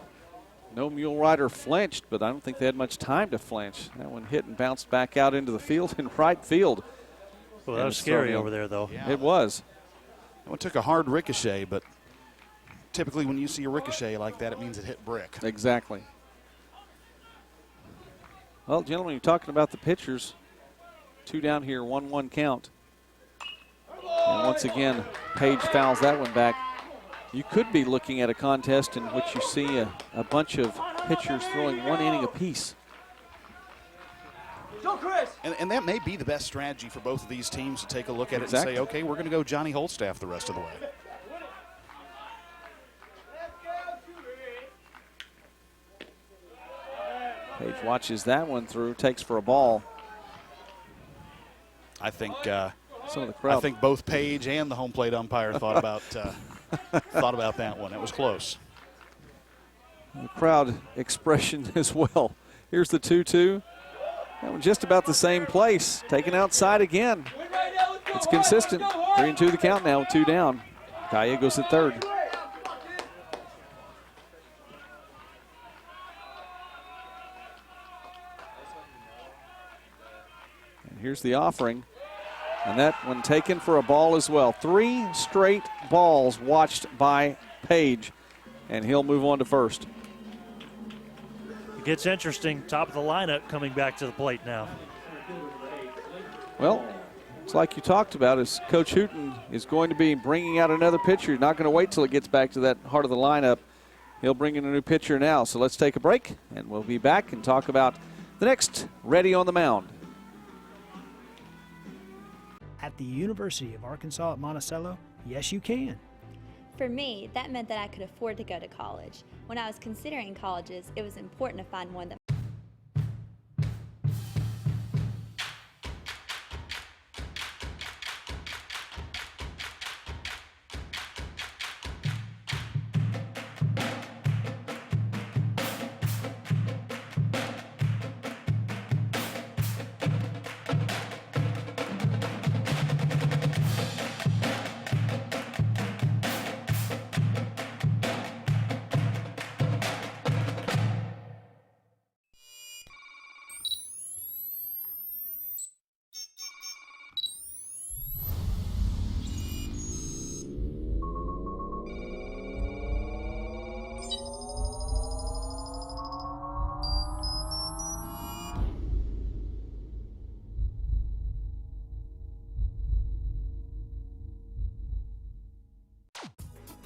[SPEAKER 3] no Mule Rider flinched, but I don't think they had much time to flinch. That one hit and bounced back out into the field in right field.
[SPEAKER 2] Well, that was scary over there, though.
[SPEAKER 11] Yeah.
[SPEAKER 3] It was.
[SPEAKER 11] That one took a hard ricochet, but typically when you see a ricochet like that, it means it hit brick.
[SPEAKER 3] Exactly. Well, gentlemen, you're talking about the pitchers. 2 down here, 1-1 count. And once again, Page fouls that one back. You could be looking at a contest in which you see a bunch of pitchers throwing 1 inning apiece.
[SPEAKER 11] And that may be the best strategy for both of these teams, to take a look at it and say, okay, we're going to go Johnny Holstaff the rest of the way.
[SPEAKER 3] Page watches that one through, takes for a ball.
[SPEAKER 11] I think
[SPEAKER 3] some of the crowd.
[SPEAKER 11] I think both Page and the home plate umpire thought about that one. It was close.
[SPEAKER 3] The crowd expression as well. Here's the 2-2. That one just about the same place. Taken outside again. It's consistent. 3-2 the count now with 2 down. Gallegos at third. And here's the offering. And that one taken for a ball as well. 3 straight balls watched by Page, and he'll move on to first.
[SPEAKER 2] It gets interesting. Top of the lineup coming back to the plate now.
[SPEAKER 3] Well, it's like you talked about, is Coach Hooten is going to be bringing out another pitcher. You're not going to wait till it gets back to that heart of the lineup. He'll bring in a new pitcher now. So let's take a break, and we'll be back and talk about the next Ready on the Mound.
[SPEAKER 1] At the University of Arkansas at Monticello, yes you can.
[SPEAKER 7] For me, that meant that I could afford to go to college. When I was considering colleges, it was important to find one that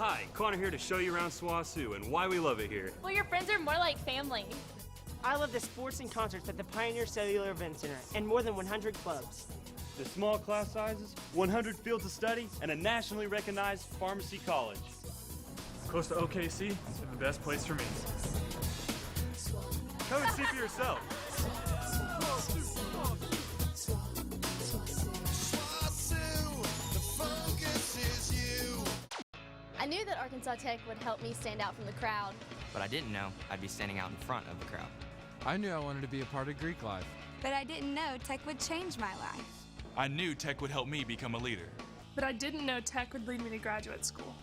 [SPEAKER 8] Hi, Connor here to show you around SWOSU and why we love it here.
[SPEAKER 4] Well, your friends are more like family.
[SPEAKER 10] I love the sports and concerts at the Pioneer Cellular Event Center and more than 100 clubs.
[SPEAKER 8] The small class sizes, 100 fields of study, and a nationally recognized pharmacy college.
[SPEAKER 9] Close to OKC is the best place for me. Come and see for yourself.
[SPEAKER 4] I knew that Arkansas Tech would help me stand out from the crowd.
[SPEAKER 13] But I didn't know I'd be standing out in front of the crowd.
[SPEAKER 14] I knew I wanted to be a part of Greek life.
[SPEAKER 21] But I didn't know Tech would change my life.
[SPEAKER 16] I knew Tech would help me become a leader.
[SPEAKER 12] But I didn't know Tech would lead me to graduate school.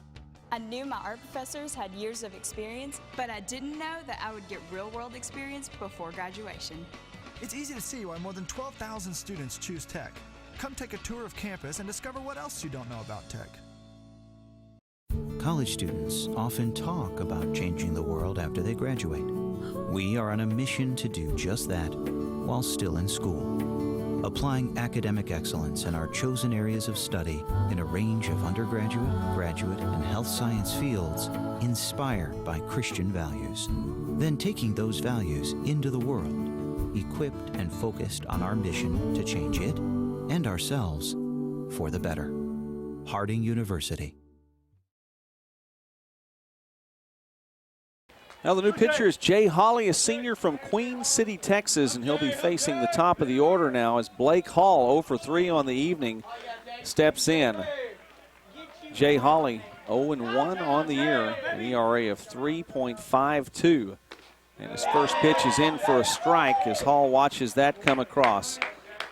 [SPEAKER 18] I knew my art professors had years of experience, but I didn't know that I would get real-world experience before graduation.
[SPEAKER 24] It's easy to see why more than 12,000 students choose Tech. Come take a tour of campus and discover what else you don't know about Tech.
[SPEAKER 26] College students often talk about changing the world after they graduate. We are on a mission to do just that while still in school, applying academic excellence in our chosen areas of study in a range of undergraduate, graduate, and health science fields inspired by Christian values. Then taking those values into the world, equipped and focused on our mission to change it and ourselves for the better. Harding University.
[SPEAKER 3] Now the new pitcher is Jay Hawley, a senior from Queen City, Texas, and he'll be facing the top of the order now as Blake Hall, 0 for 3 on the evening, steps in. Jay Hawley, 0-1 on the year, an ERA of 3.52. And his first pitch is in for a strike as Hall watches that come across.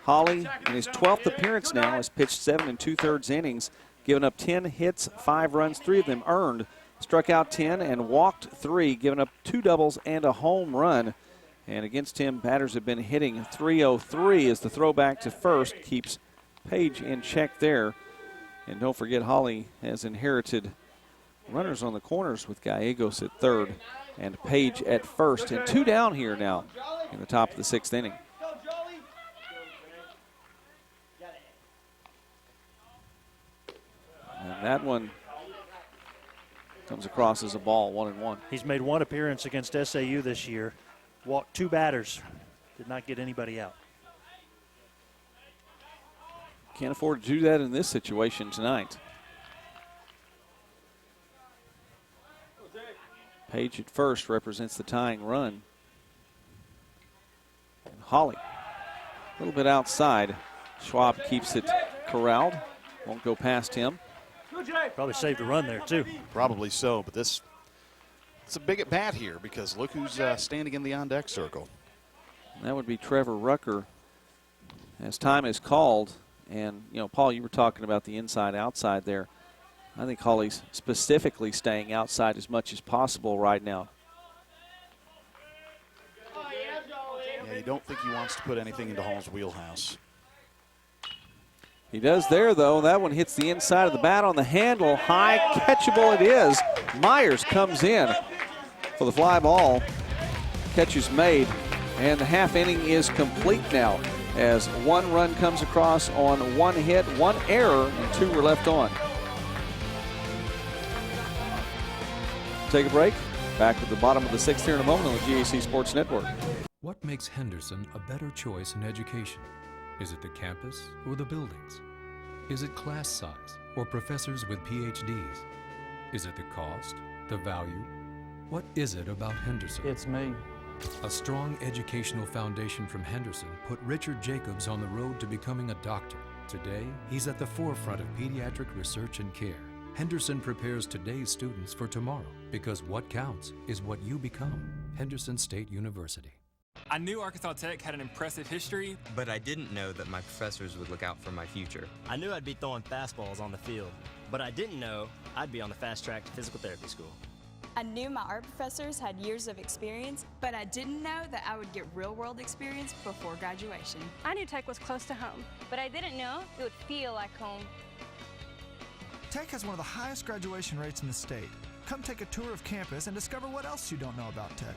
[SPEAKER 3] Hawley, in his 12th appearance now, has pitched 7 2/3 innings, given up 10 hits, 5 runs, 3 of them earned. Struck out 10 and walked 3, giving up 2 doubles and a home run. And against him, batters have been hitting .303 as the throwback to first keeps Page in check there. And don't forget, Hawley has inherited runners on the corners with Gallegos at third and Page at first. And 2 down here now in the top of the 6th inning. And that one comes across as a ball, 1-1.
[SPEAKER 2] He's made 1 appearance against SAU this year. Walked 2 batters. Did not get anybody out.
[SPEAKER 3] Can't afford to do that in this situation tonight. Page at first represents the tying run. And Hawley, a little bit outside. Schwab keeps it corralled. Won't go past him.
[SPEAKER 2] Probably saved a run there, too.
[SPEAKER 11] Probably so, but it's a big at bat here because look who's standing in the on-deck circle.
[SPEAKER 3] That would be Trevor Rucker as time is called. And, you know, Paul, you were talking about the inside-outside there. I think Hawley's specifically staying outside as much as possible right now.
[SPEAKER 11] Yeah, you don't think he wants to put anything into Hall's wheelhouse.
[SPEAKER 3] He does there, though. That one hits the inside of the bat on the handle. High, catchable it is. Myers comes in for the fly ball. Catch is made, and the half inning is complete now as 1 run comes across on 1 hit, 1 error, and 2 were left on. Take a break. Back at the bottom of the 6th here in a moment on the GAC Sports Network.
[SPEAKER 28] What makes Henderson a better choice in education? Is it the campus or the buildings? Is it class size or professors with PhDs? Is it the cost, the value? What is it about Henderson?
[SPEAKER 29] It's me.
[SPEAKER 28] A strong educational foundation from Henderson put Richard Jacobs on the road to becoming a doctor. Today, he's at the forefront of pediatric research and care. Henderson prepares today's students for tomorrow because what counts is what you become. Henderson State University.
[SPEAKER 16] I knew Arkansas Tech had an impressive history,
[SPEAKER 30] but I didn't know that my professors would look out for my future.
[SPEAKER 31] I knew I'd be throwing fastballs on the field, but I didn't know I'd be on the fast track to physical therapy school.
[SPEAKER 18] I knew my art professors had years of experience, but I didn't know that I would get real-world experience before graduation.
[SPEAKER 12] I knew Tech was close to home,
[SPEAKER 6] but I didn't know it would feel like home.
[SPEAKER 24] Tech has one of the highest graduation rates in the state. Come take a tour of campus and discover what else you don't know about Tech.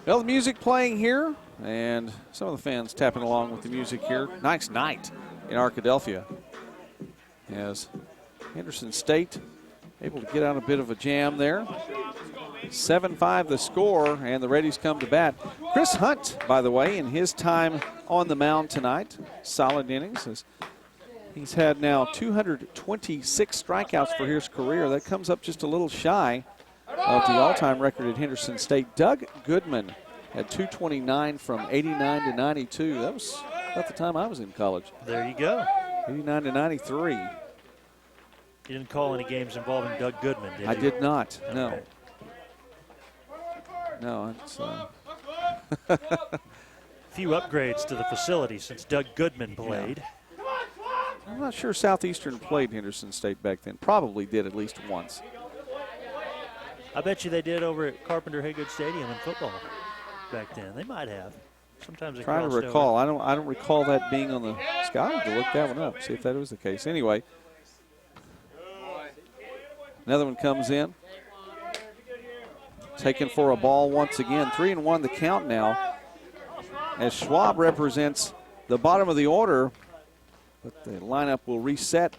[SPEAKER 3] Well, the music playing here, and some of the fans tapping along with the music here. Nice night in Arkadelphia, as Henderson State able to get out a bit of a jam there. 7-5 the score, and the Reddies come to bat. Chris Hunt, by the way, in his time on the mound tonight, solid innings. As he's had now 226 strikeouts for his career. That comes up just a little shy of the all-time record at Henderson State. Doug Goodman had 229 from 89 to 92. That was about the time I was in college.
[SPEAKER 2] There you go.
[SPEAKER 3] 89 to 93.
[SPEAKER 2] You didn't call any games involving Doug Goodman, did you?
[SPEAKER 3] I did not, no.
[SPEAKER 2] Okay.
[SPEAKER 3] No, it's
[SPEAKER 2] few upgrades to the facility since Doug Goodman played.
[SPEAKER 3] Yeah. I'm not sure Southeastern played Henderson State back then. Probably did at least once.
[SPEAKER 2] I bet you they did over at Carpenter Haygood Stadium in football back then. They might have. Sometimes they
[SPEAKER 3] trying to recall. I don't recall that being on the sky. I have to look that one up, see if that was the case. Anyway, another one comes in. Taken for a ball once again. 3-1 the count now, as Schwab represents the bottom of the order, but the lineup will reset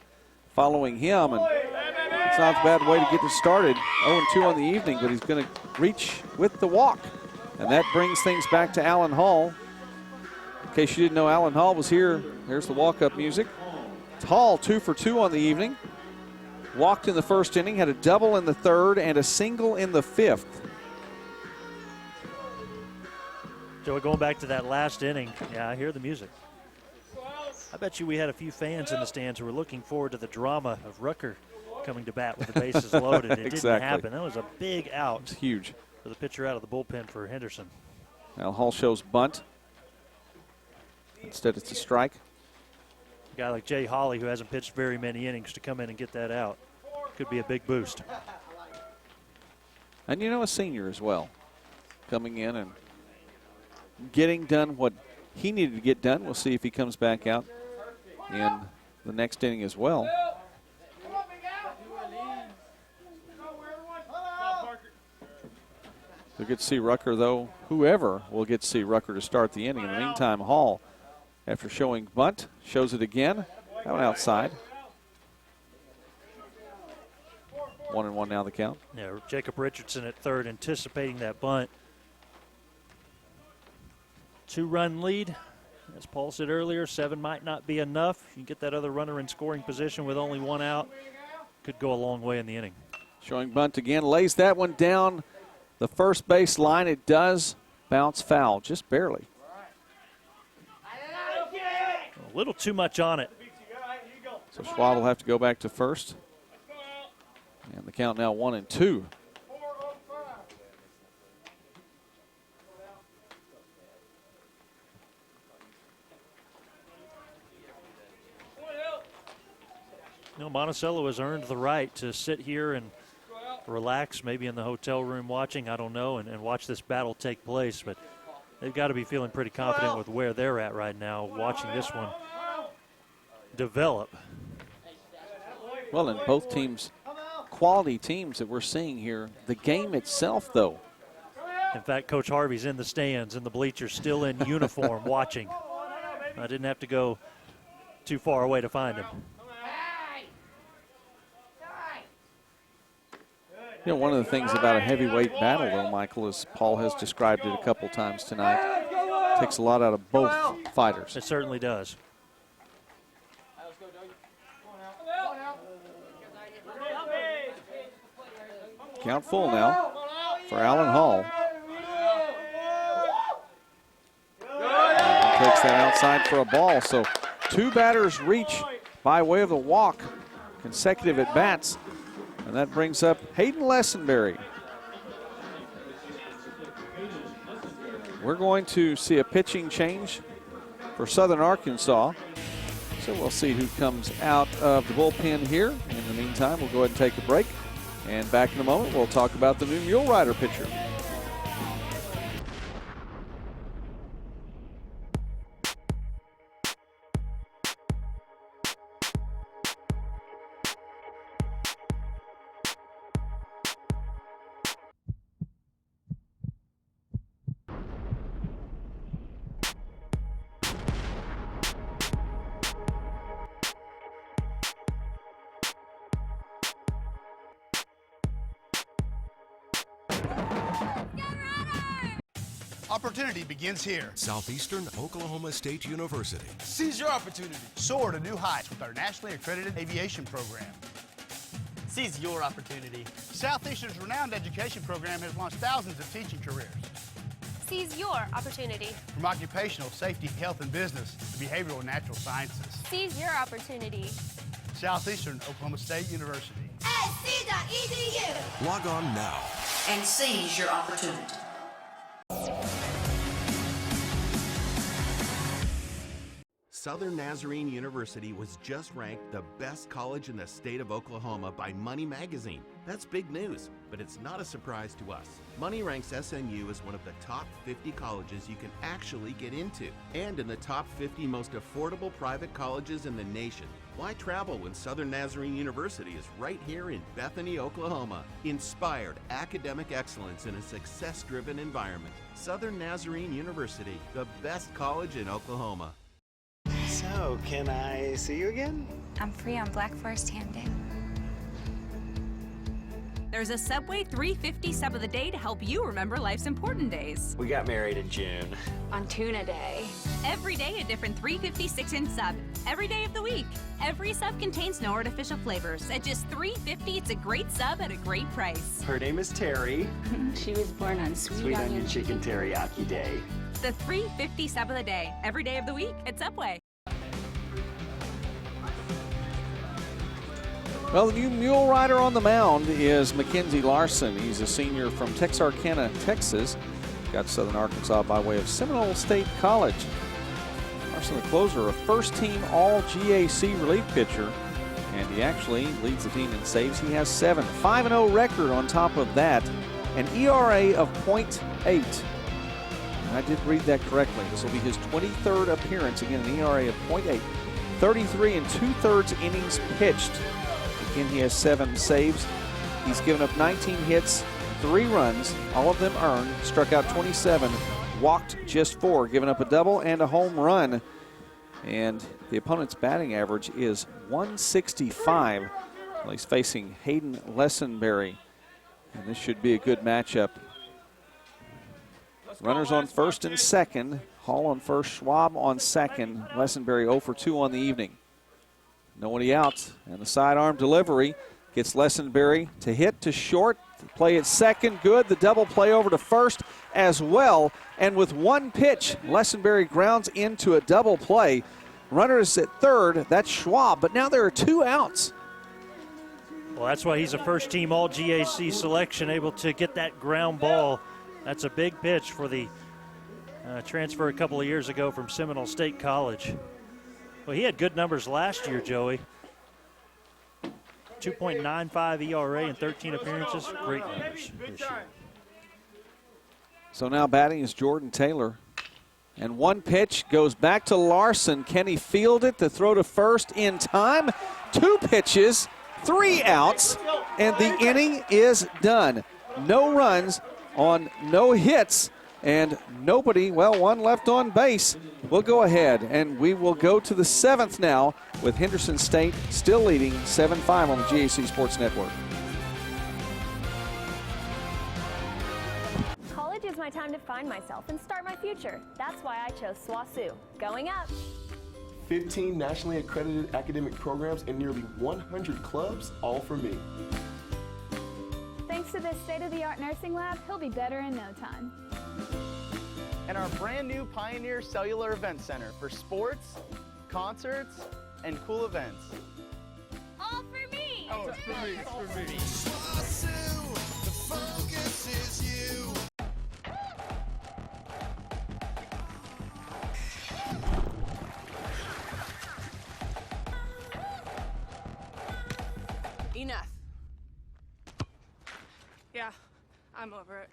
[SPEAKER 3] following him, and it's not a bad way to get it started. 0-2 on the evening, but he's going to reach with the walk, and that brings things back to Allen Hall. In case you didn't know, Allen Hall was here. There's the walk-up music. Hall 2 for 2 on the evening. Walked in the first inning, had a double in the third, and a single in the fifth.
[SPEAKER 2] So going back to that last inning, yeah, I hear the music. I bet you we had a few fans in the stands who were looking forward to the drama of Rucker coming to bat with the bases loaded. It
[SPEAKER 3] Exactly.
[SPEAKER 2] didn't happen. That was a big out.
[SPEAKER 3] It's huge.
[SPEAKER 2] For the pitcher out of the bullpen for Henderson.
[SPEAKER 3] Now Hall shows bunt. Instead it's a strike.
[SPEAKER 2] A guy like Jay Hawley, who hasn't pitched very many innings, to come in and get that out could be a big boost.
[SPEAKER 3] And you know, a senior as well, coming in and getting done what he needed to get done. We'll see if he comes back out in the next inning as well. We'll get to see Rucker, though. Whoever will get to see Rucker to start the inning. In the meantime, Hall, after showing bunt, shows it again. That one outside. 1-1 now the count.
[SPEAKER 2] Yeah, Jacob Richardson at third, anticipating that bunt. 2-run lead. As Paul said earlier, 7 might not be enough. You can get that other runner in scoring position with only 1 out. Could go a long way in the inning.
[SPEAKER 3] Showing bunt again, lays that one down the first base line. It does bounce foul, just barely.
[SPEAKER 2] A little too much on it.
[SPEAKER 3] So Schwab will have to go back to first. And the count now 1-2.
[SPEAKER 2] You know, Monticello has earned the right to sit here and relax, maybe in the hotel room watching, I don't know, and watch this battle take place. But they've got to be feeling pretty confident with where they're at right now, watching this one develop.
[SPEAKER 3] Well, and both teams, quality teams that we're seeing here. The game itself, though.
[SPEAKER 2] In fact, Coach Harvey's in the stands, in the bleachers, still in uniform, watching. I didn't have to go too far away to find him.
[SPEAKER 3] You know, one of the things about a heavyweight battle, though, Michael, is Paul has described it a couple times tonight. Takes a lot out of both fighters.
[SPEAKER 2] It certainly does.
[SPEAKER 3] Count full now for Allen Hall. And takes that outside for a ball. So 2 batters reach by way of the walk, consecutive at bats. And that brings up Hayden Lessenberry. We're going to see a pitching change for Southern Arkansas. So we'll see who comes out of the bullpen here. In the meantime, we'll go ahead and take a break. And back in a moment, we'll talk about the new Mule Rider pitcher.
[SPEAKER 1] Opportunity begins here.
[SPEAKER 5] Southeastern Oklahoma State University.
[SPEAKER 1] Seize your opportunity. Soar to new heights with our nationally accredited aviation program.
[SPEAKER 10] Seize your opportunity.
[SPEAKER 1] Southeastern's renowned education program has launched thousands of teaching careers.
[SPEAKER 4] Seize your opportunity.
[SPEAKER 1] From occupational safety, health and business to behavioral and natural sciences.
[SPEAKER 4] Seize your opportunity.
[SPEAKER 1] Southeastern Oklahoma State University.
[SPEAKER 4] SC.edu.
[SPEAKER 5] Log on now
[SPEAKER 15] and seize your opportunity.
[SPEAKER 17] Southern Nazarene University was just ranked the best college in the state of Oklahoma by Money Magazine. That's big news, but it's not a surprise to us. Money ranks SNU as one of the top 50 colleges you can actually get into, and in the top 50 most affordable private colleges in the nation. Why travel when Southern Nazarene University is right here in Bethany, Oklahoma? Inspired academic excellence in a success-driven environment. Southern Nazarene University, the best college in Oklahoma.
[SPEAKER 19] So, can I see you again?
[SPEAKER 21] I'm free on Black Forest Ham Day.
[SPEAKER 20] There's a Subway 350 sub of the day to help you remember life's important days.
[SPEAKER 19] We got married in June.
[SPEAKER 21] On Tuna Day.
[SPEAKER 20] Every day a different 350 6-inch sub. Every day of the week. Every sub contains no artificial flavors. At just $3.50, it's a great sub at a great price.
[SPEAKER 19] Her name is Terry.
[SPEAKER 21] She was born on Sweet
[SPEAKER 19] Onion Chicken Teriyaki Day.
[SPEAKER 20] The 350 sub of the day. Every day of the week at Subway.
[SPEAKER 3] Well, the new mule rider on the mound is Mackenzie Larson. He's a senior from Texarkana, Texas. Got Southern Arkansas by way of Seminole State College. Larson, the closer, a first-team All-GAC relief pitcher, and he actually leads the team in saves. He has 7. 5-0 record on top of that, an ERA of .8. I did read that correctly. This will be his 23rd appearance. Again, an ERA of .8. 33 2/3 innings pitched. Again, he has 7 saves. He's given up 19 hits, 3 runs, all of them earned, struck out 27, walked just 4, given up a double and a home run. And the opponent's batting average is 165. Well, he's facing Hayden Lessenberry, and this should be a good matchup. Runners on first and second. Hall on first, Schwab on second. Lessenberry 0 for 2 on the evening. Nobody out, and the sidearm delivery gets Lessenberry to hit to short. The play at second, good. The double play over to first as well. And with one pitch, Lessenberry grounds into a double play. Runners at third, that's Schwab, but now there are 2 outs.
[SPEAKER 2] Well, that's why he's a first-team All-GAC selection, able to get that ground ball. That's a big pitch for the transfer a couple of years ago from Seminole State College. Well, he had good numbers last year, Joey. 2.95 ERA in 13 appearances. Great numbers this year.
[SPEAKER 3] So now batting is Jordan Taylor. And one pitch goes back to Larson. Can he field it to throw to first in time? 2 pitches, 3 outs, and the inning is done. No runs on no hits. And nobody, well, 1 left on base. We'll go ahead, and we will go to the 7th now with Henderson State still leading 7-5 on the GAC Sports Network.
[SPEAKER 6] College is my time to find myself and start my future. That's why I chose SWASU. Going up.
[SPEAKER 22] 15 nationally accredited academic programs and nearly 100 clubs, all for me.
[SPEAKER 12] Thanks to this state-of-the-art nursing lab, he'll be better in no time.
[SPEAKER 10] And our brand new Pioneer Cellular Event Center for sports, concerts, and cool events.
[SPEAKER 4] All for me!
[SPEAKER 22] Oh, it's for me, it's for me.
[SPEAKER 15] The focus is you.
[SPEAKER 12] Enough. Yeah, I'm over it.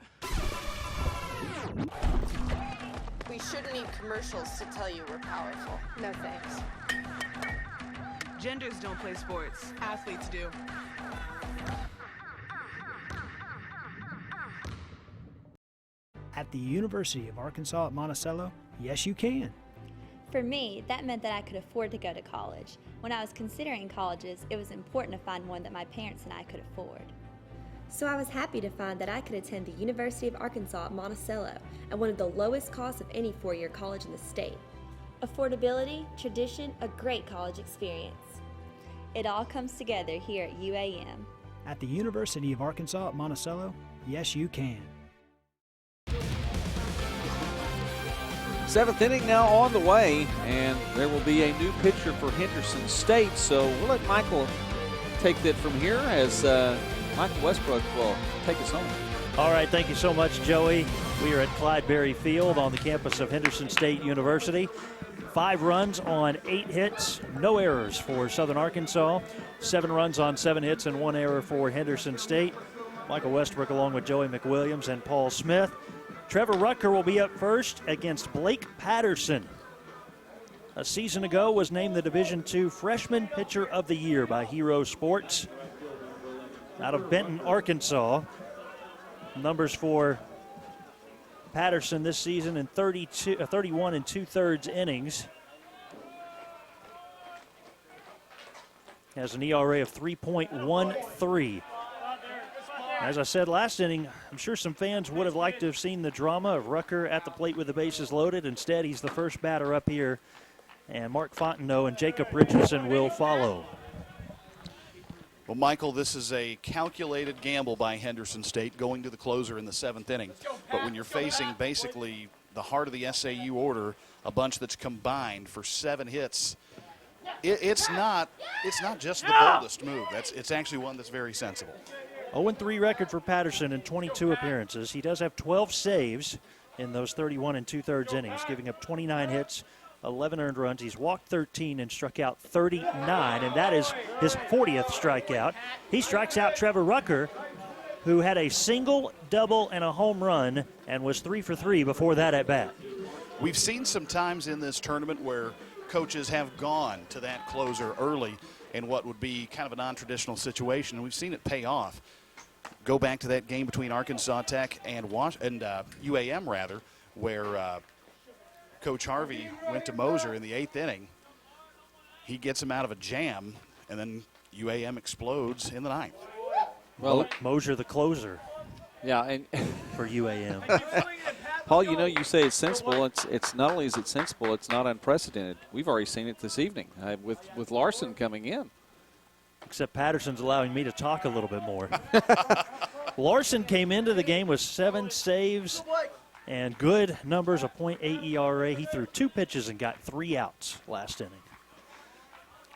[SPEAKER 23] We shouldn't need commercials to tell you we're powerful.
[SPEAKER 12] No thanks.
[SPEAKER 25] Genders don't play sports. Athletes do.
[SPEAKER 27] At the University of Arkansas at Monticello, yes you can.
[SPEAKER 7] For me, that meant that I could afford to go to college. When I was considering colleges, it was important to find one that my parents and I could afford. So I was happy to find that I could attend the University of Arkansas at Monticello at one of the lowest costs of any four-year college in the state. Affordability, tradition, a great college experience. It all comes together here at UAM.
[SPEAKER 27] At the University of Arkansas at Monticello, yes you can.
[SPEAKER 3] 7th inning now on the way, and there will be a new pitcher for Henderson State. So we'll let Michael take that from here as Michael Westbrook will take us home.
[SPEAKER 2] All right, thank you so much, Joey. We are at Clyde Berry Field on the campus of Henderson State University. 5 runs on 8 hits, no errors for Southern Arkansas. 7 runs on 7 hits and 1 error for Henderson State. Michael Westbrook along with Joey McWilliams and Paul Smith. Trevor Rucker will be up first against Blake Patterson. A season ago was named the Division II Freshman Pitcher of the Year by Hero Sports. Out of Benton, Arkansas. Numbers for Patterson this season in 31 2/3 innings. Has an ERA of 3.13. As I said last inning, I'm sure some fans would have liked to have seen the drama of Rucker at the plate with the bases loaded. Instead, he's the first batter up here, and Mark Fontenot and Jacob Richardson will follow.
[SPEAKER 1] Well, Michael, this is a calculated gamble by Henderson State going to the closer in the 7th inning. But when you're facing basically the heart of the SAU order, a bunch that's combined for 7 hits, it's not just the boldest move. It's actually one that's very sensible.
[SPEAKER 2] 0-3 record for Patterson in 22 appearances. He does have 12 saves in those 31 2/3 innings, giving up 29 hits, 11 earned runs. He's walked 13 and struck out 39, and that is his 40th strikeout. He strikes out Trevor Rucker, who had a single, double, and a home run and was 3 for 3 before that at bat.
[SPEAKER 1] We've seen some times in this tournament where coaches have gone to that closer early in what would be kind of a non-traditional situation, and we've seen it pay off. Go back to that game between Arkansas Tech and UAM, where Coach Harvey went to Moser in the 8th inning. He gets him out of a jam, and then UAM explodes in the 9th.
[SPEAKER 2] Well, Moser the closer.
[SPEAKER 3] Yeah, and
[SPEAKER 2] for UAM.
[SPEAKER 3] Paul, you say it's sensible. It's not only is it sensible, it's not unprecedented. We've already seen it this evening with Larson coming in.
[SPEAKER 2] Except Patterson's allowing me to talk a little bit more. Larson came into the game with 7 saves and good numbers, a .8 ERA. He threw 2 pitches and got 3 outs last inning.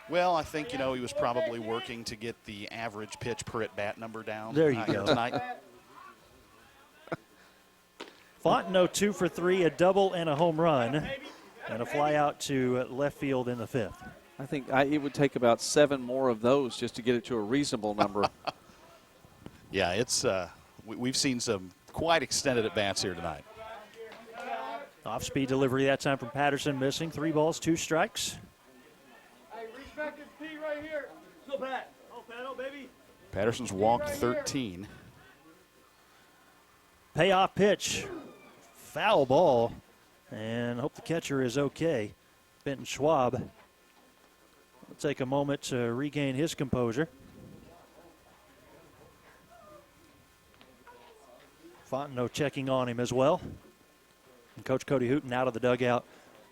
[SPEAKER 1] Well, I think, he was probably working to get the average pitch per at-bat number down.
[SPEAKER 2] There you go.
[SPEAKER 1] Tonight.
[SPEAKER 2] Fontenot 2 for 3, a double and a home run, and a fly out to left field in the 5th.
[SPEAKER 3] I think it would take about 7 more of those just to get it to a reasonable number.
[SPEAKER 1] Yeah, it's we've seen some quite extended at-bats here tonight.
[SPEAKER 2] Off-speed delivery that time from Patterson, missing. 3 balls, 2 strikes.
[SPEAKER 15] Hey, respect his P right here. Go Pat. Oh, Pat, oh, baby.
[SPEAKER 1] Patterson's walked 13.
[SPEAKER 2] Payoff pitch. Foul ball. And hope the catcher is okay. Benton Schwab will take a moment to regain his composure. Fontenot checking on him as well. And Coach Cody Hooten out of the dugout,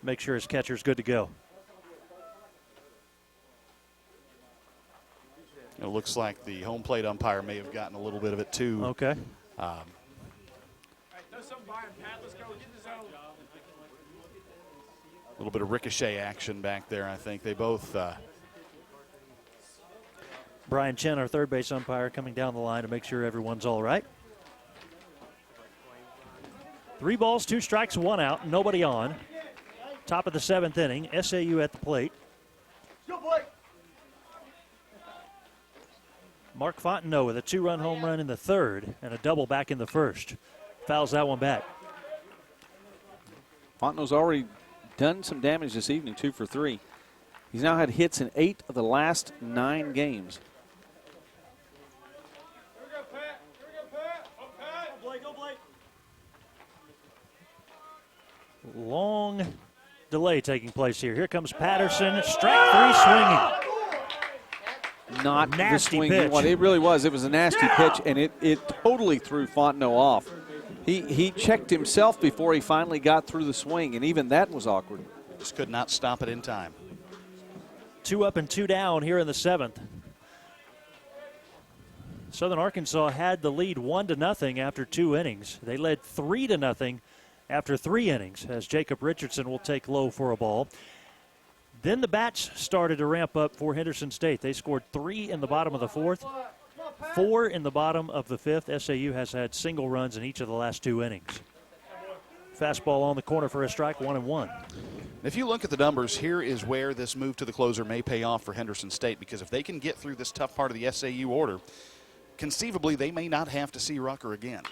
[SPEAKER 2] make sure his catcher's good to go.
[SPEAKER 1] It looks like the home plate umpire may have gotten a little bit of it too.
[SPEAKER 2] Okay.
[SPEAKER 1] A little bit of ricochet action back there, I think. They both.
[SPEAKER 2] Brian Chen, our third base umpire, coming down the line to make sure everyone's all right. 3 balls, 2 strikes, 1 out, nobody on. Top of the 7th inning, SAU at the plate. Mark Fontenot with a 2-run home run in the 3rd and a double back in the 1st. Fouls that one back.
[SPEAKER 3] Fontenot's already done some damage this evening, 2 for 3. He's now had hits in 8 of the last 9 games.
[SPEAKER 2] Long delay taking place here. Here comes Patterson, strike 3 swinging.
[SPEAKER 3] not the
[SPEAKER 2] Nasty
[SPEAKER 3] swing he
[SPEAKER 2] pitch.
[SPEAKER 3] wanted. It really was. It was a nasty pitch, and it totally threw Fontenot off. He checked himself before he finally got through the swing, and even that was awkward.
[SPEAKER 1] Just could not stop it in time.
[SPEAKER 2] 2 up and 2 down here in the 7th. Southern Arkansas had the lead 1-0 after 2 innings. They led 3-0 after 3 innings, as Jacob Richardson will take low for a ball. Then the bats started to ramp up for Henderson State. They scored 3 in the bottom of the 4th, 4 in the bottom of the 5th. SAU has had single runs in each of the last 2 innings. Fastball on the corner for a strike, 1-1.
[SPEAKER 1] If you look at the numbers, here is where this move to the closer may pay off for Henderson State, because if they can get through this tough part of the SAU order, conceivably they may not have to see Rucker again.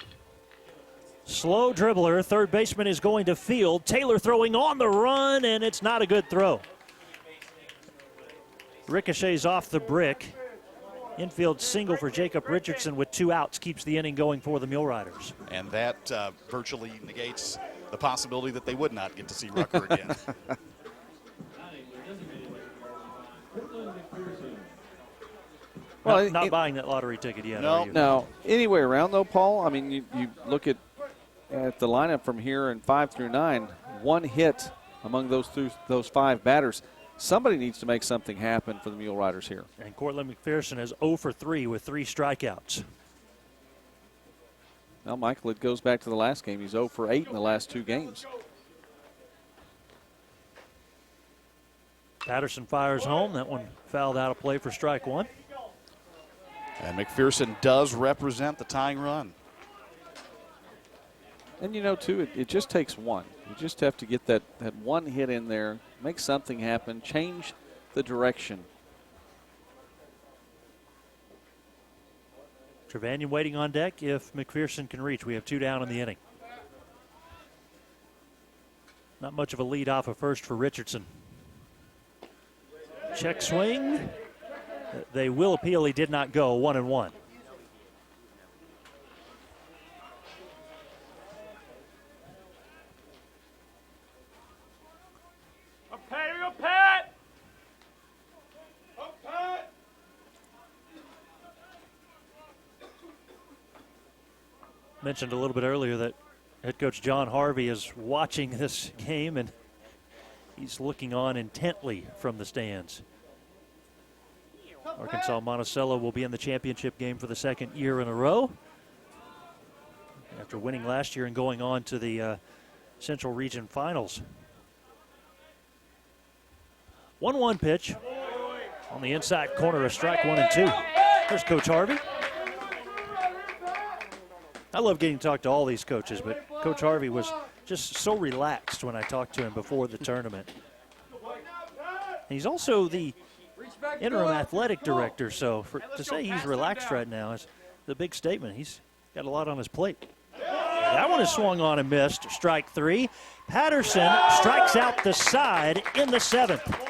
[SPEAKER 2] Slow dribbler, third baseman is going to field. Taylor throwing on the run, and it's not a good throw. Ricochets off the brick. Infield single for Jacob Richardson with 2 outs keeps the inning going for the Mule Riders.
[SPEAKER 1] And that virtually negates the possibility that they would not get to see Rucker again.
[SPEAKER 2] Well, not buying that lottery ticket yet, are you?
[SPEAKER 3] No. Anyway around, though, Paul, I mean, you look at the lineup from here in 5 through 9, 1 hit among those 5 batters. Somebody needs to make something happen for the Mule Riders here.
[SPEAKER 2] And Cortland McPherson is 0 for 3 with 3 strikeouts.
[SPEAKER 3] Well, Michael, it goes back to the last game. He's 0 for 8 in the last 2 games.
[SPEAKER 2] Patterson fires home. That one fouled out of play for strike 1.
[SPEAKER 1] And McPherson does represent the tying run.
[SPEAKER 3] And, you know, too, it just takes 1. You just have to get that 1 hit in there, make something happen, change the direction.
[SPEAKER 2] Trevanion waiting on deck if McPherson can reach. We have 2 down in the inning. Not much of a lead off of first for Richardson. Check swing. They will appeal. He did not go. 1-1. Mentioned a little bit earlier that head coach John Harvey is watching this game, and he's looking on intently from the stands. Arkansas Monticello will be in the championship game for the 2nd year in a row after winning last year and going on to the Central Region Finals. 1-1 pitch on the inside corner, a strike, 1-2. There's Coach Harvey. I love getting to talk to all these coaches, but Coach Harvey was just so relaxed when I talked to him before the tournament. He's also the interim athletic director, so to say he's relaxed right now is the big statement. He's got a lot on his plate. That one is swung on and missed. Strike 3. Patterson strikes out the side in the 7th.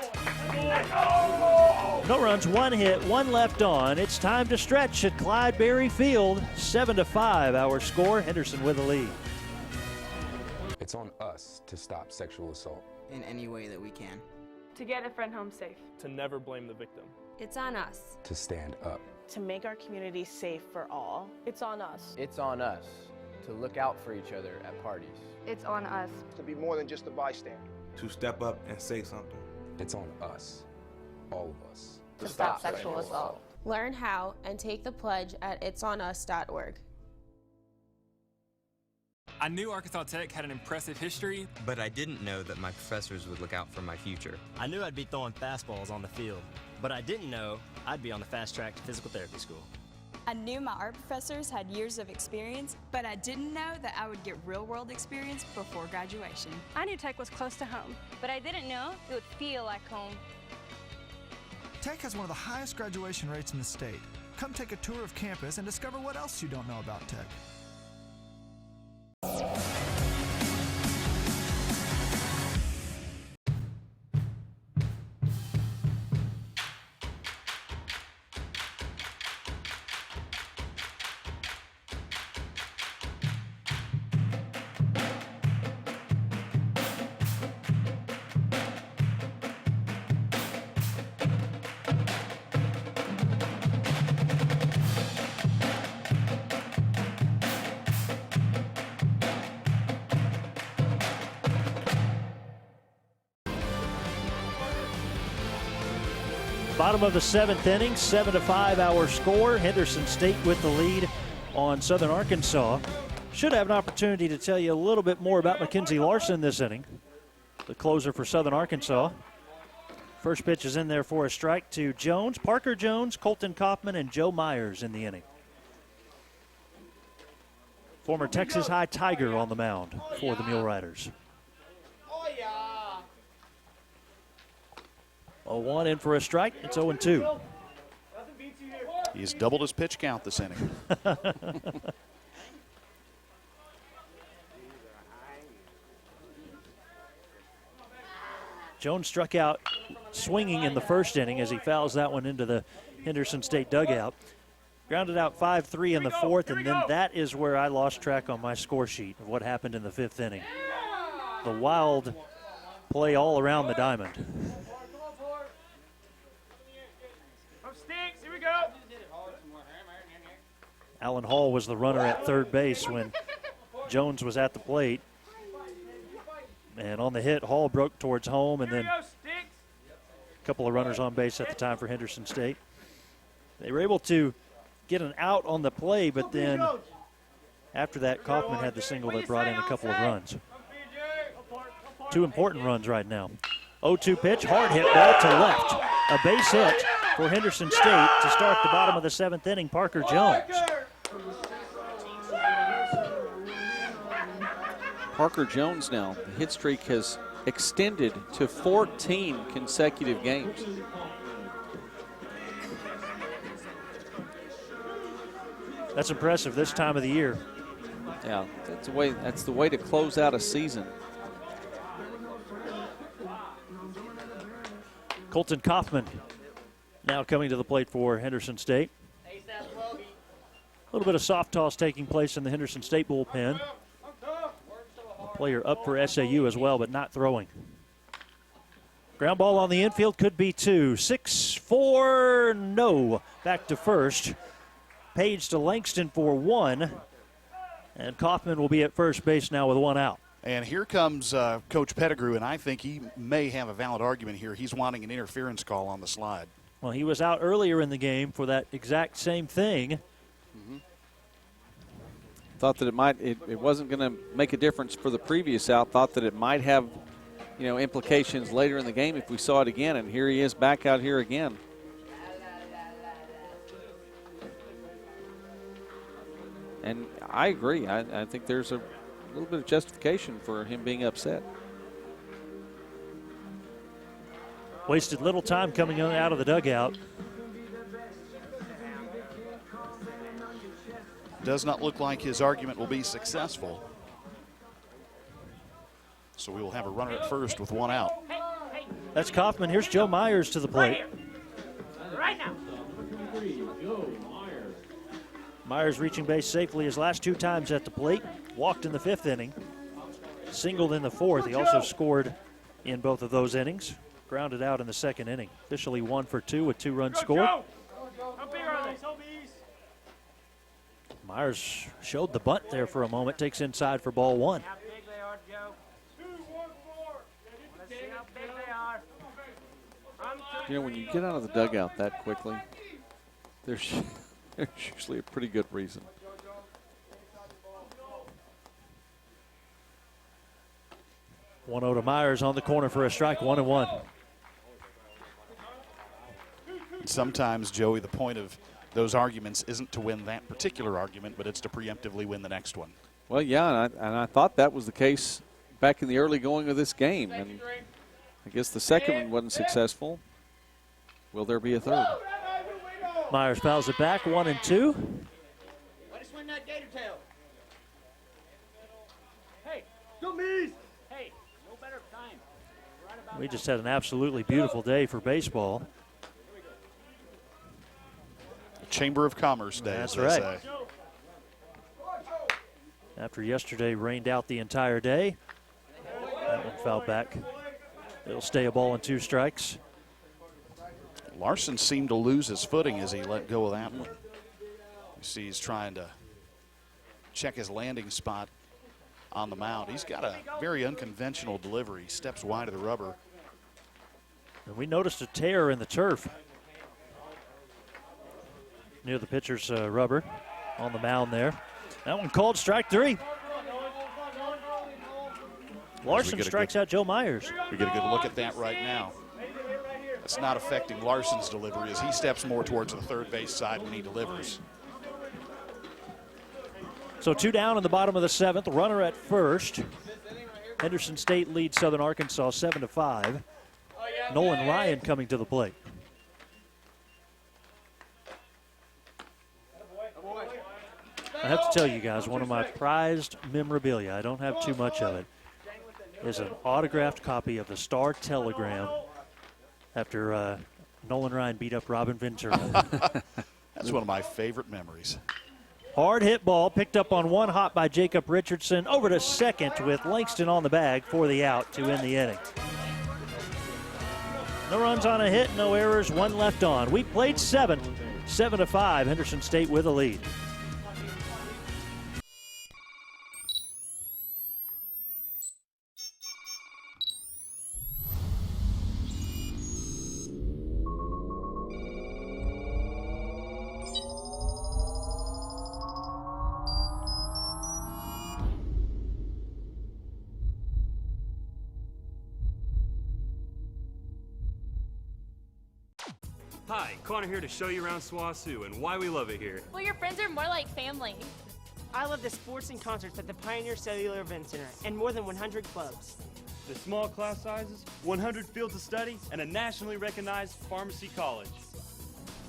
[SPEAKER 2] No runs, 1 hit, 1 left on. It's time to stretch at Clyde Berry Field. 7-5 our score. Henderson with the lead.
[SPEAKER 8] It's on us to stop sexual assault
[SPEAKER 9] in any way that we can.
[SPEAKER 12] To get a friend home safe.
[SPEAKER 11] To never blame the victim.
[SPEAKER 21] It's on us.
[SPEAKER 8] to stand up.
[SPEAKER 23] To make our community safe for all.
[SPEAKER 10] It's on us. It's on us to look out for each other at parties.
[SPEAKER 12] It's on us.
[SPEAKER 13] To be more than just a bystander.
[SPEAKER 14] To step up and say something.
[SPEAKER 8] It's on us, all of us.
[SPEAKER 23] To stop sexual assault.
[SPEAKER 16] Learn how and take the pledge at itsonus.org.
[SPEAKER 26] I knew Arkansas Tech had an impressive history,
[SPEAKER 28] but I didn't know that my professors would look out for my future.
[SPEAKER 29] I knew I'd be throwing fastballs on the field, but I didn't know I'd be on the fast track to physical therapy school.
[SPEAKER 18] I knew my art professors had years of experience, but I didn't know that I would get real-world experience before graduation.
[SPEAKER 12] I knew Tech was close to home,
[SPEAKER 30] but I didn't know it would feel like home.
[SPEAKER 24] Tech has one of the highest graduation rates in the state. Come take a tour of campus and discover what else you don't know about Tech.
[SPEAKER 2] Bottom of the 7th inning, 7-5 our score. Henderson State with the lead on Southern Arkansas. Should have an opportunity to tell you a little bit more about Mackenzie Larson this inning, the closer for Southern Arkansas. First pitch is in there for a strike to Jones, Parker Jones, Colton Kaufman, and Joe Myers in the inning. Former Texas High Tiger on the mound for the Mule Riders. 0-1 in for a strike. It's 0-2.
[SPEAKER 1] He's doubled his pitch count this inning.
[SPEAKER 2] Jones struck out swinging in the first inning as he fouls that one into the Henderson State dugout. Grounded out 5-3 in the fourth, and then that is where I lost track on my score sheet of what happened in the 5th inning. The wild play all around the diamond.
[SPEAKER 15] Here we go.
[SPEAKER 2] Alan Hall was the runner at third base when Jones was at the plate. And on the hit, Hall broke towards home, and then a couple of runners on base at the time for Henderson State. They were able to get an out on the play, but then after that, Kaufman had the single that brought in a couple of runs. 2 important runs right now. 0-2 pitch, hard hit ball to left. A base hit for Henderson State to start the bottom of the 7th inning, Parker Jones.
[SPEAKER 3] Parker Jones now, the hit streak has extended to 14 consecutive games.
[SPEAKER 2] That's impressive this time of the year.
[SPEAKER 3] Yeah, that's the way to close out a season.
[SPEAKER 2] Colton Kaufman now coming to the plate for Henderson State. A little bit of soft toss taking place in the Henderson State bullpen. A player up for SAU as well, but not throwing. Ground ball on the infield, could be 2. 6-4, no. Back to first. Page to Langston for 1. And Kaufman will be at first base now with 1 out.
[SPEAKER 1] And here comes Coach Pettigrew, and I think he may have a valid argument here. He's wanting an interference call on the slide.
[SPEAKER 2] Well, he was out earlier in the game for that exact same thing.
[SPEAKER 3] Mm-hmm. Thought that it wasn't going to make a difference for the previous out. Thought that it might have, implications later in the game if we saw it again. And here he is back out here again. And I agree. I think there's a little bit of justification for him being upset.
[SPEAKER 2] Wasted little time coming out of the dugout.
[SPEAKER 1] Does not look like his argument will be successful. So we will have a runner at first with 1 out.
[SPEAKER 2] That's Kaufman. Here's Joe Myers to the plate.
[SPEAKER 15] Right now.
[SPEAKER 2] Myers reaching base safely his last 2 times at the plate. Walked in the 5th inning. Singled in the 4th. He also scored in both of those innings. Grounded out in the 2nd inning. Officially 1 for 2 with 2 runs scored. Myers showed the bunt there for a moment. Takes inside for ball 1.
[SPEAKER 3] When you get out of the dugout that quickly, there's usually a pretty good reason.
[SPEAKER 2] One 0 to Myers on the corner for a strike. 1-1.
[SPEAKER 1] Sometimes, Joey, the point of those arguments isn't to win that particular argument, but it's to preemptively win the next one.
[SPEAKER 3] Well, yeah, and I thought that was the case back in the early going of this game. And I guess the second one wasn't successful. Will there be a third?
[SPEAKER 2] Myers fouls it back, 1-2.
[SPEAKER 15] Let us win that gator tail. Hey, go Mees! Hey, no better time.
[SPEAKER 2] We just had an absolutely beautiful day for baseball.
[SPEAKER 1] Chamber of Commerce Day.
[SPEAKER 2] That's right. After yesterday rained out the entire day, that one fouled back. It'll stay a ball and 2 strikes.
[SPEAKER 1] Larson seemed to lose his footing as he let go of that one. You see he's trying to check his landing spot on the mound. He's got a very unconventional delivery. Steps wide of the rubber.
[SPEAKER 2] And we noticed a tear in the turf near the pitcher's rubber on the mound there. That one called strike 3. Larson strikes out Joe Myers.
[SPEAKER 1] We get a good look at that right now. That's not affecting Larson's delivery as he steps more towards the third base side when he delivers.
[SPEAKER 2] So 2 down in the bottom of the 7th. Runner at first. Henderson State leads Southern Arkansas 7-5. Nolan Ryan coming to the plate. I have to tell you guys, one of my prized memorabilia, I don't have too much of it, is an autographed copy of the Star Telegram after Nolan Ryan beat up Robin Ventura.
[SPEAKER 1] That's one of my favorite memories.
[SPEAKER 2] Hard hit ball picked up on one hop by Jacob Richardson. Over to second with Langston on the bag for the out to end the inning. No runs on a hit, no errors, 1 left on. We played 7, 7-5. Henderson State with a lead.
[SPEAKER 4] Hi, Connor here to show you around SWOSU and why we love it here.
[SPEAKER 5] Well, your friends are more like family.
[SPEAKER 6] I love the sports and concerts at the Pioneer Cellular Event Center and more than 100 clubs.
[SPEAKER 4] The small class sizes, 100 fields of study, and a nationally recognized pharmacy college.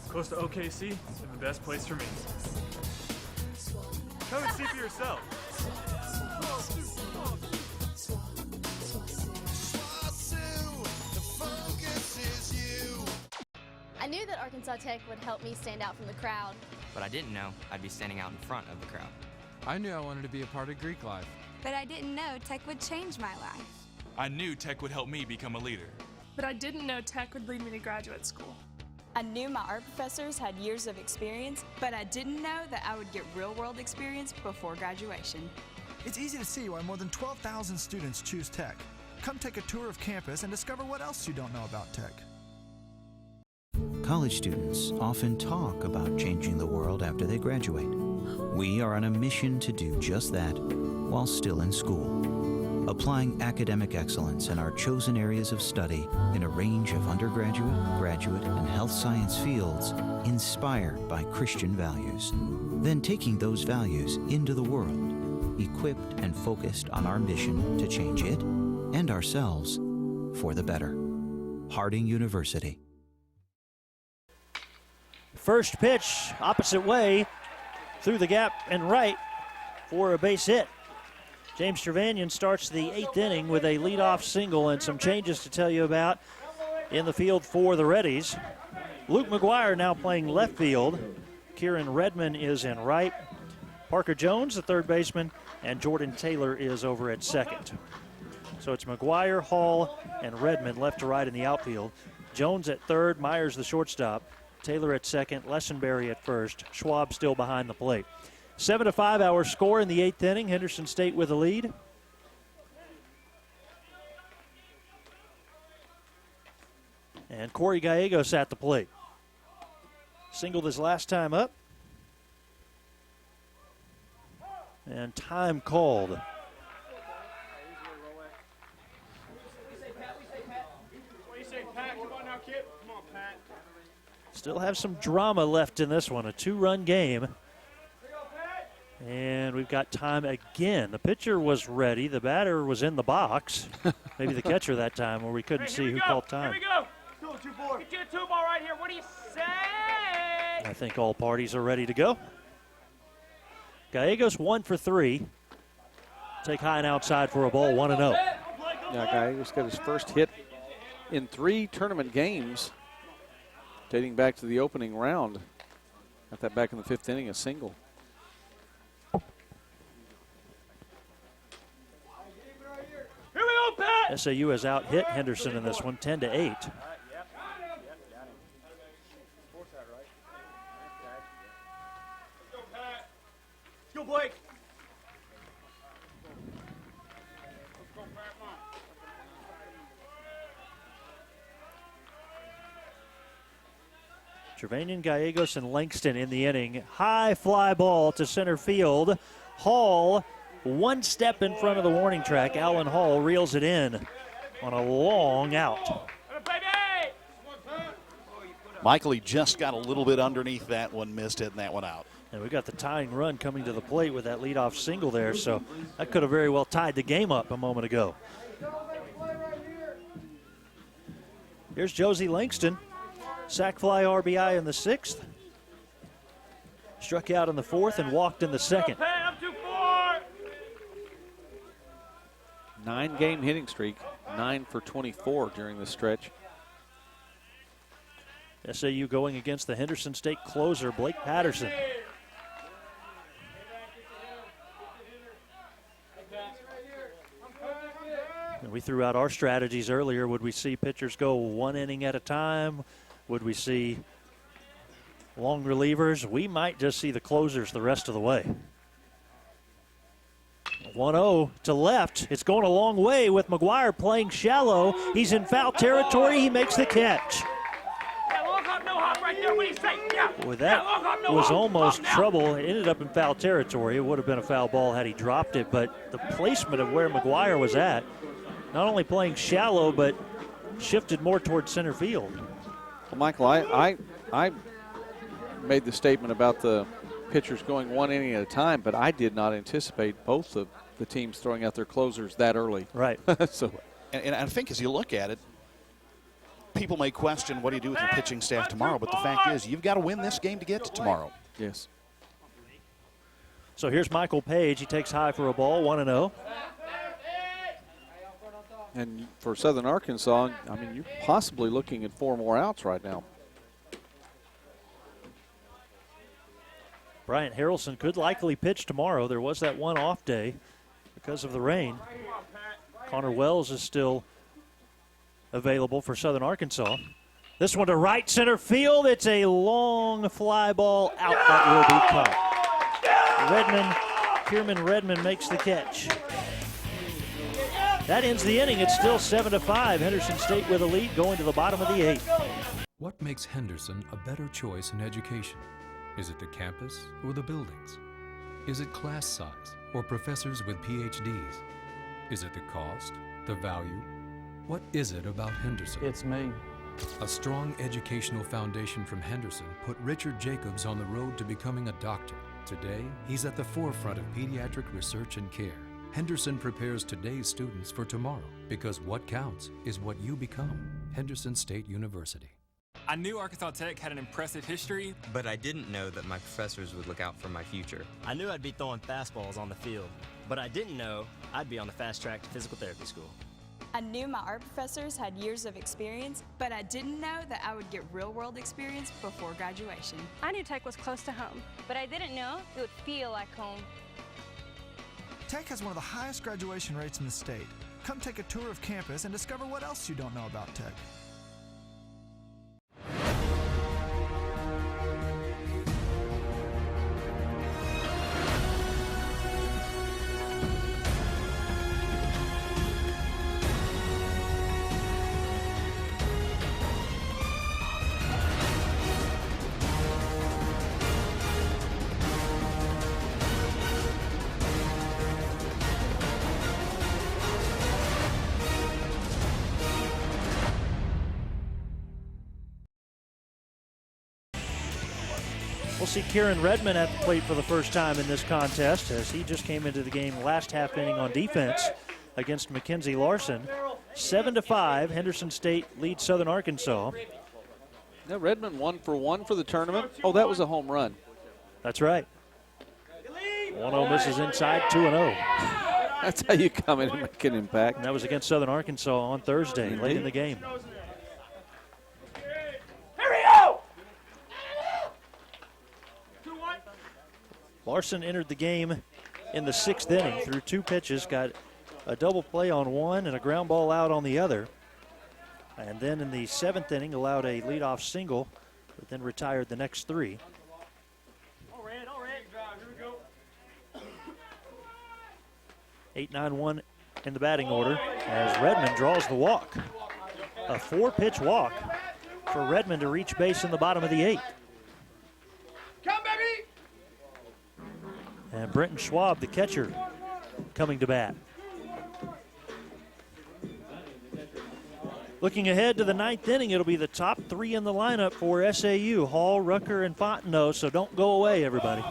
[SPEAKER 4] Close to OKC is the best place for me. Come and see for yourself.
[SPEAKER 9] I knew that Arkansas Tech would help me stand out from the crowd.
[SPEAKER 28] But I didn't know I'd be standing out in front of the crowd.
[SPEAKER 11] I knew I wanted to be a part of Greek life.
[SPEAKER 21] But I didn't know Tech would change my life.
[SPEAKER 17] I knew Tech would help me become a leader.
[SPEAKER 12] But I didn't know Tech would lead me to graduate school.
[SPEAKER 18] I knew my art professors had years of experience, but I didn't know that I would get real-world experience before graduation.
[SPEAKER 24] It's easy to see why more than 12,000 students choose Tech. Come take a tour of campus and discover what else you don't know about Tech.
[SPEAKER 19] College students often talk about changing the world after they graduate. We are on a mission to do just that while still in school, applying academic excellence in our chosen areas of study in a range of undergraduate, graduate, and health science fields inspired by Christian values. Then taking those values into the world, equipped and focused on our mission to change it and ourselves for the better. Harding University.
[SPEAKER 2] First pitch, opposite way, through the gap and right for a base hit. James Trevanian starts the 8th inning with a leadoff single and some changes to tell you about in the field for the Reddies. Luke McGuire now playing left field. Kieran Redmond is in right. Parker Jones, the third baseman, and Jordan Taylor is over at second. So it's McGuire, Hall, and Redmond left to right in the outfield. Jones at third, Myers the shortstop. Taylor at second, Lessenberry at first. Schwab still behind the plate. 7-5 our score in the 8th inning. Henderson State with a lead. And Corey Gallegos at the plate. Singled his last time up. And time called. Still have some drama left in this one, a 2-run game. And we've got time again. The pitcher was ready. The batter was in the box. Maybe the catcher that time where we couldn't see who called time.
[SPEAKER 15] Here we go. Get you a 2-ball right here. What do you say?
[SPEAKER 2] I think all parties are ready to go. Gallegos 1 for 3. Take high and outside for a ball, 1-0.
[SPEAKER 3] Yeah, Gallegos got his first hit in 3 tournament games dating back to the opening round. Got that back in the 5th inning, a single.
[SPEAKER 15] Here we go, Pat!
[SPEAKER 2] SAU has out-hit Henderson in this one, 10-8.
[SPEAKER 15] Let's go, Blake.
[SPEAKER 2] Trevanian, Gallegos, and Langston in the inning. High fly ball to center field. Hall, one step in front of the warning track. Alan Hall reels it in on a long out.
[SPEAKER 1] Michael, he just got a little bit underneath that one, missed hitting that one out.
[SPEAKER 2] And we got the tying run coming to the plate with that leadoff single there, so that could have very well tied the game up a moment ago. Here's Josie Langston. Sac fly RBI in the 6th. Struck out in the 4th and walked in the 2nd.
[SPEAKER 3] 9-game hitting streak, 9 for 24 during the stretch.
[SPEAKER 2] SAU going against the Henderson State closer, Blake Patterson. And we threw out our strategies earlier. Would we see pitchers go one inning at a time? Would we see long relievers? We might just see the closers the rest of the way. 1-0 to left. It's going a long way with McGuire playing shallow. He's in foul territory. He makes the catch. Boy, that was almost trouble. It ended up in foul territory. It would have been a foul ball had he dropped it, but the placement of where McGuire was at, not only playing shallow, but shifted more towards center field.
[SPEAKER 3] Well, Michael, I made the statement about the pitchers going one inning at a time, but I did not anticipate both of the teams throwing out their closers that early.
[SPEAKER 2] Right.
[SPEAKER 3] So,
[SPEAKER 1] and I think as you look at it, people may question what do you do with your pitching staff tomorrow, but the fact is you've got to win this game to get to tomorrow.
[SPEAKER 3] Yes.
[SPEAKER 2] So here's Michael Page. He takes high for a ball, 1-0.
[SPEAKER 3] And for Southern Arkansas, I mean, you're possibly looking at 4 more outs right now.
[SPEAKER 2] Bryant Harrelson could likely pitch tomorrow. There was that one off day because of the rain. Connor Wells is still available for Southern Arkansas. This one to right center field. It's a long fly ball out that will be caught. Kierman Redmond makes the catch. That ends the inning. It's still 7-5. Henderson State with a lead going to the bottom of the 8th.
[SPEAKER 7] What makes Henderson a better choice in education? Is it the campus or the buildings? Is it class size or professors with PhDs? Is it the cost, the value? What is it about Henderson?
[SPEAKER 8] It's me.
[SPEAKER 7] A strong educational foundation from Henderson put Richard Jacobs on the road to becoming a doctor. Today, he's at the forefront of pediatric research and care. Henderson prepares today's students for tomorrow because what counts is what you become. Henderson State University.
[SPEAKER 26] I knew Arkansas Tech had an impressive history,
[SPEAKER 28] but I didn't know that my professors would look out for my future.
[SPEAKER 29] I knew I'd be throwing fastballs on the field, but I didn't know I'd be on the fast track to physical therapy school.
[SPEAKER 18] I knew my art professors had years of experience, but I didn't know that I would get real-world experience before graduation.
[SPEAKER 30] I knew Tech was close to home, but I didn't know it would feel like home.
[SPEAKER 24] Tech has one of the highest graduation rates in the state. Come take a tour of campus and discover what else you don't know about Tech.
[SPEAKER 2] We'll see Kieran Redmond at the plate for the first time in this contest as he just came into the game last half inning on defense against Mackenzie Larson. 7-5, Henderson State leads Southern Arkansas.
[SPEAKER 3] Now Redmond 1 for 1 for the tournament. Oh, that was a home run.
[SPEAKER 2] That's right. 1-0 misses inside, 2-0.
[SPEAKER 3] That's how you come in and make an impact.
[SPEAKER 2] And that was against Southern Arkansas on Thursday,
[SPEAKER 3] Indeed.
[SPEAKER 2] late in the game. Larson entered the game in the 6th inning through 2 pitches, got a double play on one and a ground ball out on the other. And then in the 7th inning allowed a leadoff single, but then retired the next 3. 8-9-1 in the batting order as Redmond draws the walk. A 4-pitch walk. for Redmond to reach base in the bottom of the 8th.
[SPEAKER 15] Come, baby!
[SPEAKER 2] And Brenton Schwab, the catcher, coming to bat. Looking ahead to the 9th inning, it'll be the top 3 in the lineup for SAU, Hall, Rucker, and Fontenot, so don't go away, everybody.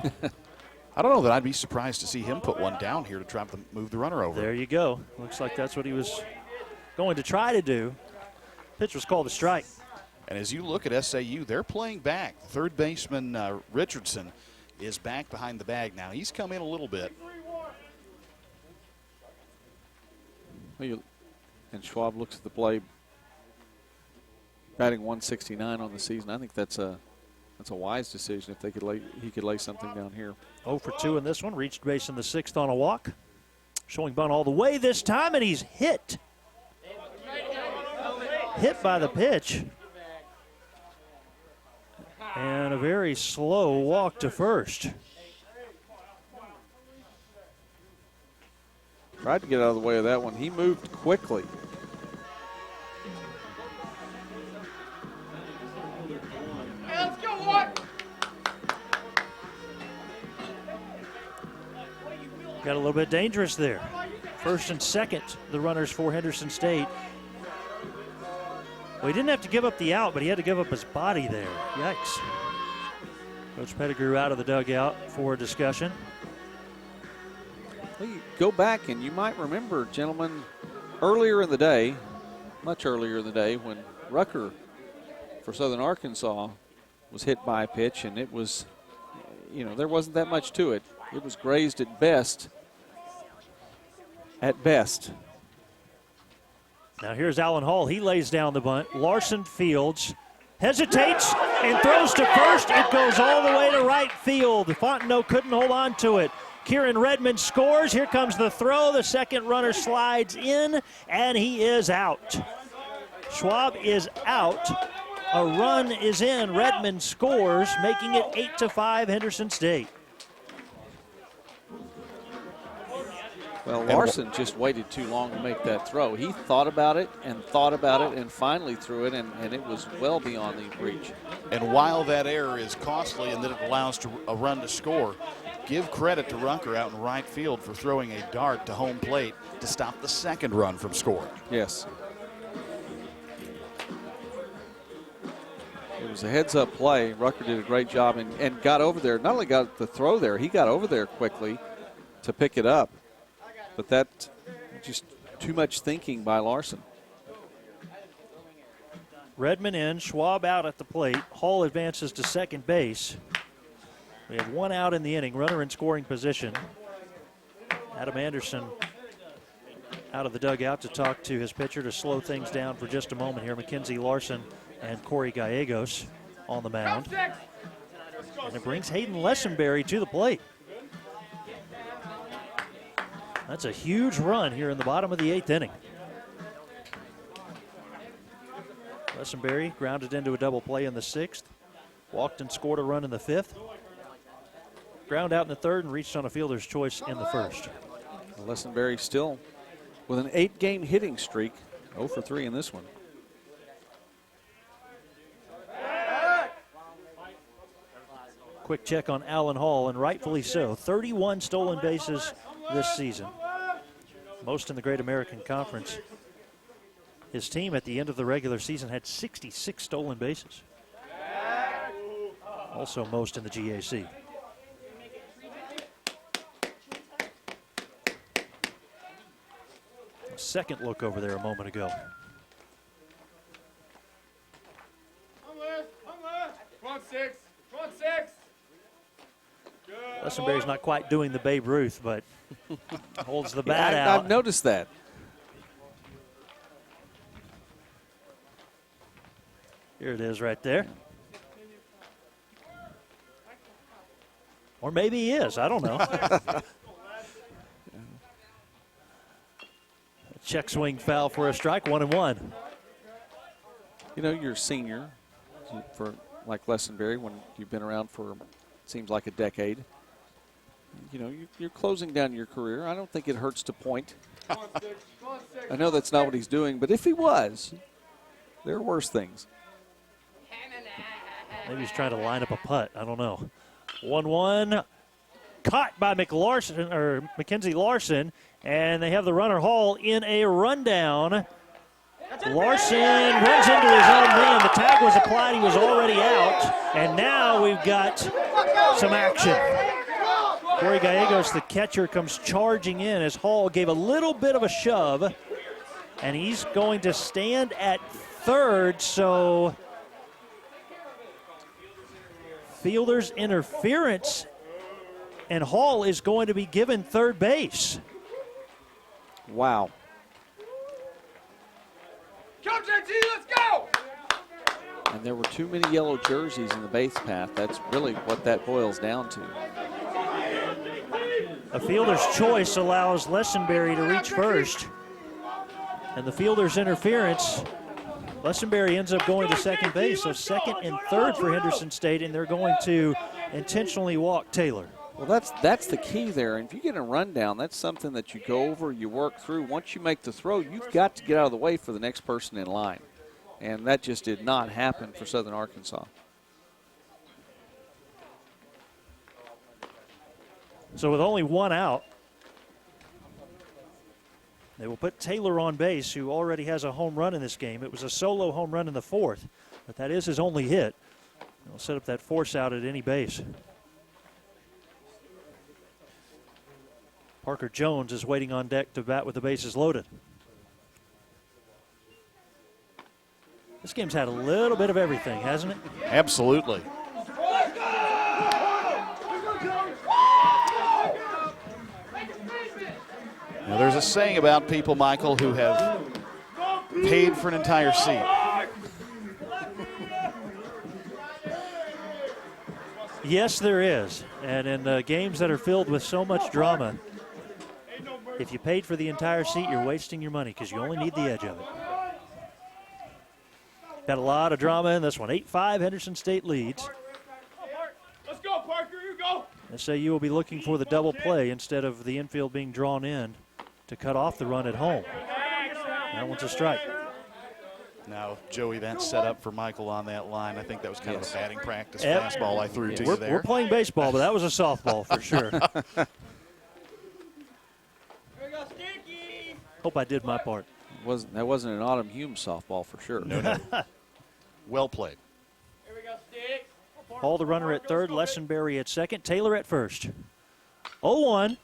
[SPEAKER 1] I don't know that I'd be surprised to see him put one down here to try to move the runner over.
[SPEAKER 2] There you go. Looks like that's what he was going to try to do. Pitch was called a strike.
[SPEAKER 1] And as you look at SAU, they're playing back. Third baseman Richardson is back behind the bag now. He's come in a little bit.
[SPEAKER 3] And Schwab looks at the play, batting 169 on the season. I think that's a wise decision if he could lay something down here.
[SPEAKER 2] 0 for 2 in this one. Reached base in the 6th on a walk. Showing bunt all the way this time, and he's hit. Hit by the pitch. And a very slow walk to first.
[SPEAKER 3] Tried to get out of the way of that one. He moved quickly.
[SPEAKER 15] Hey, let's go, what?
[SPEAKER 2] Got a little bit dangerous there. First and second, the runners for Henderson State. Well, he didn't have to give up the out, but he had to give up his body there. Yikes. Coach Pettigrew out of the dugout for a discussion.
[SPEAKER 3] Well, you go back and you might remember, gentlemen, earlier in the day, much earlier in the day, when Rucker for Southern Arkansas was hit by a pitch, and it was, there wasn't that much to it. It was grazed at best. At best.
[SPEAKER 2] Now here's Allen Hall. He lays down the bunt. Larson fields, hesitates, and throws to first. It goes all the way to right field. Fontenot couldn't hold on to it. Kieran Redmond scores. Here comes the throw. The second runner slides in, and he is out. Schwab is out. A run is in. Redmond scores, making it 8-5 Henderson State.
[SPEAKER 3] Well, Larson just waited too long to make that throw. He thought about it and finally threw it, and it was well beyond the reach.
[SPEAKER 1] And while that error is costly and that it allows a run to score, give credit to Rucker out in right field for throwing a dart to home plate to stop the second run from scoring.
[SPEAKER 3] Yes. It was a heads-up play. Rucker did a great job and got over there. Not only got the throw there, he got over there quickly to pick it up. But that just too much thinking by Larson.
[SPEAKER 2] Redmond in, Schwab out at the plate. Hall advances to second base. We have one out in the inning, runner in scoring position. Adam Anderson out of the dugout to talk to his pitcher to slow things down for just a moment here. Mackenzie Larson and Corey Gallegos on the mound. And it brings Hayden Lessenberry to the plate. That's a huge run here in the bottom of the 8th inning. Lessenberry grounded into a double play in the 6th. Walked and scored a run in the 5th. Ground out in the 3rd and reached on a fielder's choice in the 1st.
[SPEAKER 3] Lessenberry still with an 8-game hitting streak. 0 for 3 in this one.
[SPEAKER 2] Quick check on Allen Hall, and rightfully so. 31 stolen bases this season, most in the Great American Conference. His team at the end of the regular season had 66 stolen bases, also most in the GAC. A second look over there a moment ago.
[SPEAKER 15] Come on, 6. Come on, 6.
[SPEAKER 2] Lessenberry's not quite doing the Babe Ruth, but holds the bat out.
[SPEAKER 3] I've noticed that.
[SPEAKER 2] Here it is right there. Or maybe he is. I don't know. Check swing foul for a strike, 1-1.
[SPEAKER 3] You're a senior for like Lessenberry when you've been around for seems like a decade. You're closing down your career. I don't think it hurts to point. I know that's not what he's doing, but if he was, there are worse things.
[SPEAKER 2] Maybe he's trying to line up a putt. I don't know. 1-1. Caught by Mackenzie Larson, and they have the runner Hall in a rundown. Larson runs into his own man. The tag was applied. He was already out, and now we've got some action. Corey Gallegos, the catcher, comes charging in as Hall gave a little bit of a shove, and he's going to stand at third, so fielder's interference, and Hall is going to be given third base.
[SPEAKER 3] Wow.
[SPEAKER 15] Come, JT, let's go!
[SPEAKER 3] And there were too many yellow jerseys in the base path. That's really what that boils down to.
[SPEAKER 2] A fielder's choice allows Lessenberry to reach first. And the fielder's interference, Lessenberry ends up going to second base. So second and third for Henderson State, and they're going to intentionally walk Taylor.
[SPEAKER 3] Well, that's the key there. And if you get a rundown, that's something that you go over, you work through. Once you make the throw, you've got to get out of the way for the next person in line. And that just did not happen for Southern Arkansas.
[SPEAKER 2] So with only one out, they will put Taylor on base, who already has a home run in this game. It was a solo home run in the fourth, but that is his only hit. They'll set up that force out at any base. Parker Jones is waiting on deck to bat with the bases loaded. This game's had a little bit of everything, hasn't it?
[SPEAKER 1] Absolutely. Now, there's a saying about people, Michael, who have paid for an entire seat.
[SPEAKER 2] Yes, there is. And in games that are filled with so much drama, if you paid for the entire seat, you're wasting your money because you only need the edge of it. Got a lot of drama in this one. 8-5, Henderson State leads.
[SPEAKER 15] Let's go, Parker, you go.
[SPEAKER 2] SAU will be looking for the double play instead of the infield being drawn in to cut off the run at home. That one's a strike.
[SPEAKER 1] Now, Joey, that's set up for Michael on that line. I think that was kind of a batting practice fastball I threw to you there.
[SPEAKER 2] We're playing baseball, but that was a softball for sure. Hope I did my part.
[SPEAKER 3] That wasn't an Autumn Hume softball for sure.
[SPEAKER 1] No. Well played.
[SPEAKER 15] Here we go, Sticks.
[SPEAKER 2] Hall the runner at third, Lessenberry at second, Taylor at first. 0-1.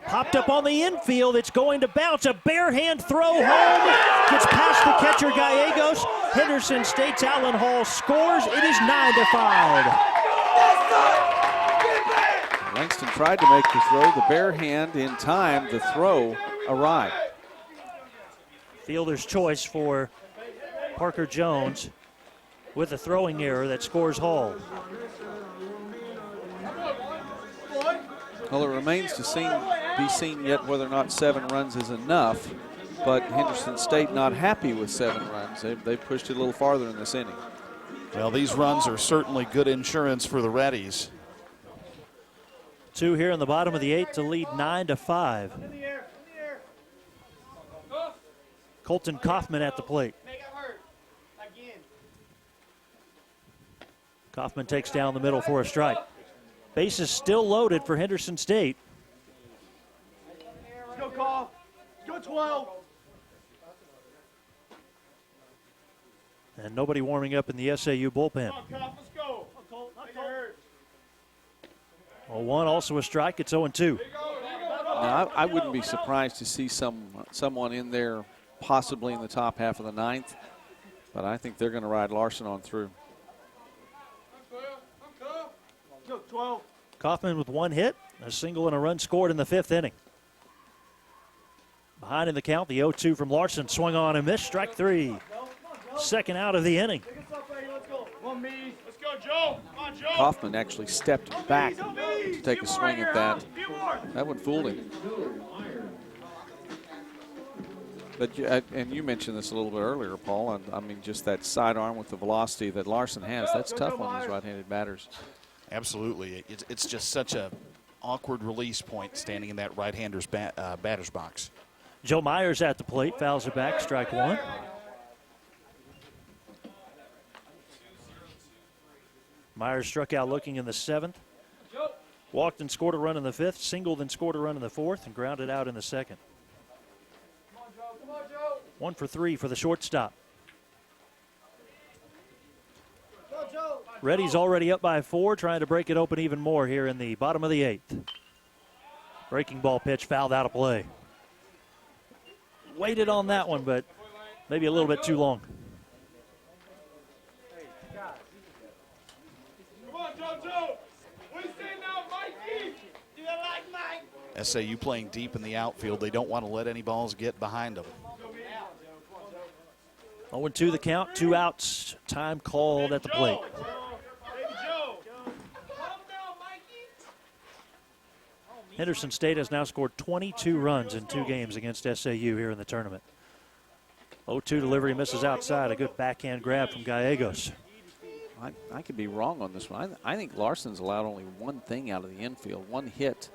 [SPEAKER 2] Popped up on the infield. It's going to bounce. A bare hand throw home. Gets past the catcher Gallegos. Henderson State's Allen Hall scores. It is 9-5.
[SPEAKER 3] Langston tried to make the throw. The bare hand in time. The throw arrived.
[SPEAKER 2] Fielder's choice for Parker Jones with a throwing error that scores Hall.
[SPEAKER 3] Well, it remains to be seen yet whether or not 7 runs is enough, but Henderson State not happy with 7 runs. They've pushed it a little farther in this inning.
[SPEAKER 1] Well, these runs are certainly good insurance for the Reddies.
[SPEAKER 2] 2 here in the bottom of the 8th to lead 9-5. Colton Kaufman at the plate. Kaufman takes down the middle for a strike. Base is still loaded for Henderson State.
[SPEAKER 15] Let's go, Call. Let's go, 12.
[SPEAKER 2] And nobody warming up in the SAU bullpen.
[SPEAKER 15] Let's go.
[SPEAKER 2] 0-1, also a strike. It's 0-2.
[SPEAKER 3] Now, I wouldn't be surprised to see someone in there possibly in the top half of the 9th, but I think they're going to ride Larson on through.
[SPEAKER 15] 12.
[SPEAKER 2] Kaufman with 1 hit, a single and a run scored in the 5th inning. Behind in the count, the 0-2 from Larson. Swung on and missed, strike 3. Second out of the inning.
[SPEAKER 15] Let's go, Joe. Come on, Joe.
[SPEAKER 3] Kaufman actually stepped back to take a swing at that. That one fooled him. But and you mentioned this a little bit earlier, Paul. I mean, just that sidearm with the velocity that Larson has, that's tough on these right-handed batters.
[SPEAKER 1] Absolutely. It's just such a awkward release point standing in that right-hander's batter's box.
[SPEAKER 2] Joe Myers at the plate, fouls it back, strike 1. Myers struck out looking in the 7th. Walked and scored a run in the 5th, singled and scored a run in the 4th, and grounded out in the 2nd. 1 for 3 for the shortstop. Reddies already up by 4, trying to break it open even more here in the bottom of the 8th. Breaking ball pitch fouled out of play. Waited on that one, but maybe a little bit too long.
[SPEAKER 1] SAU playing deep in the outfield. They don't want to let any balls get behind them.
[SPEAKER 2] 0-2 the count, 2 outs. Time called at the plate. Henderson State has now scored 22 runs in 2 games against SAU here in the tournament. 0-2 delivery misses outside. A good backhand grab from Gallegos.
[SPEAKER 3] I could be wrong on this one. I think Larson's allowed only one thing out of the infield, one hit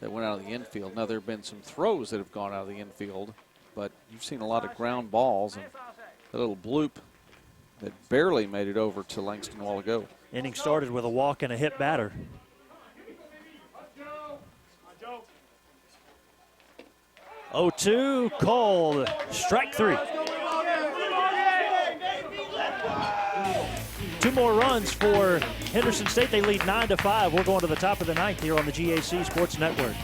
[SPEAKER 3] that went out of the infield. Now, there have been some throws that have gone out of the infield, but you've seen a lot of ground balls, and a little bloop that barely made it over to Langston a while ago.
[SPEAKER 2] Inning started with a walk and a hit batter. 0-2 called. Strike 3. 2 more runs for Henderson State. They lead 9-5. We're going to the top of the 9th here on the GAC Sports Network.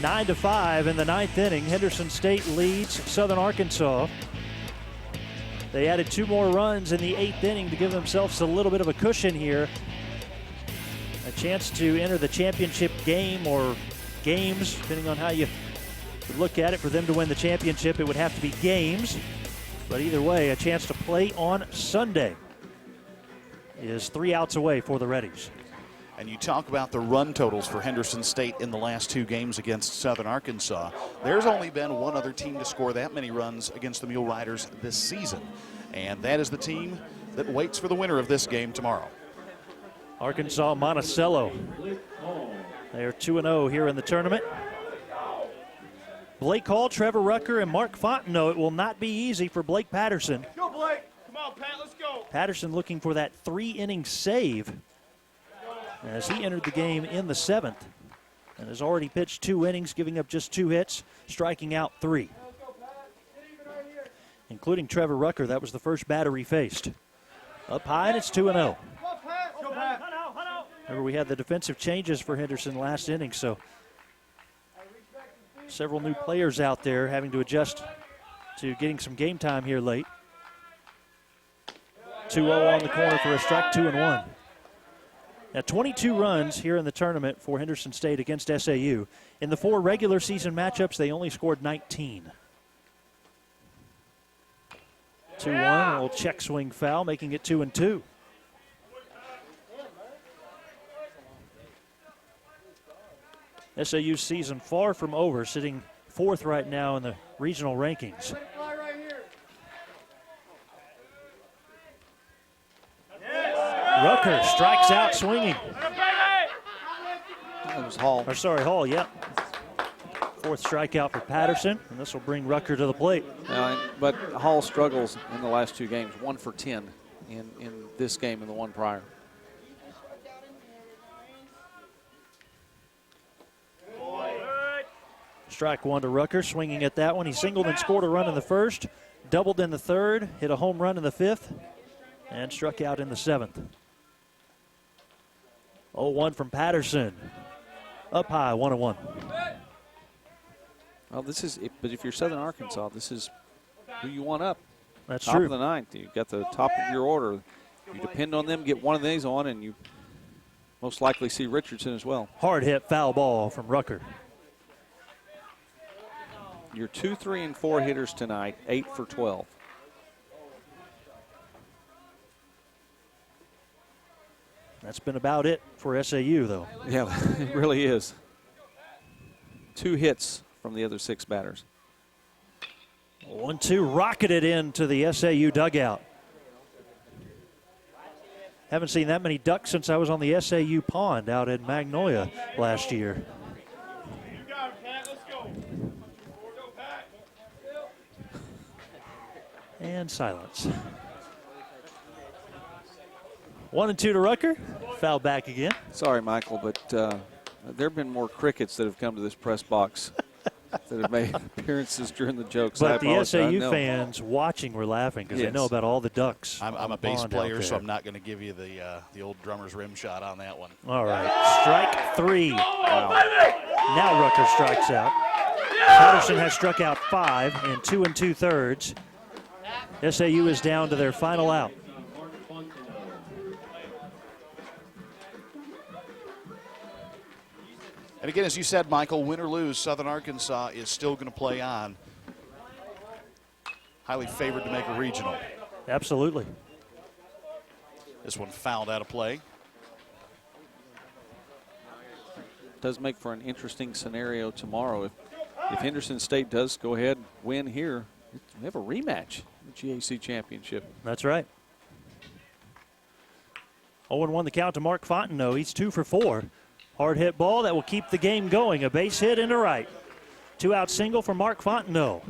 [SPEAKER 2] Nine to 5 in the 9th inning. Henderson State leads Southern Arkansas. They added 2 more runs in the 8th inning to give themselves a little bit of a cushion here. A chance to enter the championship game or games, depending on how you look at it. For them to win the championship, it would have to be games. But either way, a chance to play on Sunday is 3 outs away for the Reddies.
[SPEAKER 1] And you talk about the run totals for Henderson State in the last 2 games against Southern Arkansas. There's only been one other team to score that many runs against the Mule Riders this season, and that is the team that waits for the winner of this game tomorrow.
[SPEAKER 2] Arkansas Monticello. They are 2-0 here in the tournament. Blake Hall, Trevor Rucker, and Mark Fontenot. It will not be easy for Blake Patterson.
[SPEAKER 15] Go, Blake. Come on, Pat, let's go.
[SPEAKER 2] Patterson looking for that 3-inning save as he entered the game in the 7th and has already pitched 2 innings, giving up just 2 hits, striking out 3. Including Trevor Rucker. That was the first batter he faced. Up high, and it's 2-0. Remember, we had the defensive changes for Henderson last inning, so several new players out there having to adjust to getting some game time here late. 2-0 on the corner for a strike, 2-1. Now 22 runs here in the tournament for Henderson State against SAU. In the 4 regular season matchups, they only scored 19. 2-1, a little check swing foul, making it 2-2. SAU's season far from over, sitting 4th right now in the regional rankings. Rucker strikes out swinging.
[SPEAKER 3] That was Hall.
[SPEAKER 2] Or sorry, Hall, yep. 4th strikeout for Patterson, and this will bring Rucker to the plate.
[SPEAKER 3] But Hall struggles in the last 2 games, 1 for 10 in this game and the one prior.
[SPEAKER 2] Strike 1 to Rucker, swinging at that one. He singled and scored a run in the 1st, doubled in the 3rd, hit a home run in the 5th, and struck out in the 7th. 0-1 from Patterson. Up high, 1-1.
[SPEAKER 3] Well, but if you're Southern Arkansas, this is who you want up.
[SPEAKER 2] That's
[SPEAKER 3] top
[SPEAKER 2] true.
[SPEAKER 3] of the ninth. You've got the top of your order. You depend on them, get one of these on, and you most likely see Richardson as well.
[SPEAKER 2] Hard hit foul ball from Rucker.
[SPEAKER 3] Your 2, 3, and 4 hitters tonight, 8 for 12.
[SPEAKER 2] That's been about it for SAU, though.
[SPEAKER 3] Yeah, it really is. 2 hits from the other 6 batters.
[SPEAKER 2] 1-2 rocketed into the SAU dugout. Haven't seen that many ducks since I was on the SAU pond out in Magnolia last year. And silence. 1-2 to Rucker. Foul back again.
[SPEAKER 3] Sorry, Michael, but there have been more crickets that have come to this press box that have made appearances during the jokes.
[SPEAKER 2] But the SAU fans watching were laughing because they know about all the ducks.
[SPEAKER 1] I'm a bass player, so I'm not going to give you the old drummer's rim shot on that one.
[SPEAKER 2] All right, strike 3. Wow. Now Rucker strikes out. Patterson has struck out 5 in 2 2/3. SAU is down to their final out.
[SPEAKER 1] And again, as you said, Michael, win or lose, Southern Arkansas is still going to play on. Highly favored to make a regional.
[SPEAKER 2] Absolutely.
[SPEAKER 1] This one fouled out of play.
[SPEAKER 3] Does make for an interesting scenario tomorrow. If Henderson State does go ahead and win here, we have a rematch in the GAC championship.
[SPEAKER 2] That's right. 0-1 the count to Mark Fontenot. He's 2 for 4. Hard hit ball that will keep the game going. A base hit into right. 2-out single for Mark Fontenot.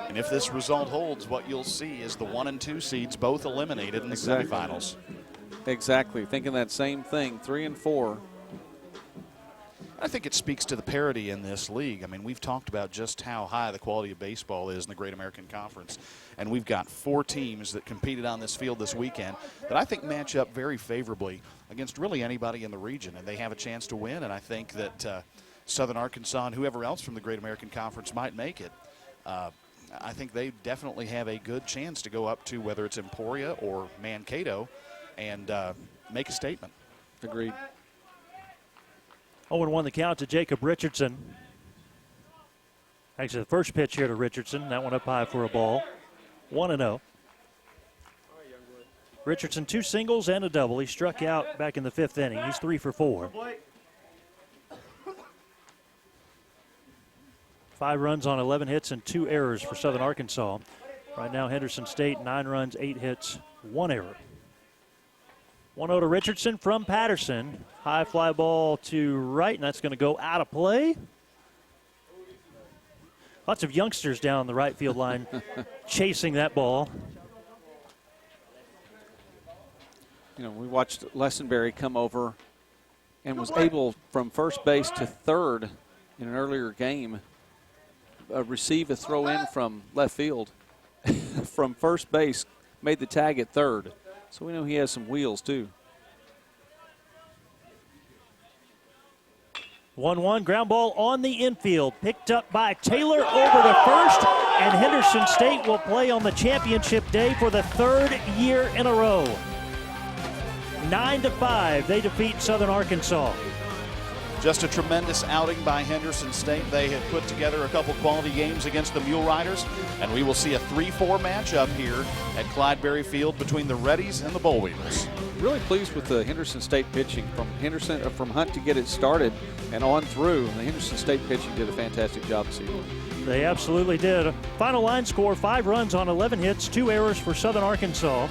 [SPEAKER 1] And if this result holds, what you'll see is the 1 and 2 seeds both eliminated in the semifinals.
[SPEAKER 3] Exactly. Thinking that same thing. 3 and 4.
[SPEAKER 1] I think it speaks to the parity in this league. I mean, we've talked about just how high the quality of baseball is in the Great American Conference. And we've got 4 teams that competed on this field this weekend that I think match up very favorably against really anybody in the region. And they have a chance to win. And I think that Southern Arkansas and whoever else from the Great American Conference might make it, I think they definitely have a good chance to go up to whether it's Emporia or Mankato and make a statement.
[SPEAKER 3] Agreed.
[SPEAKER 2] 0-1 the count to Jacob Richardson. Actually, the first pitch here to Richardson. That one up high for a ball. 1-0. Richardson 2 singles and a double. He struck out back in the 5th inning. He's 3 for 4. 5 runs on 11 hits and 2 errors for Southern Arkansas. Right now, Henderson State, 9 runs, 8 hits, 1 error. 1-0 to Richardson from Patterson. High fly ball to right, and that's going to go out of play. Lots of youngsters down the right field line chasing that ball.
[SPEAKER 3] You know, we watched Lessenberry come over and was able from first base to third in an earlier game, receive a throw in from left field. From first base, made the tag at third. So we know he has some wheels, too.
[SPEAKER 2] 1-1, ground ball on the infield. Picked up by Taylor over to first. And Henderson State will play on the championship day for the 3rd year in a row. 9-5, they defeat Southern Arkansas.
[SPEAKER 1] Just a tremendous outing by Henderson State. They have put together a couple quality games against the Mule Riders, and we will see a 3-4 matchup here at Clydeberry Field between the Reddies and the Bullweavers.
[SPEAKER 3] Really pleased with the Henderson State pitching from Hunt to get it started and on through. The Henderson State pitching did a fantastic job this evening.
[SPEAKER 2] They absolutely did. Final line score, 5 runs on 11 hits, 2 errors for Southern Arkansas.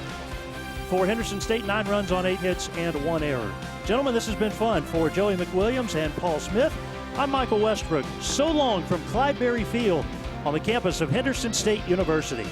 [SPEAKER 2] For Henderson State, 9 runs on 8 hits and 1 error. Gentlemen, this has been fun. For Joey McWilliams and Paul Smith, I'm Michael Westbrook. So long from Clydeberry Field on the campus of Henderson State University.